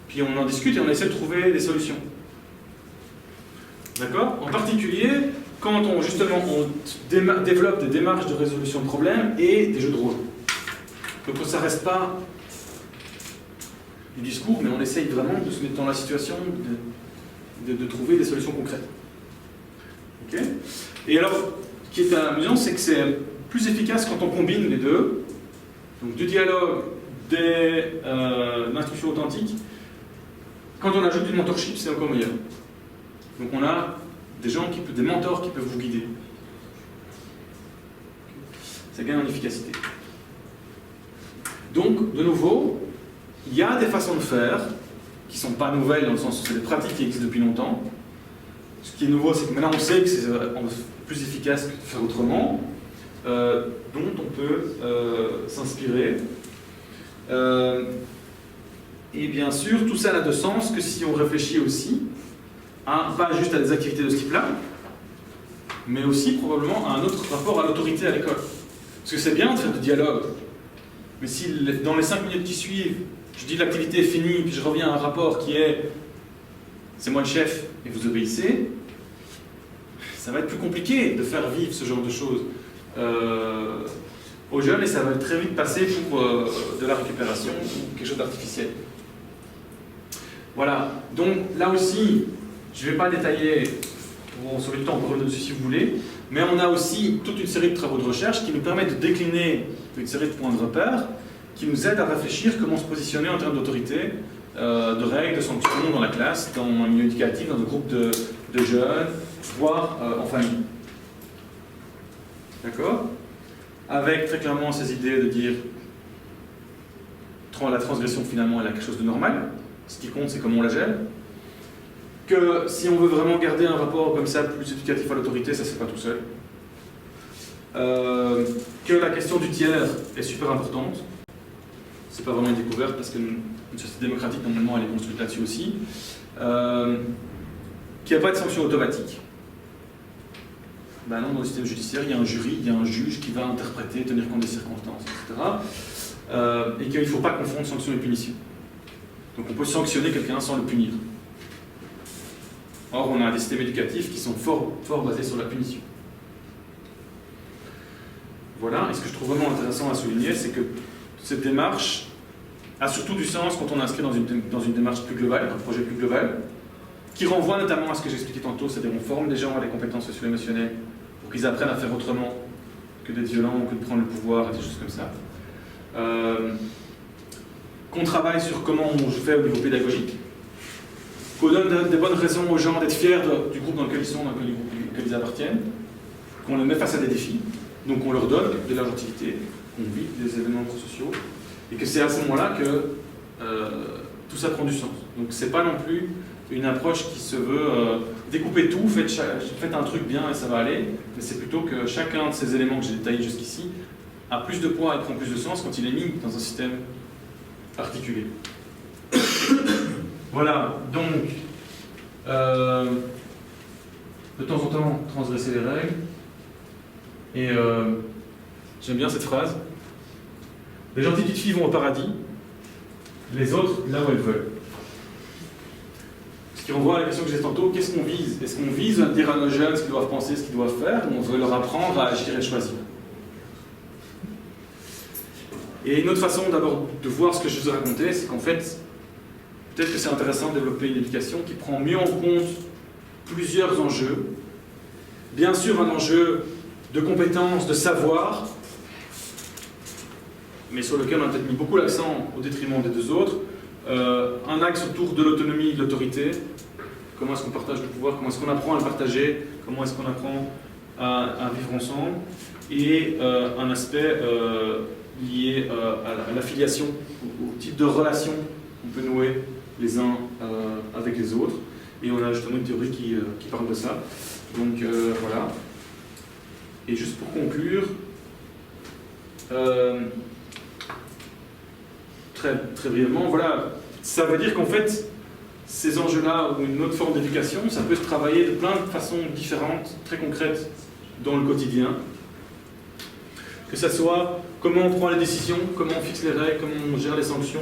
Puis on en discute et on essaie de trouver des solutions. D'accord? En particulier, quand on développe des démarches de résolution de problèmes et des jeux de rôle. Donc ça ne reste pas du discours, mais on essaye vraiment de se mettre dans la situation de trouver des solutions concrètes. Ok? Et alors, ce qui est amusant, c'est que c'est plus efficace quand on combine les deux. Donc du dialogue, d'instruction authentique. Quand on ajoute du mentorship, c'est encore meilleur. Donc on a des mentors qui peuvent vous guider. Ça gagne en efficacité. Donc, de nouveau, il y a des façons de faire qui ne sont pas nouvelles dans le sens où c'est des pratiques qui existent depuis longtemps. Ce qui est nouveau, c'est que maintenant on sait que c'est plus efficace que de faire autrement, dont on peut s'inspirer. Et bien sûr, tout ça n'a de sens que si on réfléchit aussi, pas juste à des activités de ce type-là, mais aussi probablement à un autre rapport à l'autorité à l'école. Parce que c'est bien de faire du dialogue, mais si dans les 5 minutes qui suivent, je dis l'activité est finie, puis je reviens à un rapport qui est « c'est moi le chef et vous obéissez », ça va être plus compliqué de faire vivre ce genre de choses aux jeunes, et ça va très vite passer pour de la récupération ou quelque chose d'artificiel. Voilà, donc là aussi, je ne vais pas détailler, pour sauver le temps, on peut revenir dessus si vous voulez, mais on a aussi toute une série de travaux de recherche qui nous permettent de décliner une série de points de repère qui nous aident à réfléchir comment se positionner en termes d'autorité, de règles, de sanctions dans la classe, dans un milieu éducatif, dans un groupe de jeunes, voire en famille. D'accord? Avec très clairement ces idées de dire la transgression finalement elle a quelque chose de normal, ce qui compte c'est comment on la gère, que si on veut vraiment garder un rapport comme ça plus éducatif à l'autorité, ça se fait pas tout seul, que la question du tiers est super importante, c'est pas vraiment une découverte parce qu'une société démocratique normalement elle est construite là-dessus aussi, qu'il n'y a pas de sanction automatique. Ben non, dans le système judiciaire, il y a un jury, il y a un juge qui va interpréter, tenir compte des circonstances, etc. Et qu'il ne faut pas confondre sanction et punition. Donc on peut sanctionner quelqu'un sans le punir. Or, on a des systèmes éducatifs qui sont fort basés sur la punition. Voilà, et ce que je trouve vraiment intéressant à souligner, c'est que cette démarche a surtout du sens quand on est inscrit dans une démarche plus globale, un projet plus global, qui renvoie notamment à ce que j'expliquais tantôt, c'est-à-dire on forme des gens à des compétences socio-émotionnelles pour qu'ils apprennent à faire autrement que d'être violents ou que de prendre le pouvoir, et des choses comme ça. Qu'on travaille sur comment on fait au niveau pédagogique, qu'on donne des bonnes raisons aux gens d'être fiers du groupe dans lequel ils sont, dans lequel ils appartiennent, qu'on les met face à des défis, donc on leur donne de leur activité, qu'on vit des événements sociaux, et que c'est à ce moment-là que tout ça prend du sens. Donc c'est pas non plus une approche qui se veut découper tout, faites un truc bien et ça va aller, mais c'est plutôt que chacun de ces éléments que j'ai détaillés jusqu'ici a plus de poids et prend plus de sens quand il est mis dans un système articulé. Voilà, donc, de temps en temps, transgresser les règles, et j'aime bien cette phrase, les gentilles petites filles vont au paradis, les autres là où elles veulent. Ce qui renvoie à la question que j'ai tantôt, qu'est-ce qu'on vise? Est-ce qu'on vise à dire à nos jeunes ce qu'ils doivent penser, ce qu'ils doivent faire, ou on veut leur apprendre à agir et choisir? Et une autre façon d'abord de voir ce que je vous ai raconté, c'est qu'en fait, peut-être que c'est intéressant de développer une éducation qui prend mieux en compte plusieurs enjeux. Bien sûr, un enjeu de compétences, de savoir, mais sur lequel on a peut-être mis beaucoup l'accent au détriment des deux autres. Un axe autour de l'autonomie et de l'autorité. Comment est-ce qu'on partage le pouvoir, comment est-ce qu'on apprend à le partager, comment est-ce qu'on apprend à vivre ensemble. Et un aspect lié à l'affiliation, au type de relation qu'on peut nouer les uns avec les autres. Et on a justement une théorie qui parle de ça. Donc voilà. Et juste pour conclure, très brièvement, voilà, ça veut dire qu'en fait, ces enjeux-là, ou une autre forme d'éducation, ça peut se travailler de plein de façons différentes, très concrètes, dans le quotidien. Que ça soit comment on prend les décisions, comment on fixe les règles, comment on gère les sanctions,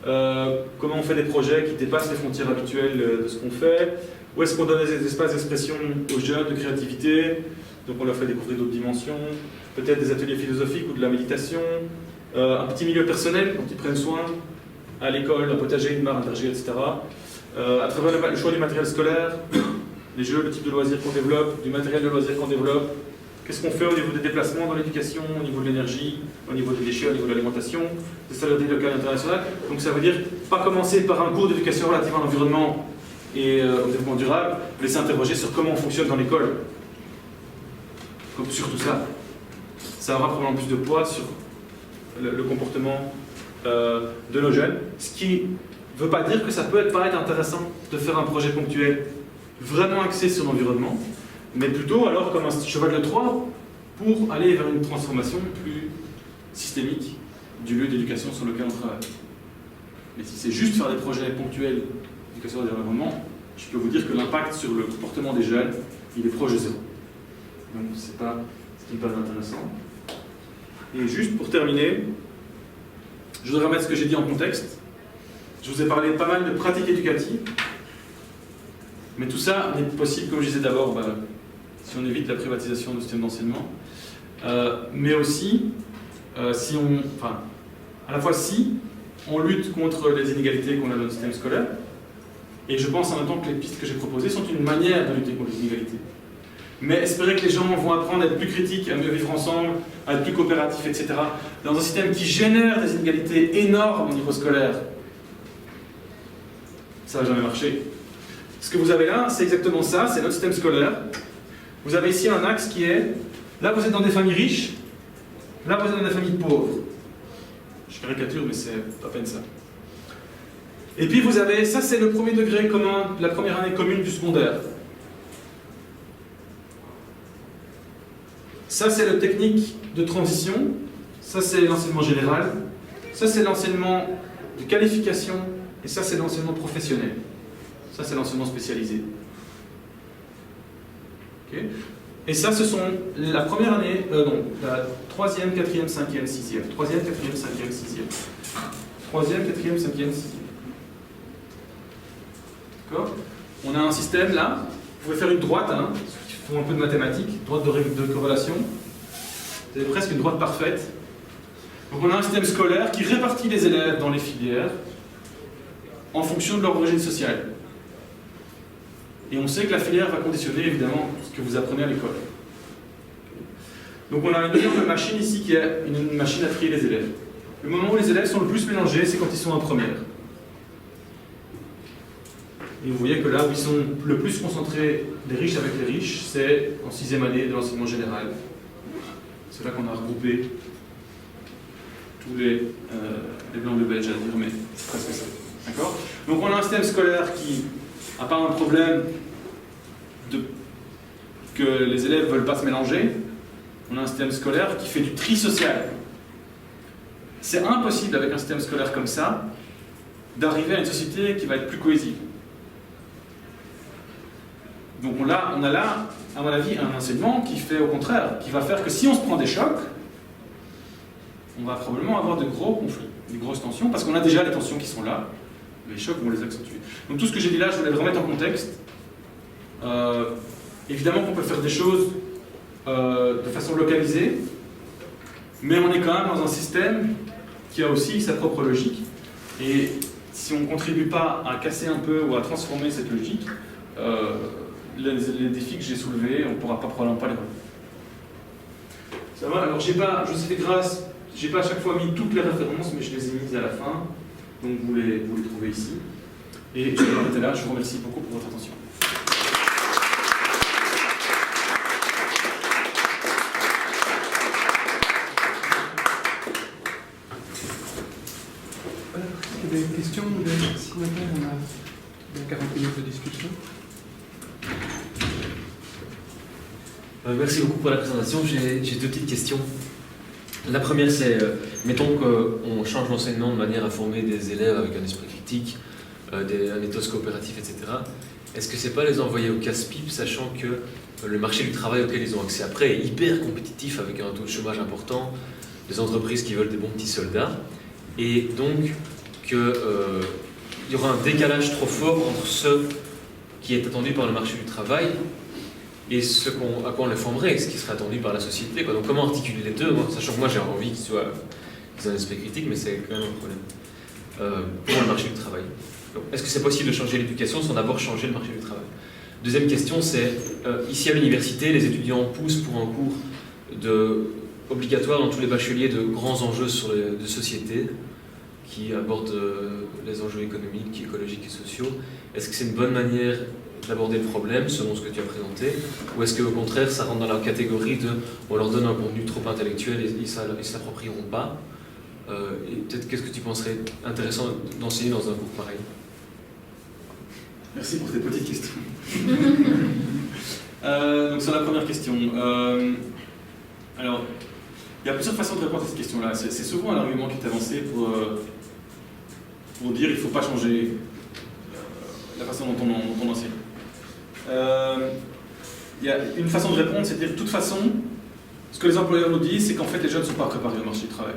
comment on fait des projets qui dépassent les frontières habituelles de ce qu'on fait, où est-ce qu'on donne des espaces d'expression aux jeunes, de créativité, donc on leur fait découvrir d'autres dimensions, peut-être des ateliers philosophiques ou de la méditation, un petit milieu personnel dont ils prennent soin, à l'école, un potager, une mare, un verger, etc. À travers le choix du matériel scolaire, les jeux, le type de loisirs qu'on développe, du matériel de loisirs qu'on développe, qu'est-ce qu'on fait au niveau des déplacements dans l'éducation, au niveau de l'énergie, au niveau des déchets, au niveau de l'alimentation, des solidarités locales et internationales. Donc ça veut dire pas commencer par un cours d'éducation relative à l'environnement et au développement durable, mais s'interroger sur comment on fonctionne dans l'école. Sur tout ça. Ça aura probablement plus de poids sur le comportement de nos jeunes, ce qui ne veut pas dire que ça peut pas être intéressant de faire un projet ponctuel vraiment axé sur l'environnement, mais plutôt alors comme un cheval de Troie pour aller vers une transformation plus systémique du lieu d'éducation sur lequel on travaille. Mais si c'est juste faire des projets ponctuels d'éducation à l'environnement, je peux vous dire que l'impact sur le comportement des jeunes, il est proche de zéro. Donc c'est pas ce qui me paraît intéressant. Et juste pour terminer, je voudrais remettre ce que j'ai dit en contexte. Je vous ai parlé pas mal de pratiques éducatives, mais tout ça n'est possible, comme je disais d'abord, si on évite la privatisation du système d'enseignement, mais aussi si on lutte contre les inégalités qu'on a dans le système scolaire, et je pense en même temps que les pistes que j'ai proposées sont une manière de lutter contre les inégalités. Mais espérer que les gens vont apprendre à être plus critiques, à mieux vivre ensemble, à être plus coopératifs, etc., dans un système qui génère des inégalités énormes au niveau scolaire, ça n'a jamais marché. Ce que vous avez là, c'est exactement ça, c'est notre système scolaire. Vous avez ici un axe qui est, là vous êtes dans des familles riches, là vous êtes dans des familles pauvres. Je caricature, mais c'est à peine ça. Et puis vous avez, ça c'est le premier degré commun, la première année commune du secondaire. Ça c'est la technique de transition, ça c'est l'enseignement général, ça c'est l'enseignement de qualification, et ça c'est l'enseignement professionnel. Ça c'est l'enseignement spécialisé. Okay. Et ça ce sont la première année, la 3e, 4e, 5e, 6e. 3e, 4e, 5e, 6e. 3e, 4e, 5e, 6e. D'accord ? On a un système là, vous pouvez faire une droite, hein, ceux qui font un peu de mathématiques, droite de corrélation. C'est presque une droite parfaite. Donc on a un système scolaire qui répartit les élèves dans les filières en fonction de leur origine sociale. Et on sait que la filière va conditionner évidemment ce que vous apprenez à l'école. Donc on a une deuxième machine ici qui est une machine à trier les élèves. Le moment où les élèves sont le plus mélangés, c'est quand ils sont en première. Et vous voyez que là où ils sont le plus concentrés, les riches avec les riches, c'est en 6e année de l'enseignement général. C'est là qu'on a regroupé tous les blancs de belges à dire, mais c'est presque ça. D'accord ? Donc on a un système scolaire qui n'a pas un problème que les élèves ne veulent pas se mélanger. On a un système scolaire qui fait du tri social. C'est impossible avec un système scolaire comme ça d'arriver à une société qui va être plus cohésive. Donc on a là, à mon avis, un enseignement qui fait au contraire, qui va faire que si on se prend des chocs, on va probablement avoir de gros conflits, des grosses tensions, parce qu'on a déjà les tensions qui sont là, les chocs vont les accentuer. Donc tout ce que j'ai dit là, je voulais le remettre en contexte. Évidemment qu'on peut faire des choses de façon localisée, mais on est quand même dans un système qui a aussi sa propre logique, et si on ne contribue pas à casser un peu ou à transformer cette logique, les défis que j'ai soulevés, on ne pourra probablement pas les relever. Ça va? Alors je vous ai fait grâce, j'ai pas à chaque fois mis toutes les références, mais je les ai mises à la fin, donc vous les trouvez ici. Et je vais m'arrêter là, je vous remercie beaucoup pour votre attention. Il y a des questions ou des commentaires? On a 40 minutes de discussion. Merci beaucoup pour la présentation. J'ai deux petites questions. La première, c'est, mettons qu'on change l'enseignement de manière à former des élèves avec un esprit critique, un ethos coopératif, etc. Est-ce que c'est pas les envoyer au casse-pipe, sachant que le marché du travail auquel ils ont accès après est hyper compétitif avec un taux de chômage important, des entreprises qui veulent des bons petits soldats, et donc qu'il y aura un décalage trop fort entre ce qui est attendu par le marché du travail et ce à quoi on les formerait, ce qui serait attendu par la société, quoi. Donc comment articuler les deux, sachant que moi j'ai envie qu'ils aient un esprit critique, mais c'est quand même un problème pour le marché du travail. Est-ce que c'est possible de changer l'éducation sans d'abord changer le marché du travail? Deuxième question, c'est ici à l'université, les étudiants poussent pour un cours obligatoire dans tous les bacheliers de grands enjeux de société qui abordent les enjeux économiques, écologiques et sociaux. Est-ce que c'est une bonne manière d'aborder le problème selon ce que tu as présenté, ou est-ce qu'au contraire ça rentre dans la catégorie de on leur donne un contenu trop intellectuel et ils ne s'approprieront pas, et peut-être qu'est-ce que tu penserais intéressant d'enseigner dans un cours pareil? Merci pour tes petites questions. Donc sur la première question, alors il y a plusieurs façons de répondre à cette question-là. C'est souvent un argument qui est avancé pour dire il ne faut pas changer la façon dont on enseigne. Il y a une façon de répondre, c'est de dire de toute façon, ce que les employeurs nous disent, c'est qu'en fait les jeunes ne sont pas préparés au marché du travail.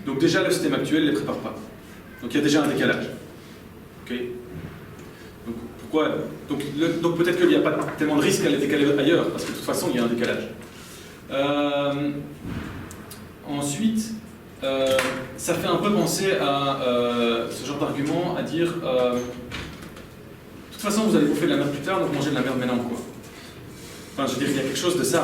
Donc déjà le système actuel ne les prépare pas. Donc il y a déjà un décalage. Okay. Donc pourquoi donc peut-être qu'il n'y a pas tellement de risque à les décaler ailleurs, parce que de toute façon il y a un décalage. Ensuite, ça fait un peu penser à ce genre d'argument, à dire de toute façon vous allez bouffer de la merde plus tard, donc mangez de la merde maintenant, quoi. Enfin, je veux dire, il y a quelque chose de ça.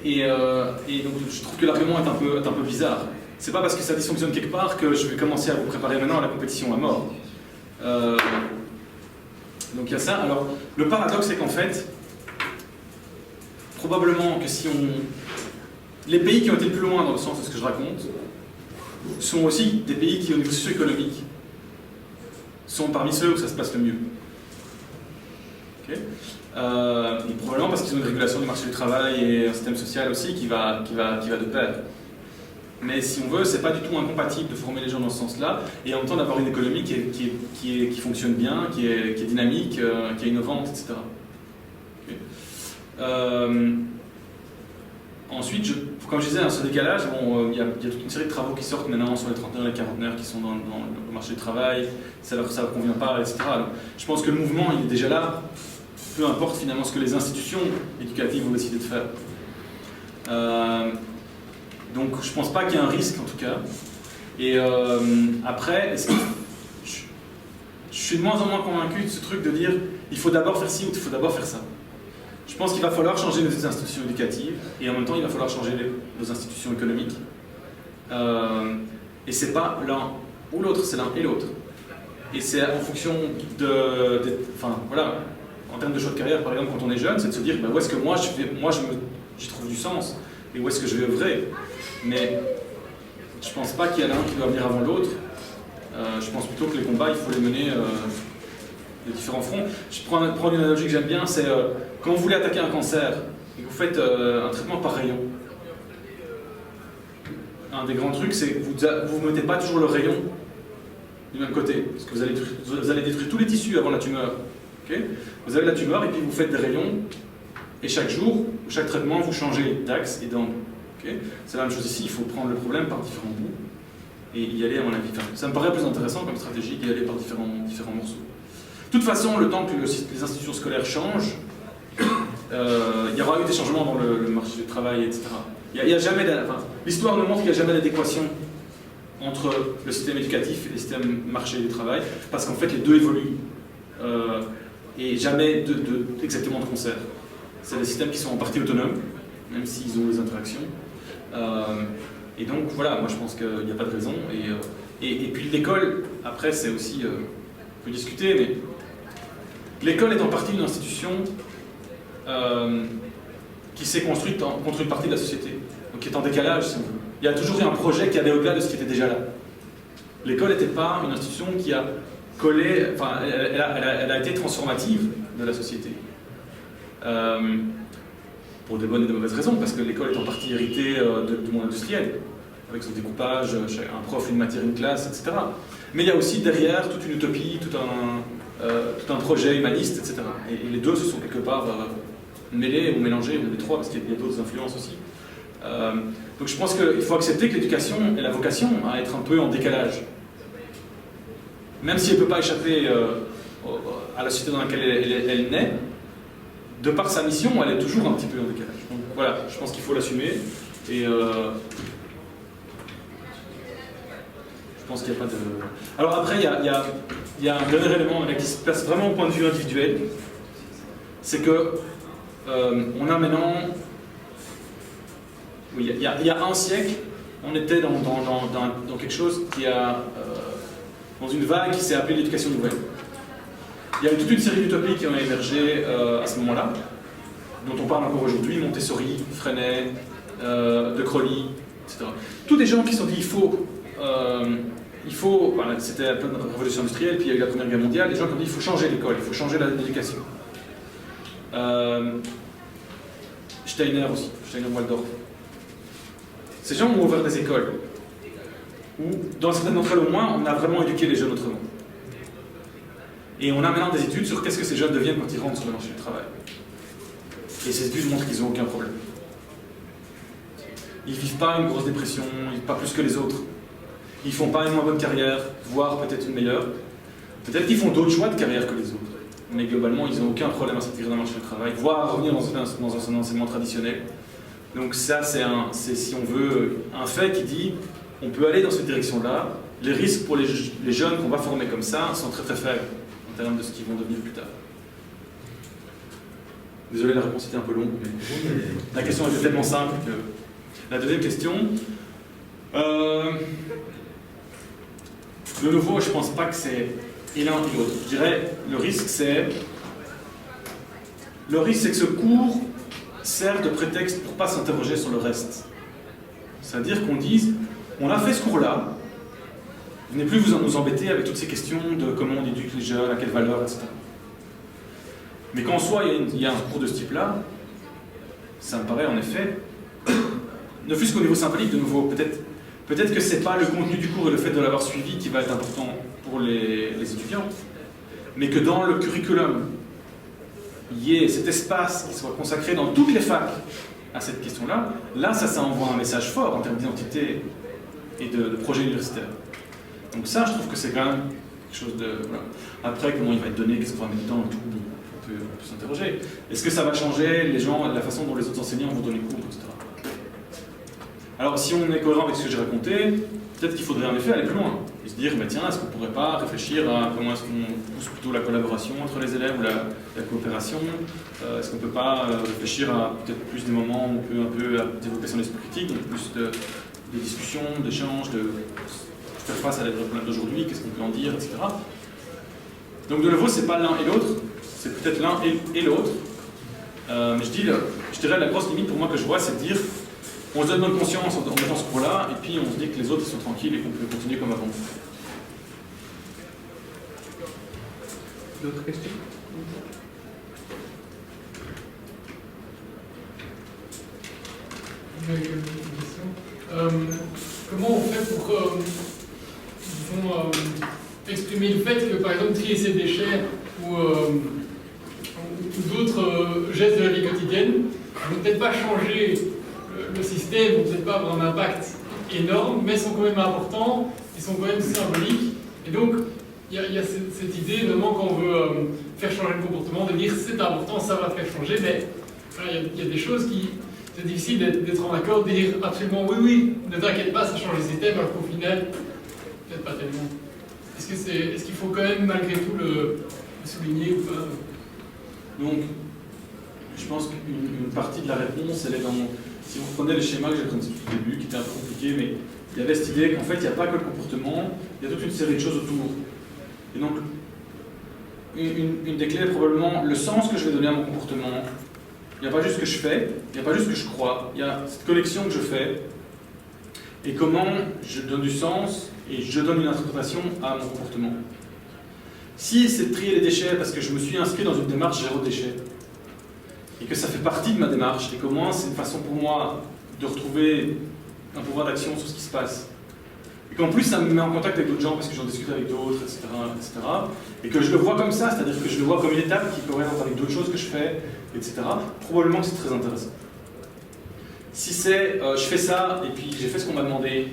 Et donc je trouve que l'argument est un peu bizarre. C'est pas parce que ça dysfonctionne quelque part que je vais commencer à vous préparer maintenant à la compétition à mort. Donc il y a ça. Alors, le paradoxe, c'est qu'en fait, probablement que si on... Les pays qui ont été le plus loin dans le sens de ce que je raconte sont aussi des pays qui, au niveau socio-économique, sont parmi ceux où ça se passe le mieux. Okay. Et probablement parce qu'ils ont une régulation du marché du travail et un système social aussi qui va de pair. Mais si on veut, c'est pas du tout incompatible de former les gens dans ce sens-là et en même temps d'avoir une économie qui fonctionne bien, qui est dynamique, qui est innovante, etc. Okay. Ensuite, comme je disais, ce décalage, bon, il y a toute une série de travaux qui sortent maintenant sur les trentenaires et les quarantenaires qui sont dans le marché du travail, ça ne leur convient pas, etc. Donc, je pense que le mouvement, il est déjà là, peu importe finalement ce que les institutions éducatives vont décider de faire. Donc je ne pense pas qu'il y ait un risque en tout cas. Et après, je suis de moins en moins convaincu de ce truc de dire il faut d'abord faire ci ou il faut d'abord faire ça. Je pense qu'il va falloir changer nos institutions éducatives et en même temps il va falloir changer nos institutions économiques. Et c'est pas l'un ou l'autre, c'est l'un et l'autre. Et c'est en fonction enfin voilà, en termes de choix de carrière par exemple quand on est jeune, c'est de se dire bah, où est-ce que j'y trouve du sens et où est-ce que je vais œuvrer. Mais je pense pas qu'il y a l'un qui doit venir avant l'autre. Je pense plutôt que les combats, il faut les mener de différents fronts. Je prends une analogie que j'aime bien, c'est quand vous voulez attaquer un cancer et que vous faites un traitement par rayon. Un des grands trucs, c'est que vous ne mettez pas toujours le rayon du même côté, parce que vous allez détruire tous les tissus avant la tumeur. Okay, vous avez la tumeur et puis vous faites des rayons, et chaque jour, chaque traitement, vous changez d'axe et d'angle. Okay, c'est la même chose ici, il faut prendre le problème par différents bouts et y aller à mon avis. Enfin, ça me paraît plus intéressant comme stratégie d'y aller par différents morceaux. De toute façon, le temps que les institutions scolaires changent, il y aura eu des changements dans le marché du travail, etc. Il y a jamais l'histoire nous montre qu'il n'y a jamais d'adéquation entre le système éducatif et le système marché du travail, parce qu'en fait les deux évoluent et jamais exactement de concert. C'est des systèmes qui sont en partie autonomes, même s'ils ont des interactions. Et donc voilà, moi je pense qu'il n'y a pas de raison. Et puis l'école, après c'est aussi, on peut discuter, mais l'école est en partie une institution qui s'est construite contre une partie de la société, donc qui est en décalage si on veut. Il y a toujours eu un projet qui allait au-delà de ce qui était déjà là. L'école n'était pas une institution qui a collé, enfin elle a été transformative de la société. Pour de bonnes et de mauvaises raisons, parce que l'école est en partie héritée du monde industriel, avec son découpage, un prof, une matière, une classe, etc. Mais il y a aussi derrière toute une utopie, tout un projet humaniste, etc. Et les deux se sont quelque part mêlés ou mélangés, les trois, parce qu'il y a d'autres influences aussi. Donc je pense qu'il faut accepter que l'éducation ait la vocation à être un peu en décalage. Même si elle ne peut pas échapper à la société dans laquelle elle naît, de par sa mission, elle est toujours un petit peu en décalage. Donc voilà, je pense qu'il faut l'assumer. Et je pense qu'il n'y a pas de... Alors après, il y a un dernier élément qui se place vraiment au point de vue individuel. C'est que on a maintenant... Oui, il y a un siècle, on était dans quelque chose qui a... dans une vague qui s'est appelée l'éducation nouvelle. Il y a eu toute une série d'utopies qui ont émergé à ce moment-là, dont on parle encore aujourd'hui, Montessori, Freinet, De Crowley, etc. Tous des gens qui se sont dit il faut voilà, c'était la révolution industrielle, puis il y a eu la Première Guerre mondiale, des gens qui ont dit il faut changer l'école, il faut changer l'éducation. Steiner aussi, Steiner-Waldorf. Ces gens ont ouvert des écoles. où, dans certaines d'entre elles au moins, on a vraiment éduqué les jeunes autrement. Et on a maintenant des études sur qu'est-ce que ces jeunes deviennent quand ils rentrent sur le marché du travail. Et ces études montrent qu'ils n'ont aucun problème. Ils ne vivent pas une grosse dépression, pas plus que les autres. Ils ne font pas une moins bonne carrière, voire peut-être une meilleure. Peut-être qu'ils font d'autres choix de carrière que les autres. Mais globalement, ils n'ont aucun problème à s'intégrer dans le marché du travail, voire à revenir dans un enseignement traditionnel. Donc ça, c'est si on veut, un fait qui dit on peut aller dans cette direction-là. Les risques pour les jeunes qu'on va former comme ça sont très très faibles en termes de ce qu'ils vont devenir plus tard. Désolé, la réponse était un peu longue, mais la question était tellement simple que... La deuxième question... De nouveau, je ne pense pas que c'est et l'un et l'autre. Je dirais, le risque, c'est que ce cours sert de prétexte pour ne pas s'interroger sur le reste. C'est-à-dire qu'on dise, on a fait ce cours-là, venez plus vous embêter avec toutes ces questions de comment on éduque les jeunes, à quelle valeur, etc. Mais qu'en soi, il y a un cours de ce type-là, ça me paraît en effet, ne fût-ce qu'au niveau symbolique, de nouveau, peut-être que c'est pas le contenu du cours et le fait de l'avoir suivi qui va être important pour les étudiants, mais que dans le curriculum, il y ait cet espace qui soit consacré dans toutes les facs à cette question-là, là, ça envoie un message fort en termes d'identité et de projet universitaire. Donc ça, je trouve que c'est quand même quelque chose de... Voilà. Après, comment il va être donné, qu'est-ce qu'on va mettre dedans et tout, on peut s'interroger. Est-ce que ça va changer les gens, la façon dont les autres enseignants vont donner cours, etc. Alors, si on est cohérent avec ce que j'ai raconté, peut-être qu'il faudrait en effet aller plus loin. Et se dire, mais tiens, est-ce qu'on ne pourrait pas réfléchir à comment est-ce qu'on pousse plutôt la collaboration entre les élèves ou la coopération? Est-ce qu'on ne peut pas réfléchir à peut-être plus des moments où on peut un peu développer son esprit critique, donc plus de discussions, d'échanges, de faire face à les problèmes d'aujourd'hui, qu'est-ce qu'on peut en dire, etc. Donc de nouveau, c'est pas l'un et l'autre, c'est peut-être l'un et l'autre. Mais je dirais la grosse limite pour moi que je vois, c'est de dire on se donne bonne conscience en mettant ce cours-là, et puis on se dit que les autres ils sont tranquilles et qu'on peut continuer comme avant. D'autres questions? J'ai quelques questions. Comment on fait pour exprimer le fait que, par exemple, trier ses déchets ou d'autres gestes de la vie quotidienne ne vont peut-être pas changer le système, vont peut-être pas avoir un impact énorme, mais sont quand même importants, ils sont quand même symboliques. Et donc, il y a cette idée, vraiment, quand on veut faire changer le comportement, de dire c'est important, ça va faire changer, mais il y a des choses qui... C'est difficile d'être en accord, de dire absolument oui, ne t'inquiète pas, ça change le système, alors qu'au final, peut-être pas tellement. Est-ce qu'il faut quand même, malgré tout, le souligner ou pas? Donc, je pense qu'une partie de la réponse, elle est dans... Si vous prenez le schéma que j'ai présenté au début, qui était un peu compliqué, mais il y avait cette idée qu'en fait, il n'y a pas que le comportement, il y a toute une série de choses autour. Et donc, une des clés est probablement le sens que je vais donner à mon comportement. Il n'y a pas juste ce que je fais, il n'y a pas juste ce que je crois, il y a cette connexion que je fais, et comment je donne du sens, et je donne une interprétation à mon comportement. Si c'est de trier les déchets parce que je me suis inscrit dans une démarche zéro déchet, et que ça fait partie de ma démarche, et comment c'est une façon pour moi de retrouver un pouvoir d'action sur ce qui se passe, et qu'en plus ça me met en contact avec d'autres gens parce que j'en discute avec d'autres, etc., et que je le vois comme ça, c'est-à-dire que je le vois comme une étape qui corrèle avec d'autres choses que je fais, etc., probablement que c'est très intéressant. Si c'est je fais ça, et puis j'ai fait ce qu'on m'a demandé,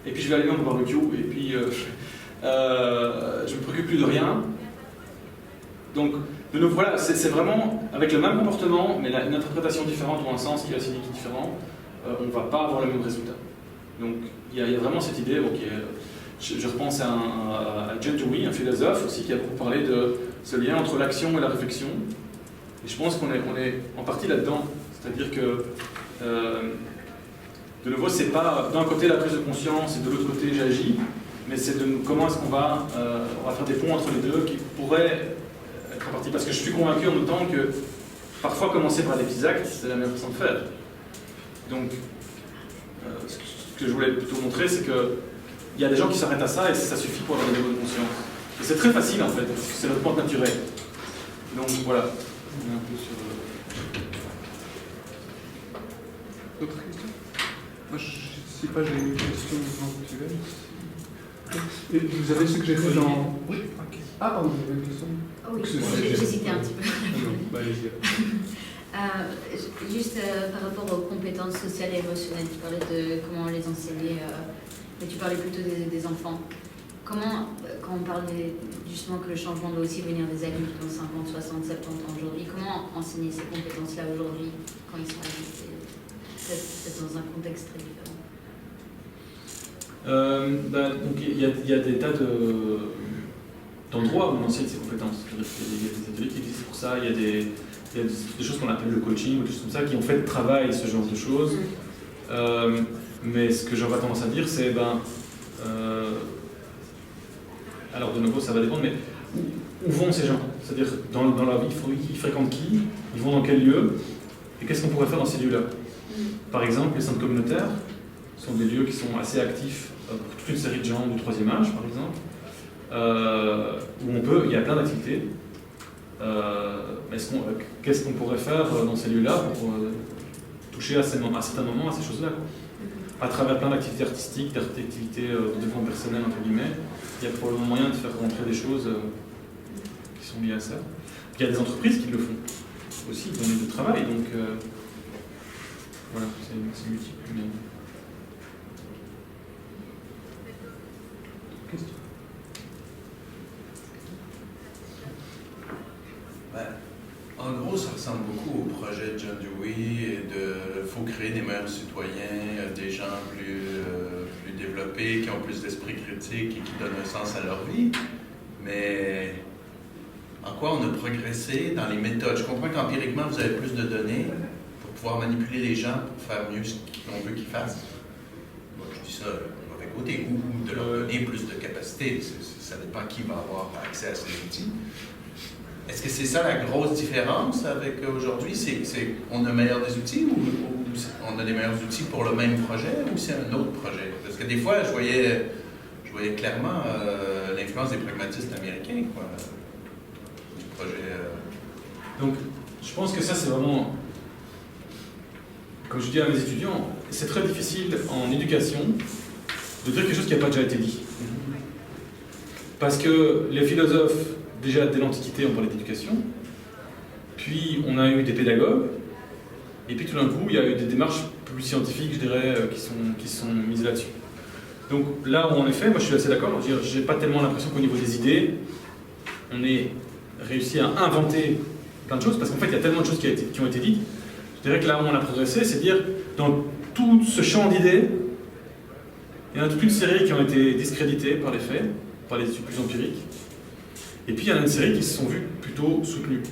et puis je vais allumer mon barbecue, et puis je me préoccupe plus de rien, donc de nouveau, voilà, c'est vraiment avec le même comportement, mais une interprétation différente ou un sens qui est aussi différent, on ne va pas avoir le même résultat. Donc il y a vraiment cette idée, je repense à John Dewey, un philosophe aussi, qui a beaucoup parlé de ce lien entre l'action et la réflexion. Et je pense qu'on est en partie là-dedans. C'est-à-dire que, de nouveau, c'est pas d'un côté la prise de conscience et de l'autre côté j'agis, mais c'est de comment est-ce qu'on va faire des ponts entre les deux qui pourraient être en partie. Parce que je suis convaincu en même temps que parfois commencer par des petits actes, c'est la meilleure façon de faire. Donc, ce que je voulais plutôt montrer, c'est qu'il y a des gens qui s'arrêtent à ça et ça suffit pour avoir des bonnes consciences. Et c'est très facile en fait, parce que c'est notre pente naturelle. Donc voilà. On est un peu sur... D'autres questions? Moi, Si pas, j'ai une question éventuelle. Et vous avez suggéré dans... Oui, ok. Ah, pardon, vous avez une question? Oui, j'hésitais un petit peu. Bah, allez-y. Juste par rapport aux compétences sociales et émotionnelles, tu parlais de comment les enseigner, mais tu parlais plutôt des enfants. Comment, quand on parle justement que le changement doit aussi venir des adultes qui ont 50, 60, 70 ans aujourd'hui, comment enseigner ces compétences-là aujourd'hui quand ils sont adultes? C'est dans un contexte très différent. Donc il y a des tas d'endroits où on enseigne ces compétences. Il y a des ateliers qui existent pour ça, il y a des choses qu'on appelle le coaching ou des choses comme ça qui en fait travaillent ce genre de choses. Mais ce que j'aurais tendance à dire, c'est alors de nouveau ça va dépendre, mais où vont ces gens? C'est-à-dire dans la vie, ils fréquentent qui? Ils vont dans quel lieu? Et qu'est-ce qu'on pourrait faire dans ces lieux-là? Par exemple, les centres communautaires sont des lieux qui sont assez actifs pour toute une série de gens du 3e âge, par exemple, où il y a plein d'activités. Qu'est-ce qu'on pourrait faire dans ces lieux-là pour toucher à certains moments à ces choses-là, à travers plein d'activités artistiques, d'activités de développement personnel, entre guillemets, il y a probablement moyen de faire rentrer des choses qui sont liées à ça. Il y a des entreprises qui le font aussi, dans les lieux de travail, donc voilà, c'est multiple. Mais... Question. En gros, ça ressemble beaucoup au projet de John Dewey et faut créer des meilleurs citoyens, des gens plus développés, qui ont plus d'esprit critique et qui donnent un sens à leur vie. Mais en quoi on a progressé dans les méthodes? Je comprends qu'empiriquement, vous avez plus de données pour pouvoir manipuler les gens pour faire mieux ce qu'on veut qu'ils fassent. Moi, je dis ça d'un mauvais côté, ou de leur donner plus de capacité. Ça dépend qui va avoir accès à ces outils. Est-ce que c'est ça la grosse différence avec aujourd'hui? C'est on a meilleur des outils ou on a des meilleurs outils pour le même projet ou c'est un autre projet? Parce que des fois, je voyais clairement l'influence des pragmatistes américains, quoi, du projet. Donc, je pense que ça, c'est vraiment... Comme je dis à mes étudiants, c'est très difficile en éducation de dire quelque chose qui n'a pas déjà été dit. Parce que les philosophes, déjà dès l'Antiquité, on parlait d'éducation, puis on a eu des pédagogues, et puis tout d'un coup, il y a eu des démarches plus scientifiques, je dirais, qui sont mises là-dessus. Donc là où en effet, moi je suis assez d'accord, j'ai pas tellement l'impression qu'au niveau des idées, on ait réussi à inventer plein de choses, parce qu'en fait il y a tellement de choses qui ont été dites. Je dirais que là où on a progressé, c'est dire, dans tout ce champ d'idées, il y en a toute une série qui ont été discréditées par les faits, par les études plus empiriques, et puis il y en a une série qui se sont vues plutôt soutenues.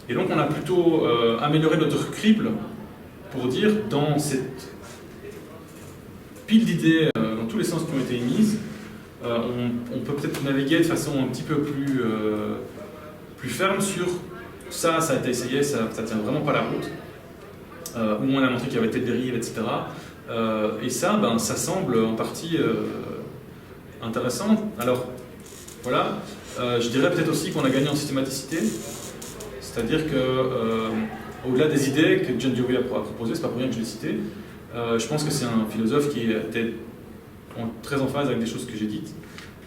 Et donc on a plutôt amélioré notre crible pour dire, dans cette pile d'idées, dans tous les sens qui ont été émises, on peut peut-être naviguer de façon un petit peu plus ferme sur ça a été essayé, ça tient vraiment pas la route, où on a montré qu'il y avait telle dérive, etc. Et ça, ça semble en partie intéressant. Alors, voilà, je dirais peut-être aussi qu'on a gagné en systématicité, c'est-à-dire que, au-delà des idées que John Dewey a proposées, c'est pas pour rien que je l'ai cité, je pense que c'est un philosophe qui était très en phase avec des choses que j'ai dites,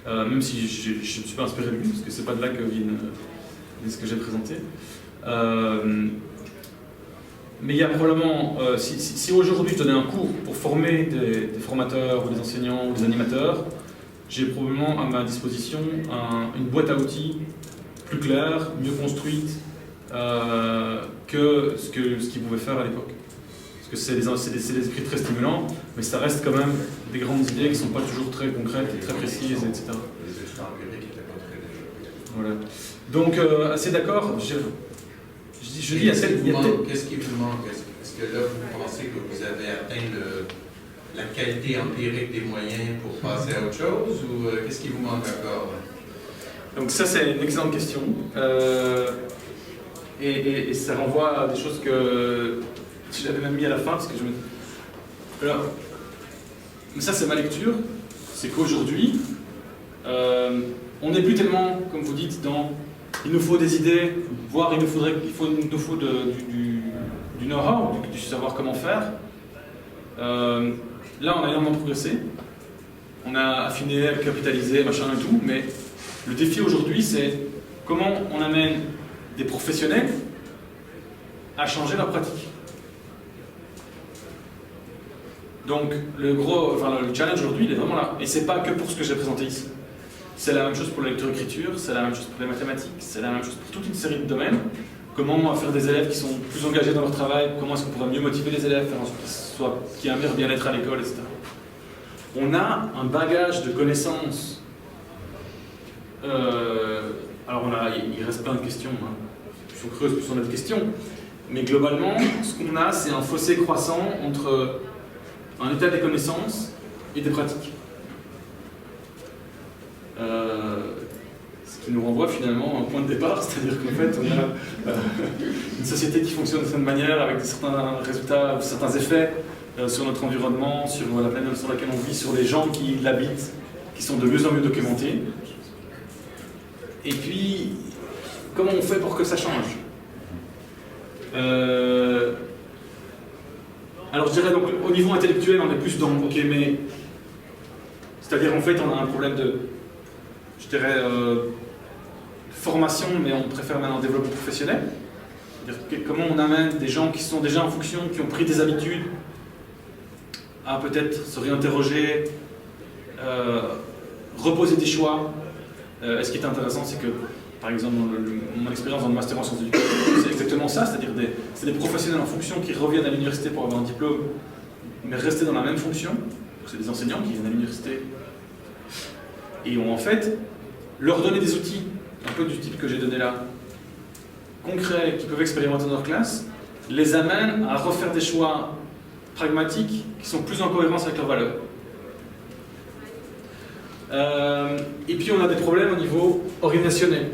même si je ne suis pas inspiré de lui, parce que c'est pas de là que vient ce que j'ai présenté. Mais il y a probablement, si aujourd'hui je donnais un cours pour former des formateurs ou des enseignants ou des animateurs, j'ai probablement à ma disposition une boîte à outils plus claire, mieux construite que ce qu'ils pouvaient faire à l'époque. Parce que c'est des esprits très stimulants, mais ça reste quand même des grandes idées qui ne sont pas toujours très concrètes et très précises, etc. Les études empiriques n'étaient pas très développées. Voilà. Donc, assez d'accord. Je dis assez... Qu'est-ce qui vous manque? Est-ce que là, vous pensez que vous avez atteint la qualité empirique des moyens pour passer à autre chose, ou qu'est-ce qui vous manque encore? Donc ça, c'est une excellente question. Et ça renvoie à des choses que j'avais même mis à la fin, parce que je me... Alors, mais ça, c'est ma lecture, c'est qu'aujourd'hui, on n'est plus tellement, comme vous dites, dans il nous faut des idées, voire il nous faut du know-how, du savoir comment faire. Là, on a énormément progressé. On a affiné, capitalisé, machin et tout, mais le défi aujourd'hui, c'est comment on amène des professionnels à changer leur pratique. Donc, le challenge aujourd'hui, il est vraiment là. Et c'est pas que pour ce que j'ai présenté ici. C'est la même chose pour la lecture-écriture, c'est la même chose pour les mathématiques, c'est la même chose pour toute une série de domaines. Comment faire des élèves qui sont plus engagés dans leur travail, comment est-ce qu'on pourrait mieux motiver les élèves, faire en sorte qu'il y ait un meilleur bien-être à l'école, etc. On a un bagage de connaissances. Alors il reste plein de questions, hein. Plus on creuse, plus on a de questions. Mais globalement, ce qu'on a, c'est un fossé croissant entre un état des connaissances et des pratiques. Ce qui nous renvoie finalement à un point de départ, c'est-à-dire qu'en fait, on a une société qui fonctionne de cette manière, avec certains résultats, certains effets sur notre environnement, sur la planète sur laquelle on vit, sur les gens qui l'habitent, qui sont de mieux en mieux documentés. Et puis, comment on fait pour que ça change? Alors je dirais donc au niveau intellectuel, on est plus dans ok, mais c'est-à-dire en fait on a un problème de, je dirais, formation, mais on préfère maintenant développer professionnel. C'est-à-dire comment on amène des gens qui sont déjà en fonction, qui ont pris des habitudes, à peut-être se réinterroger, reposer des choix. Et ce qui est intéressant, c'est que, par exemple, mon expérience dans le master en sciences éducatives, c'est exactement ça, c'est-à-dire c'est des professionnels en fonction qui reviennent à l'université pour avoir un diplôme, mais rester dans la même fonction. C'est des enseignants qui viennent à l'université et ont en fait leur donner des outils, un peu du type que j'ai donné là, concrets, qui peuvent expérimenter dans leur classe, les amène à refaire des choix pragmatiques qui sont plus en cohérence avec leurs valeurs. Et puis on a des problèmes au niveau organisationnel.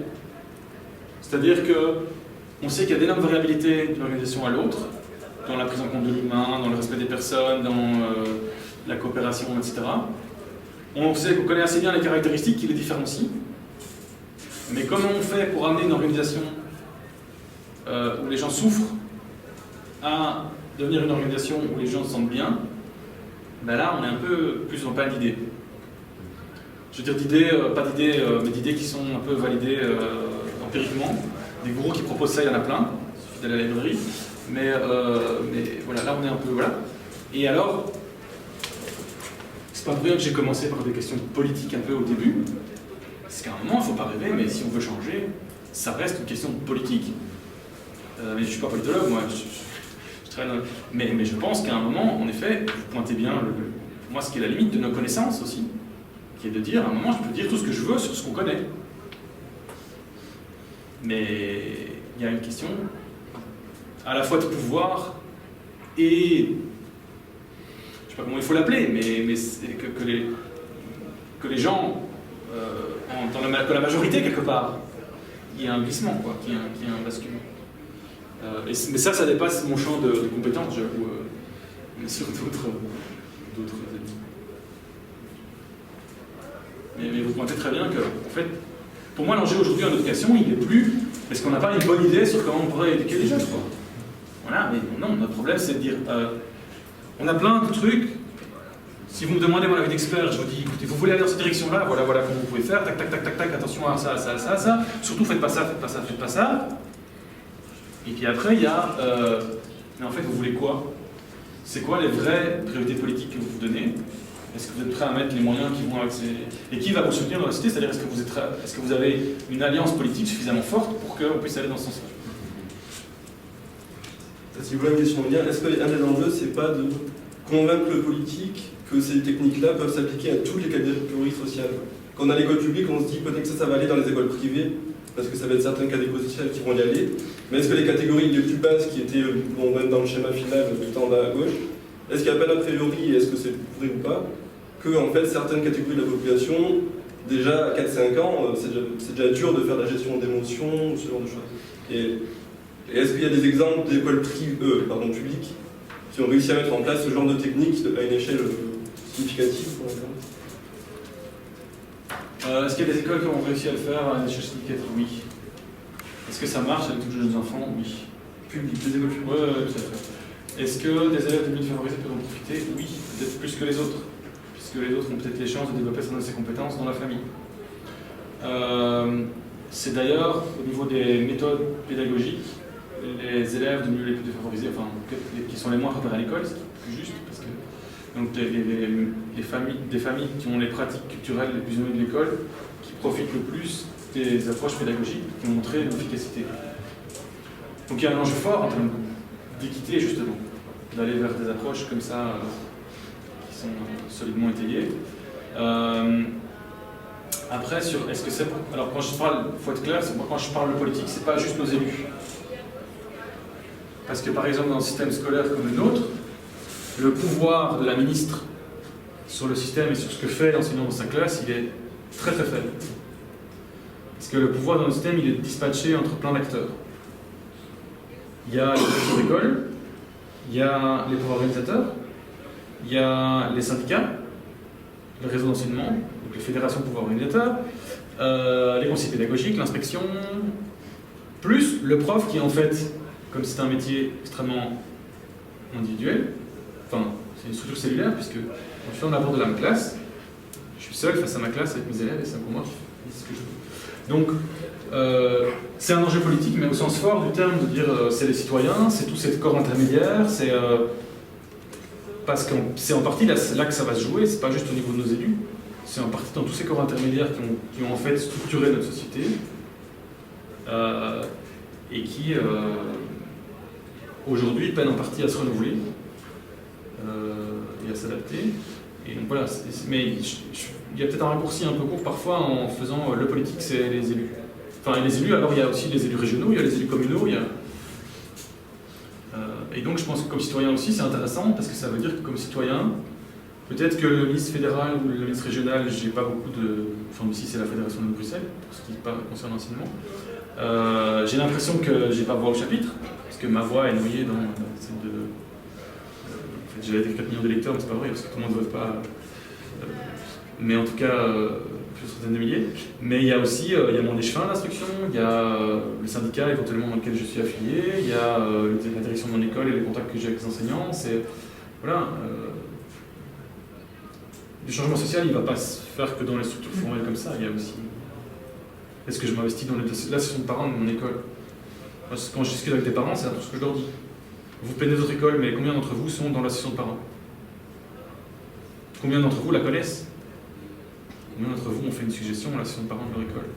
C'est-à-dire qu'on sait qu'il y a d'énormes variabilités d'une organisation à l'autre, dans la prise en compte de l'humain, dans le respect des personnes, dans la coopération, etc. On sait qu'on connaît assez bien les caractéristiques qui les différencient, mais comment on fait pour amener une organisation où les gens souffrent à devenir une organisation où les gens se sentent bien? Ben là, on est un peu plus en panne d'idées. Je veux dire d'idées, pas d'idées, mais d'idées qui sont un peu validées empiriquement. Des gourous qui proposent ça, il y en a plein, il suffit d'aller à la librairie. Mais voilà, là on est un peu... Voilà. Et alors, c'est pas pour rien que j'ai commencé par des questions politiques un peu au début. Parce qu'à un moment, il ne faut pas rêver, mais si on veut changer, ça reste une question politique. Mais je ne suis pas politologue, moi. Je traîne... mais je pense qu'à un moment, en effet, vous pointez bien, pour moi, ce qui est la limite de nos connaissances aussi, qui est de dire, à un moment, je peux dire tout ce que je veux sur ce qu'on connaît. Mais il y a une question à la fois de pouvoir et, je sais pas comment il faut l'appeler, mais c'est que les gens, que la majorité quelque part, il y a un glissement, quoi, qu'il y a un basculement. Mais ça dépasse mon champ de compétences, j'avoue, mais sur d'autres mais vous pointez très bien que, en fait, pour moi, l'enjeu aujourd'hui en éducation, il n'est plus est-ce qu'on n'a pas une bonne idée sur comment on pourrait éduquer les jeunes, quoi. Voilà, mais non, notre problème, c'est de dire on a plein de trucs. Si vous me demandez mon avis d'expert, je vous dis écoutez, vous voulez aller dans cette direction-là, voilà comment vous pouvez faire, tac, tac, tac, tac, tac, attention à ça, ça, ça, ça. Surtout, faites pas ça, faites pas ça, faites pas ça. Et puis après, il y a mais en fait, vous voulez quoi? C'est quoi les vraies priorités politiques que vous vous donnez? Est-ce que vous êtes prêt à mettre les moyens qui vont avec ces... Et qui va vous soutenir dans la cité? C'est-à-dire, est-ce que vous avez une alliance politique suffisamment forte pour qu'on puisse aller dans ce sens-là? Si vous voulez une question de dire, est-ce qu'un des enjeux, c'est pas de convaincre le politique que ces techniques-là peuvent s'appliquer à toutes les catégories sociales? Quand on a l'école publique, on se dit peut-être que ça va aller dans les écoles privées, parce que ça va être certaines catégories sociales qui vont y aller. Mais est-ce que les catégories les plus basses, qui étaient même dans le schéma final, tout en bas à gauche, est-ce qu'il y a peine a priori, et est-ce que c'est vrai ou pas, que en fait certaines catégories de la population, déjà à 4-5 ans, c'est déjà dur de faire de la gestion d'émotions, ce genre de choses. Et est-ce qu'il y a des exemples d'écoles publiques qui ont réussi à mettre en place ce genre de technique à une échelle significative, par exemple? Est-ce qu'il y a des écoles qui ont réussi à le faire à une échelle significative? Oui. Est-ce que ça marche avec tous les jeunes enfants? Oui. Publiques, des écoles publiques? Oui, tout à fait. Est-ce que des élèves de milieux défavorisés peuvent en profiter? Oui, peut-être plus que les autres, puisque les autres ont peut-être les chances de développer certaines de ces compétences dans la famille. C'est d'ailleurs, au niveau des méthodes pédagogiques, les élèves de milieux les plus défavorisés, enfin, qui sont les moins repérés à l'école, c'est plus juste, parce que donc, des familles qui ont les pratiques culturelles les plus éloignées de l'école, qui profitent le plus des approches pédagogiques qui ont montré l'efficacité. Donc il y a un enjeu fort en termes d'équité, justement, d'aller vers des approches comme ça, qui sont solidement étayées. Après, sur est-ce que c'est... Alors quand je parle, il faut être clair, quand je parle de politique, c'est pas juste nos élus. Parce que par exemple, dans un système scolaire comme le nôtre, le pouvoir de la ministre sur le système et sur ce que fait l'enseignant dans sa classe, il est très très faible. Parce que le pouvoir dans le système, il est dispatché entre plein d'acteurs. Il y a les directeurs d'école, il y a les pouvoirs organisateurs, il y a les syndicats, le réseau d'enseignement, donc les fédérations de pouvoirs organisateurs, les conseils pédagogiques, l'inspection, plus le prof qui en fait, comme c'est un métier extrêmement individuel, enfin c'est une structure cellulaire puisque quand je suis en abord de la classe, je suis seul face à ma classe avec mes élèves et c'est pour moi qui fais ce que je veux. Donc c'est un enjeu politique mais au sens fort du terme de dire c'est les citoyens, c'est tous ces corps intermédiaires, c'est parce que c'est en partie là que ça va se jouer, c'est pas juste au niveau de nos élus, c'est en partie dans tous ces corps intermédiaires qui ont en fait structuré notre société et qui aujourd'hui peinent en partie à se renouveler et à s'adapter. Et donc voilà, mais il y a peut-être un raccourci un peu court parfois en faisant le politique c'est les élus. Enfin les élus, alors il y a aussi les élus régionaux, il y a les élus communaux, il y a... et donc je pense que comme citoyen aussi c'est intéressant parce que ça veut dire que comme citoyen, peut-être que le ministre fédéral ou le ministre régional, j'ai pas beaucoup de... Enfin ici c'est la Fédération de Bruxelles, pour ce qui concerne l'enseignement. J'ai l'impression que j'ai pas voix au chapitre, parce que ma voix est noyée dans celle de... En fait, j'avais été 4 millions d'électeurs, mais c'est pas vrai, parce que tout le monde ne vote pas. Mais en tout cas, plusieurs centaines de milliers. Mais il y a aussi il y a mon échevin d'instruction, il y a le syndicat éventuellement dans lequel je suis affilié, il y a la direction de mon école et les contacts que j'ai avec les enseignants. C'est... Voilà. Le changement social, il ne va pas se faire que dans les structures formelles comme ça. Il y a aussi... Est-ce que je m'investis dans l'association de parents de mon école? Quand je discute avec des parents, c'est un peu ce que je leur dis. Vous peinez votre école, mais combien d'entre vous sont dans l'association de parents? Combien d'entre vous la connaissent? Combien d'entre vous ont fait une suggestion à l'association de parents de leur école?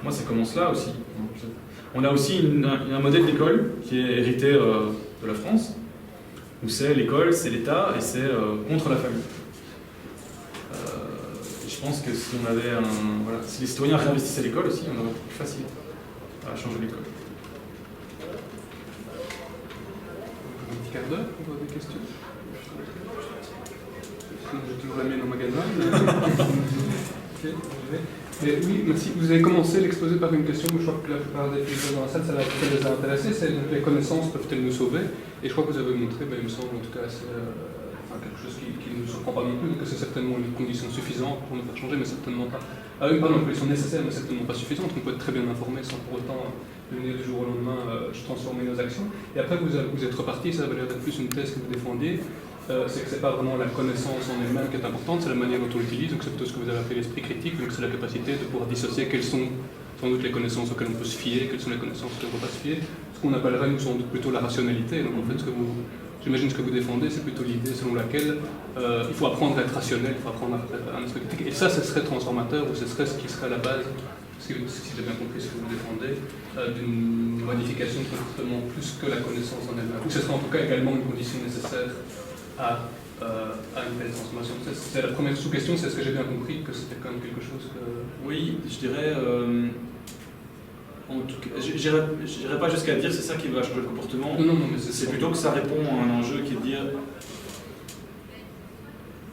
Moi, ça commence là aussi. On a aussi un modèle d'école qui est hérité de la France, où c'est l'école, c'est l'État, et c'est contre la famille. Je pense que si on avait voilà, si les citoyens réinvestissaient l'école aussi, on aurait plus facile à changer l'école. Un petit quart d'heure pour des questions. J'ai toujours la mienne en magasin. Okay. Mais oui, merci. Vous avez commencé l'exposé par une question, je crois que la plupart des gens dans la salle, ça les a intéressés, c'est donc les connaissances peuvent-elles nous sauver? Et je crois que vous avez montré, il me semble en tout cas, quelque chose qui ne nous surprend pas non plus, que c'est certainement une condition suffisante pour nous faire changer, mais certainement pas. Ah oui, pardon, une condition nécessaire, mais certainement pas suffisante. On peut être très bien informé sans pour autant venir du jour au lendemain transformer nos actions. Et après, vous êtes reparti, ça va l'air d'être plus une thèse que vous défendiez. C'est que c'est pas vraiment la connaissance en elle-même qui est importante, c'est la manière dont on l'utilise. Donc c'est plutôt ce que vous avez appelé l'esprit critique, donc c'est la capacité de pouvoir dissocier quelles sont sans doute les connaissances auxquelles on peut se fier, quelles sont les connaissances auxquelles on ne peut pas se fier. Ce qu'on appellerait nous sans doute plutôt la rationalité. Donc en fait, j'imagine ce que vous défendez, c'est plutôt l'idée selon laquelle il faut apprendre à être rationnel, il faut apprendre à faire un esprit critique. Et ça, ce serait transformateur, ou ce serait ce qui serait à la base, si j'ai bien compris ce que vous défendez, d'une modification de comportement plus que la connaissance en elle-même. Ou ce serait en tout cas également une condition nécessaire à une telle transformation. C'est la première sous-question, c'est est-ce que j'ai bien compris que c'était quand même quelque chose que... Oui, je dirais... En tout cas, je n'irai pas jusqu'à dire c'est ça qui va changer le comportement. Non, mais c'est plutôt que ça répond à un enjeu qui est de dire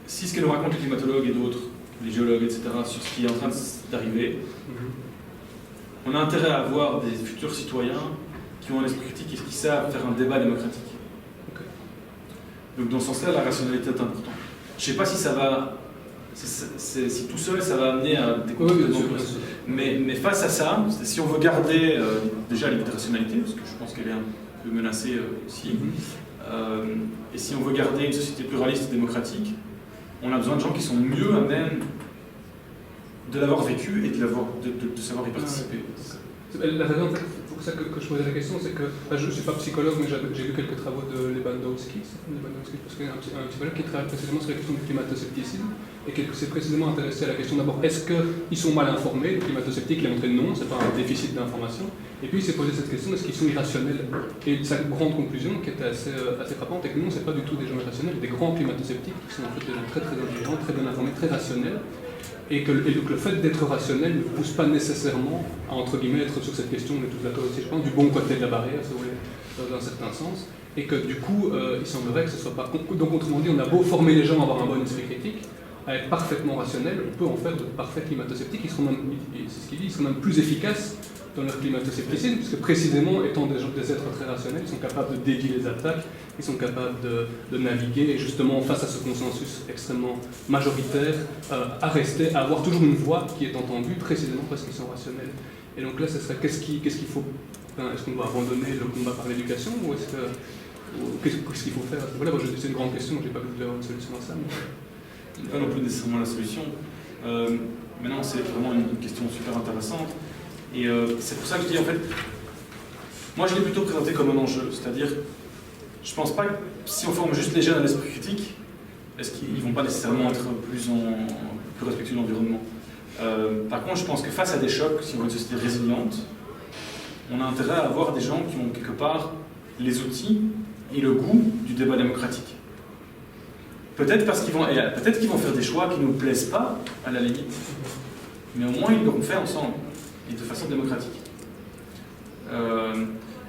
si ce que nous racontent les climatologues et d'autres, les géologues, etc., sur ce qui est en train d'arriver, on a intérêt à avoir des futurs citoyens qui ont un esprit critique et qui savent faire un débat démocratique. Donc dans ce sens-là, la rationalité est importante. Je ne sais pas si ça va... si tout seul, ça va amener à des comportements. Mais face à ça, si on veut garder déjà l'idée de rationalité, parce que je pense qu'elle est peut menacer aussi. Et si on veut garder une société pluraliste et démocratique, on a besoin de gens qui sont mieux à même de l'avoir vécu et de savoir y participer. La raison en fait, pour ça que je posais la question, c'est que je ne suis pas psychologue, mais j'ai lu quelques travaux de Lewandowski, parce qu'il y a un psychologue qui travaille précisément sur la question du climato-scepticisme, et qui s'est précisément intéressé à la question d'abord, est-ce qu'ils sont mal informés? Le climato-sceptique, il a montré non, c'est pas un déficit d'information. Et puis il s'est posé cette question, est-ce qu'ils sont irrationnels? Et sa grande conclusion, qui était assez frappante, est que non, c'est pas du tout des gens irrationnels, des grands climato-sceptiques qui sont en fait des gens très intelligents, très bien informés, très rationnels. Et donc le fait d'être rationnel ne pousse pas nécessairement à, entre guillemets, être sur cette question, on est tous d'accord aussi, je pense, du bon côté de la barrière, si vous voulez, dans un certain sens. Et que du coup, il semblerait que ce soit pas... Donc autrement dit, on a beau former les gens à avoir un bon esprit critique, à être parfaitement rationnel, on peut en faire de parfaits climato-sceptiques, c'est ce qu'il dit, ils sont même plus efficaces dans leur climato-scepticisme, puisque précisément, étant des êtres très rationnels, ils sont capables de dévier les attaques, ils sont capables de naviguer, et justement, face à ce consensus extrêmement majoritaire, à avoir toujours une voix qui est entendue, précisément parce qu'ils sont rationnels. Et donc là, ce serait qu'est-ce qu'il faut... Est-ce qu'on doit abandonner le combat par l'éducation, ou qu'est-ce qu'il faut faire? Voilà, c'est une grande question, je n'ai pas pu avoir une solution à ça. Mais... Pas non plus nécessairement la solution. Maintenant, c'est vraiment une question super intéressante. Et c'est pour ça que je dis, en fait, moi je l'ai plutôt présenté comme un enjeu, c'est-à-dire, je pense pas que si on forme juste les jeunes à l'esprit critique, est-ce qu'ils vont pas nécessairement être plus respectueux de l'environnement. Par contre, je pense que face à des chocs, si on veut une société résiliente, on a intérêt à avoir des gens qui ont quelque part les outils et le goût du débat démocratique. Peut-être qu'ils vont faire des choix qui ne nous plaisent pas, à la limite, mais au moins ils l'auront fait ensemble. Et de façon démocratique.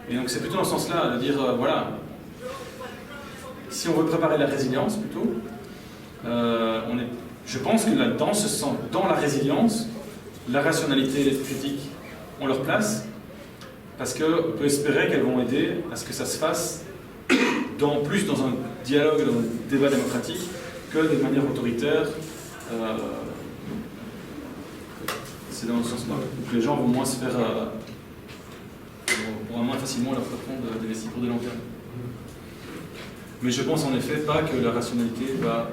Et donc c'est plutôt dans ce sens-là, de dire, voilà, si on veut préparer la résilience plutôt, je pense que là-dedans, dans la résilience, la rationalité et l'esprit critique ont leur place, parce qu'on peut espérer qu'elles vont aider à ce que ça se fasse plus dans un dialogue, dans un débat démocratique, que de manière autoritaire. C'est dans ce sens-là. Donc les gens vont moins se faire... pourront moins facilement leur répondre d'investir pour de long terme. Mais je pense en effet pas que la rationalité va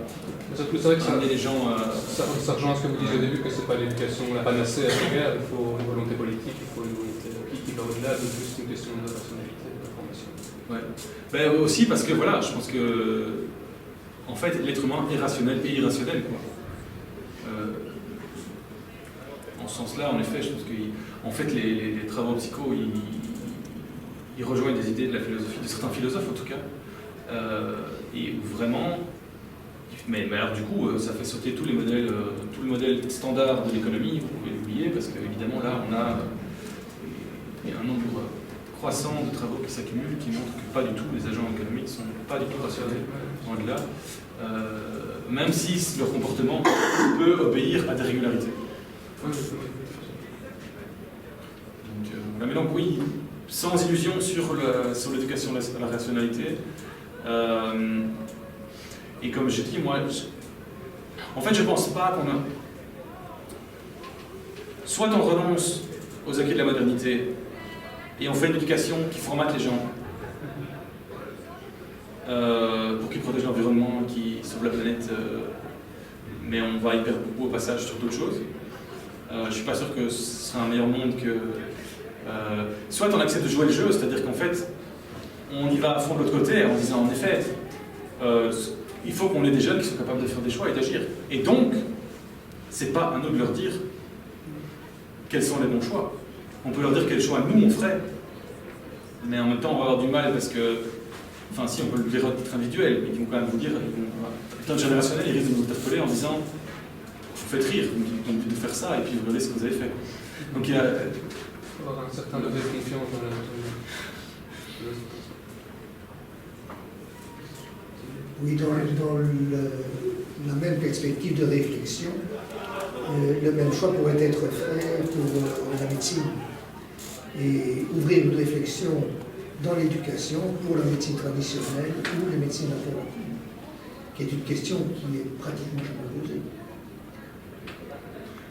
amener les gens... Ça rejoint ce que vous disiez au début, que c'est pas l'éducation, la panacée à ce gars, il faut une volonté politique, il faut une volonté qui va au-delà de juste une question de rationalité, d'information. Ouais. Ben, aussi parce que voilà, je pense que en fait l'être humain est rationnel et irrationnel, quoi. En ce sens-là, en effet, je pense que en fait, les travaux psycho, ils rejoignent des idées de la philosophie, de certains philosophes en tout cas, et où vraiment, mais alors du coup, ça fait sauter tous les modèles standards de l'économie, vous pouvez l'oublier, parce qu'évidemment là, il y a un nombre croissant de travaux qui s'accumulent, qui montrent que pas du tout, les agents économiques ne sont pas du tout rationnels, loin de là, même si leur comportement peut obéir à des régularités. Mais donc oui, sans illusion sur l'éducation à la rationalité. Et comme je dis, moi, en fait, je pense pas qu'on a... Soit on renonce aux acquis de la modernité et on fait une éducation qui formate les gens pour qu'ils protègent l'environnement, qui sauvent la planète, mais on va y perdre beaucoup au passage sur d'autres choses. Je suis pas sûr que ce sera un meilleur monde que... soit on accepte de jouer le jeu, c'est-à-dire qu'en fait, on y va à fond de l'autre côté en disant, en effet, il faut qu'on ait des jeunes qui sont capables de faire des choix et d'agir. Et donc, c'est pas à nous de leur dire quels sont les bons choix. On peut leur dire quels choix nous on ferait, mais en même temps on va avoir du mal parce que, enfin si on peut le dire à titre individuel, mais ils vont quand même vous dire, le générationnel, ils risquent de nous interpeller en disant vous faites rire, donc de faire ça et puis vous regardez ce que vous avez fait. Donc il y a avoir un certain degré de confiance dans la... Oui, dans la même perspective de réflexion, le même choix pourrait être fait pour la médecine et ouvrir une réflexion dans l'éducation pour la médecine traditionnelle ou les médecines alternatives, qui est une question qui est pratiquement jamais posée.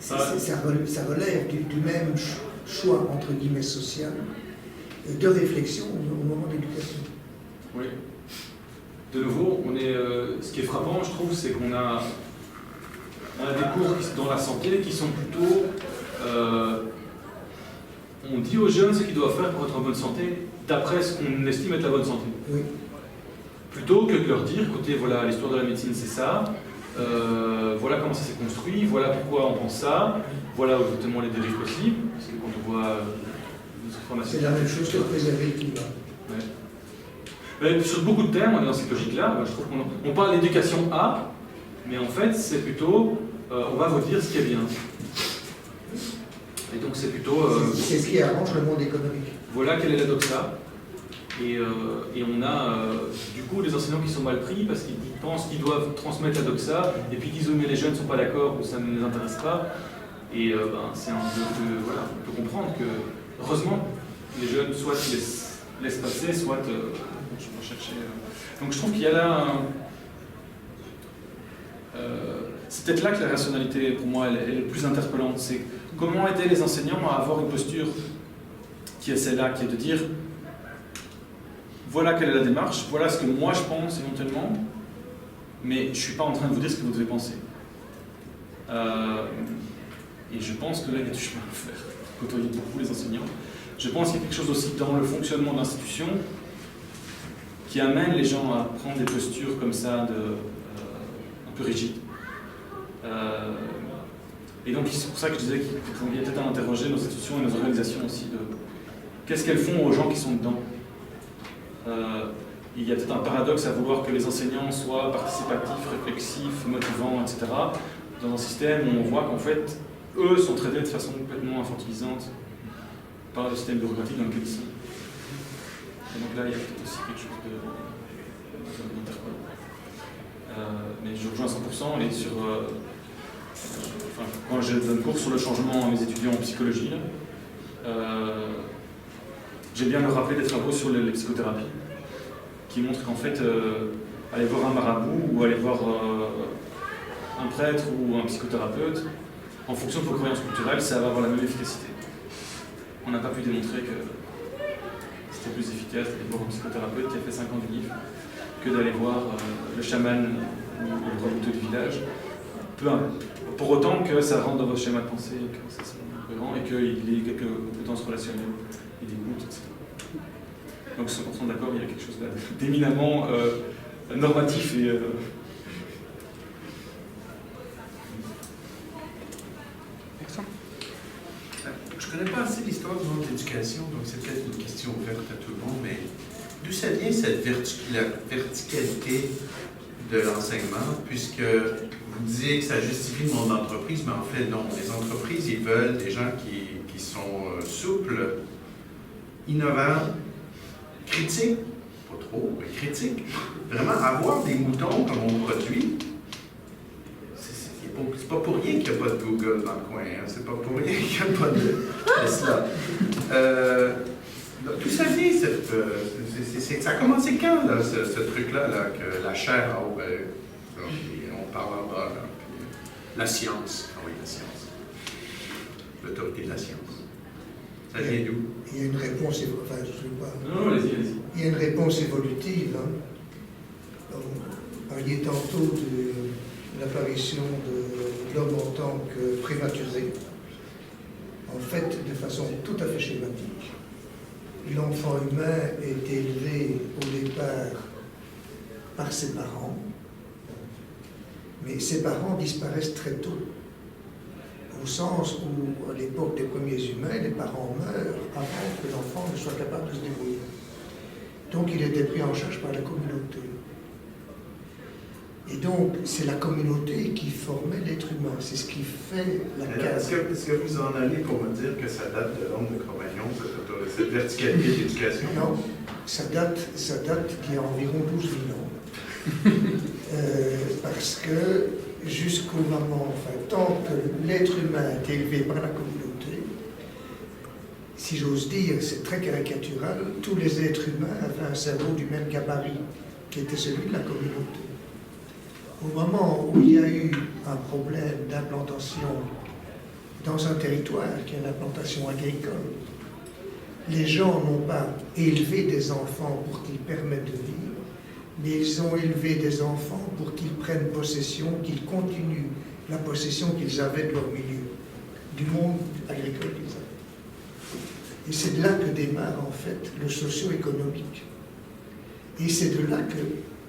Ça relève du même choix, entre guillemets, social, de réflexion au moment de l'éducation. Oui. De nouveau, ce qui est frappant, je trouve, c'est qu'on a des cours dans la santé qui sont plutôt... on dit aux jeunes ce qu'ils doivent faire pour être en bonne santé, d'après ce qu'on estime être la bonne santé. Oui. Plutôt que de leur dire, écoutez, voilà, l'histoire de la médecine, c'est ça, voilà comment ça s'est construit, voilà pourquoi on pense ça, voilà exactement les dérives possibles, parce que quand on voit notre formation... C'est la même chose que préserver le climat. Ouais. Mais sur beaucoup de termes, on est dans cette logique-là. Je trouve qu'on parle d'éducation A, mais en fait, c'est plutôt, on va vous dire ce qui est bien. Et donc, c'est plutôt... c'est ce qui arrange le monde économique. Voilà quelle est la doxa. Et on a, du coup, des enseignants qui sont mal pris parce qu'ils pensent qu'ils doivent transmettre la doxa, et puis ils disent, mais les jeunes ne sont pas d'accord, ou ça ne les intéresse pas. Et c'est un peu... voilà, on peut comprendre que, heureusement, les jeunes, soit ils laissent passer, soit... je vais chercher... Donc je trouve qu'il y a là c'est peut-être là que la rationalité, pour moi, elle est le plus interpellante. C'est comment aider les enseignants à avoir une posture qui est celle-là, qui est de dire voilà quelle est la démarche, voilà ce que moi je pense éventuellement, mais je ne suis pas en train de vous dire ce que vous devez penser. Et je pense que là, il y a du chemin à faire, côtoyer beaucoup les enseignants. Je pense qu'il y a quelque chose aussi dans le fonctionnement de l'institution qui amène les gens à prendre des postures comme ça, un peu rigides. Et donc c'est pour ça que je disais qu'il y a peut-être à interroger nos institutions et nos organisations aussi de qu'est-ce qu'elles font aux gens qui sont dedans. Il y a peut-être un paradoxe à vouloir que les enseignants soient participatifs, réflexifs, motivants, etc. dans un système où on voit qu'en fait, eux sont traités de façon complètement infantilisante par le système bureaucratique dans lequel ils sont. Et donc là, il y a peut-être aussi quelque chose d'interpellant. Mais je rejoins 100% et sur... quand je donne cours sur le changement à mes étudiants en psychologie, j'aime bien leur rappeler des travaux sur les psychothérapies qui montrent qu'en fait, aller voir un marabout ou aller voir un prêtre ou un psychothérapeute, en fonction de vos croyances culturelles, ça va avoir la même efficacité. On n'a pas pu démontrer que c'était plus efficace d'aller voir un psychothérapeute qui a fait 5 ans du livre que d'aller voir le chaman ou le rabouteux du village. Pour autant que ça rentre dans votre schéma de pensée, que ça soit cohérent et qu'il ait quelques compétences relationnelles et d'écoute, etc. Donc 100% d'accord, il y a quelque chose d'éminemment normatif et... Je ne connais pas assez l'histoire du monde de l'éducation, donc c'est peut-être une question ouverte à tout le monde, mais d'où ça vient cette verticalité de l'enseignement, puisque vous disiez que ça justifie le monde d'entreprise, mais en fait non. Les entreprises, ils veulent des gens qui sont souples, innovants, critiques, pas trop, mais critiques. Vraiment, avoir des moutons comme on produit, c'est pas pour rien qu'il n'y a pas de Google dans le coin, hein? C'est pas pour rien qu'il n'y a pas de Tesla. D'où ça vient ça a commencé quand, là, ce truc-là, là, que la chair, on parle en bas, là, puis, la science, oui, la science, l'autorité de la science. Ça vient d'où? Il y a une réponse, enfin, je sais pas. Non, allez-y. Il y a une réponse évolutive. Hein. Vous parliez tantôt de l'apparition de l'homme en tant que prématuré. En fait, de façon tout à fait schématique. L'enfant humain est élevé au départ par ses parents, mais ses parents disparaissent très tôt, au sens où, à l'époque des premiers humains, les parents meurent avant que l'enfant ne soit capable de se débrouiller. Donc il était pris en charge par la communauté. Et donc, c'est la communauté qui formait l'être humain. C'est ce qui fait la case. Est-ce que vous en allez pour me dire que ça date de l'homme de Cro-Magnon, cette verticalité d'éducation? Non, ça date d'il y a environ 12 000 ans. Parce que jusqu'au moment, enfin, tant que l'être humain est élevé par la communauté, si j'ose dire, c'est très caricatural, tous les êtres humains avaient un cerveau du même gabarit, qui était celui de la communauté. Au moment où il y a eu un problème d'implantation dans un territoire, qui est l'implantation agricole, Les gens n'ont pas élevé des enfants pour qu'ils permettent de vivre, mais ils ont élevé des enfants pour qu'ils prennent possession, qu'ils continuent la possession qu'ils avaient de leur milieu, du monde agricole qu'ils avaient. Et c'est de là que démarre en fait le socio-économique. Et c'est de là que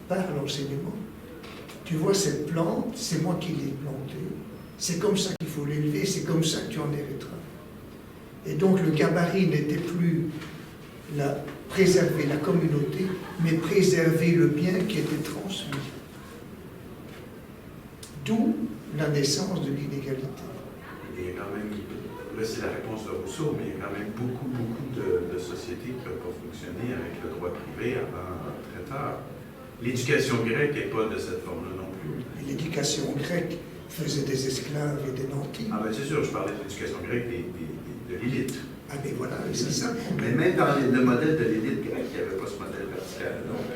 part l'enseignement. Tu vois cette plante, c'est moi qui l'ai plantée, c'est comme ça qu'il faut l'élever, c'est comme ça que tu en hériteras. Et donc le gabarit n'était plus préserver la communauté, mais préserver le bien qui était transmis. D'où la naissance de l'inégalité. Il y a quand même, là c'est la réponse de Rousseau, mais il y a quand même beaucoup de sociétés qui n'ont pas fonctionné avec le droit privé avant très tard. L'éducation grecque n'est pas de cette forme-là non plus. L'éducation grecque faisait des esclaves et des nantis. Ah ben c'est sûr, je parlais de l'éducation grecque de l'élite. Ah mais voilà, c'est ça. Mais même dans le modèle de l'élite grecque, il n'y avait pas ce modèle vertical. Donc,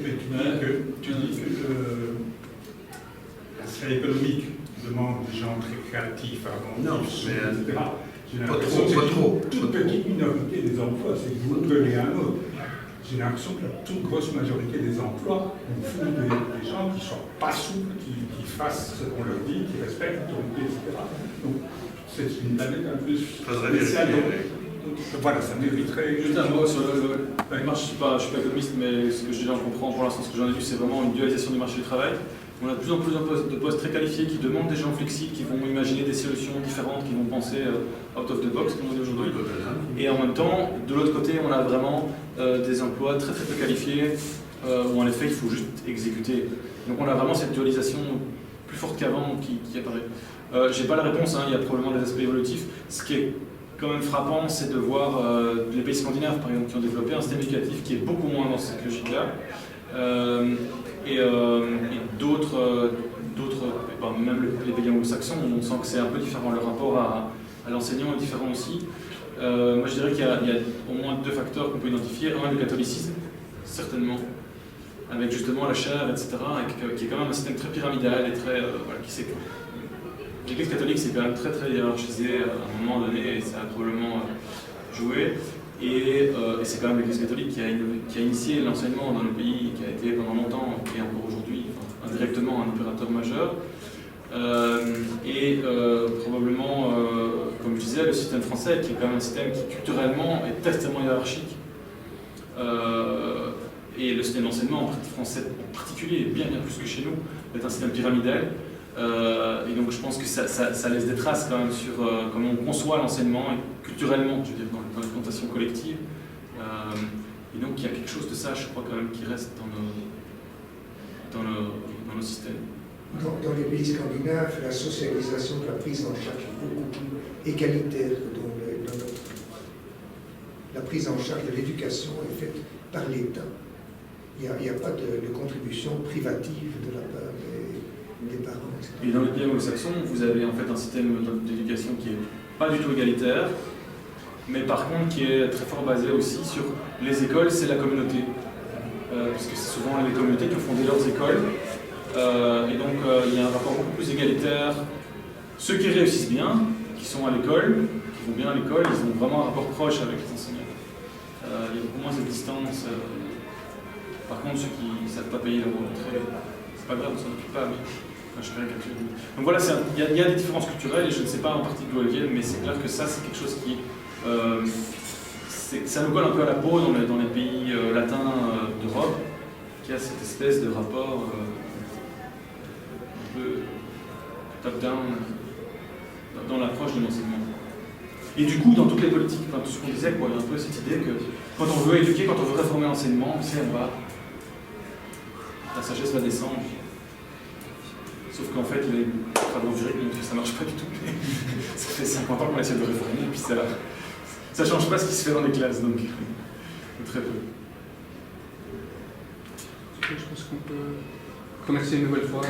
mais tu dis que la sphère économique demande des gens très créatifs, inventifs, etc. J'ai l'impression que c'est une toute petite minorité des emplois, c'est que vous prenez un autre. J'ai l'impression que la toute grosse majorité des emplois, on fout des gens qui ne sont pas souples, qui fassent ce qu'on leur dit, qui respectent l'autorité, etc. Donc, c'est une planète un peu spéciale. Voilà, ça mériterait... Juste un mot sur le marché, je suis pas économiste, mais ce que j'ai en comprends pour l'instant, ce que j'en ai vu, c'est vraiment une dualisation du marché du travail. On a de plus en plus de postes très qualifiés qui demandent des gens flexibles, qui vont imaginer des solutions différentes, qui vont penser out of the box, comme on dit aujourd'hui. Et en même temps, de l'autre côté, on a vraiment des emplois très peu qualifiés, où en effet, il faut juste exécuter. Donc on a vraiment cette dualisation plus forte qu'avant qui apparaît. J'ai pas la réponse, il y a probablement des aspects évolutifs. Ce qui est quand même frappant, c'est de voir les pays scandinaves, par exemple, qui ont développé un système éducatif qui est beaucoup moins dans cette logique-là. Et d'autres, même les pays anglo-saxons, on sent que c'est un peu différent. Le rapport à l'enseignant est différent aussi. Moi, je dirais qu'il y a au moins deux facteurs qu'on peut identifier. Un, le catholicisme, certainement, avec justement la chaire, etc., qui est quand même un système très pyramidal et très... qui sait que l'Église catholique, c'est quand même très hiérarchisé à un moment donné, et ça a probablement joué. Et c'est quand même l'Église catholique qui a initié l'enseignement dans le pays, qui a été pendant longtemps, et encore aujourd'hui, indirectement un opérateur majeur. Probablement, comme je disais, le système français, qui est quand même un système qui culturellement est extrêmement hiérarchique. Et le système d'enseignement français en particulier, bien plus que chez nous, est un système pyramidal. Et donc je pense que ça laisse des traces quand même sur comment on conçoit l'enseignement culturellement, je veux dire, dans les plantations collectives. Et donc il y a quelque chose de ça, je crois, quand même, qui reste dans nos systèmes. Dans les pays scandinaves, la socialisation de la prise en charge est beaucoup plus égalitaire que dans notre pays. La prise en charge de l'éducation est faite par l'État. Il n'y a pas de contribution privative de la part des parents. Etc. Et dans les pays anglo-saxons, vous avez en fait un système d'éducation qui n'est pas du tout égalitaire, mais par contre qui est très fort basé aussi sur les écoles, c'est la communauté. Parce que c'est souvent les communautés qui ont fondé leurs écoles. Et donc il y a un rapport beaucoup plus égalitaire. Ceux qui réussissent bien, qui sont à l'école, qui vont bien à l'école, ils ont vraiment un rapport proche avec les enseignants. Il y a beaucoup moins de distance. Par contre, ceux qui ne savent pas payer leur entrée, c'est pas grave, on s'en occupe pas, mais je fais rien calculer. Donc voilà, il y a des différences culturelles, et je ne sais pas en partie d'où elles viennent, mais c'est clair que ça, c'est quelque chose qui... ça nous colle un peu à la peau dans les pays latins d'Europe, qui a cette espèce de rapport un peu top-down dans l'approche de l'enseignement. Et du coup, dans toutes les politiques, tout ce qu'on disait, il y a un peu cette idée que quand on veut éduquer, quand on veut réformer l'enseignement, la sagesse va descendre. Sauf qu'en fait, les travaux empiriques montrent que ça ne marche pas du tout. Ça fait 50 ans qu'on essaie de réformer, et puis ça ne change pas ce qui se fait dans les classes, donc très peu. Je pense qu'on peut remercier une nouvelle fois.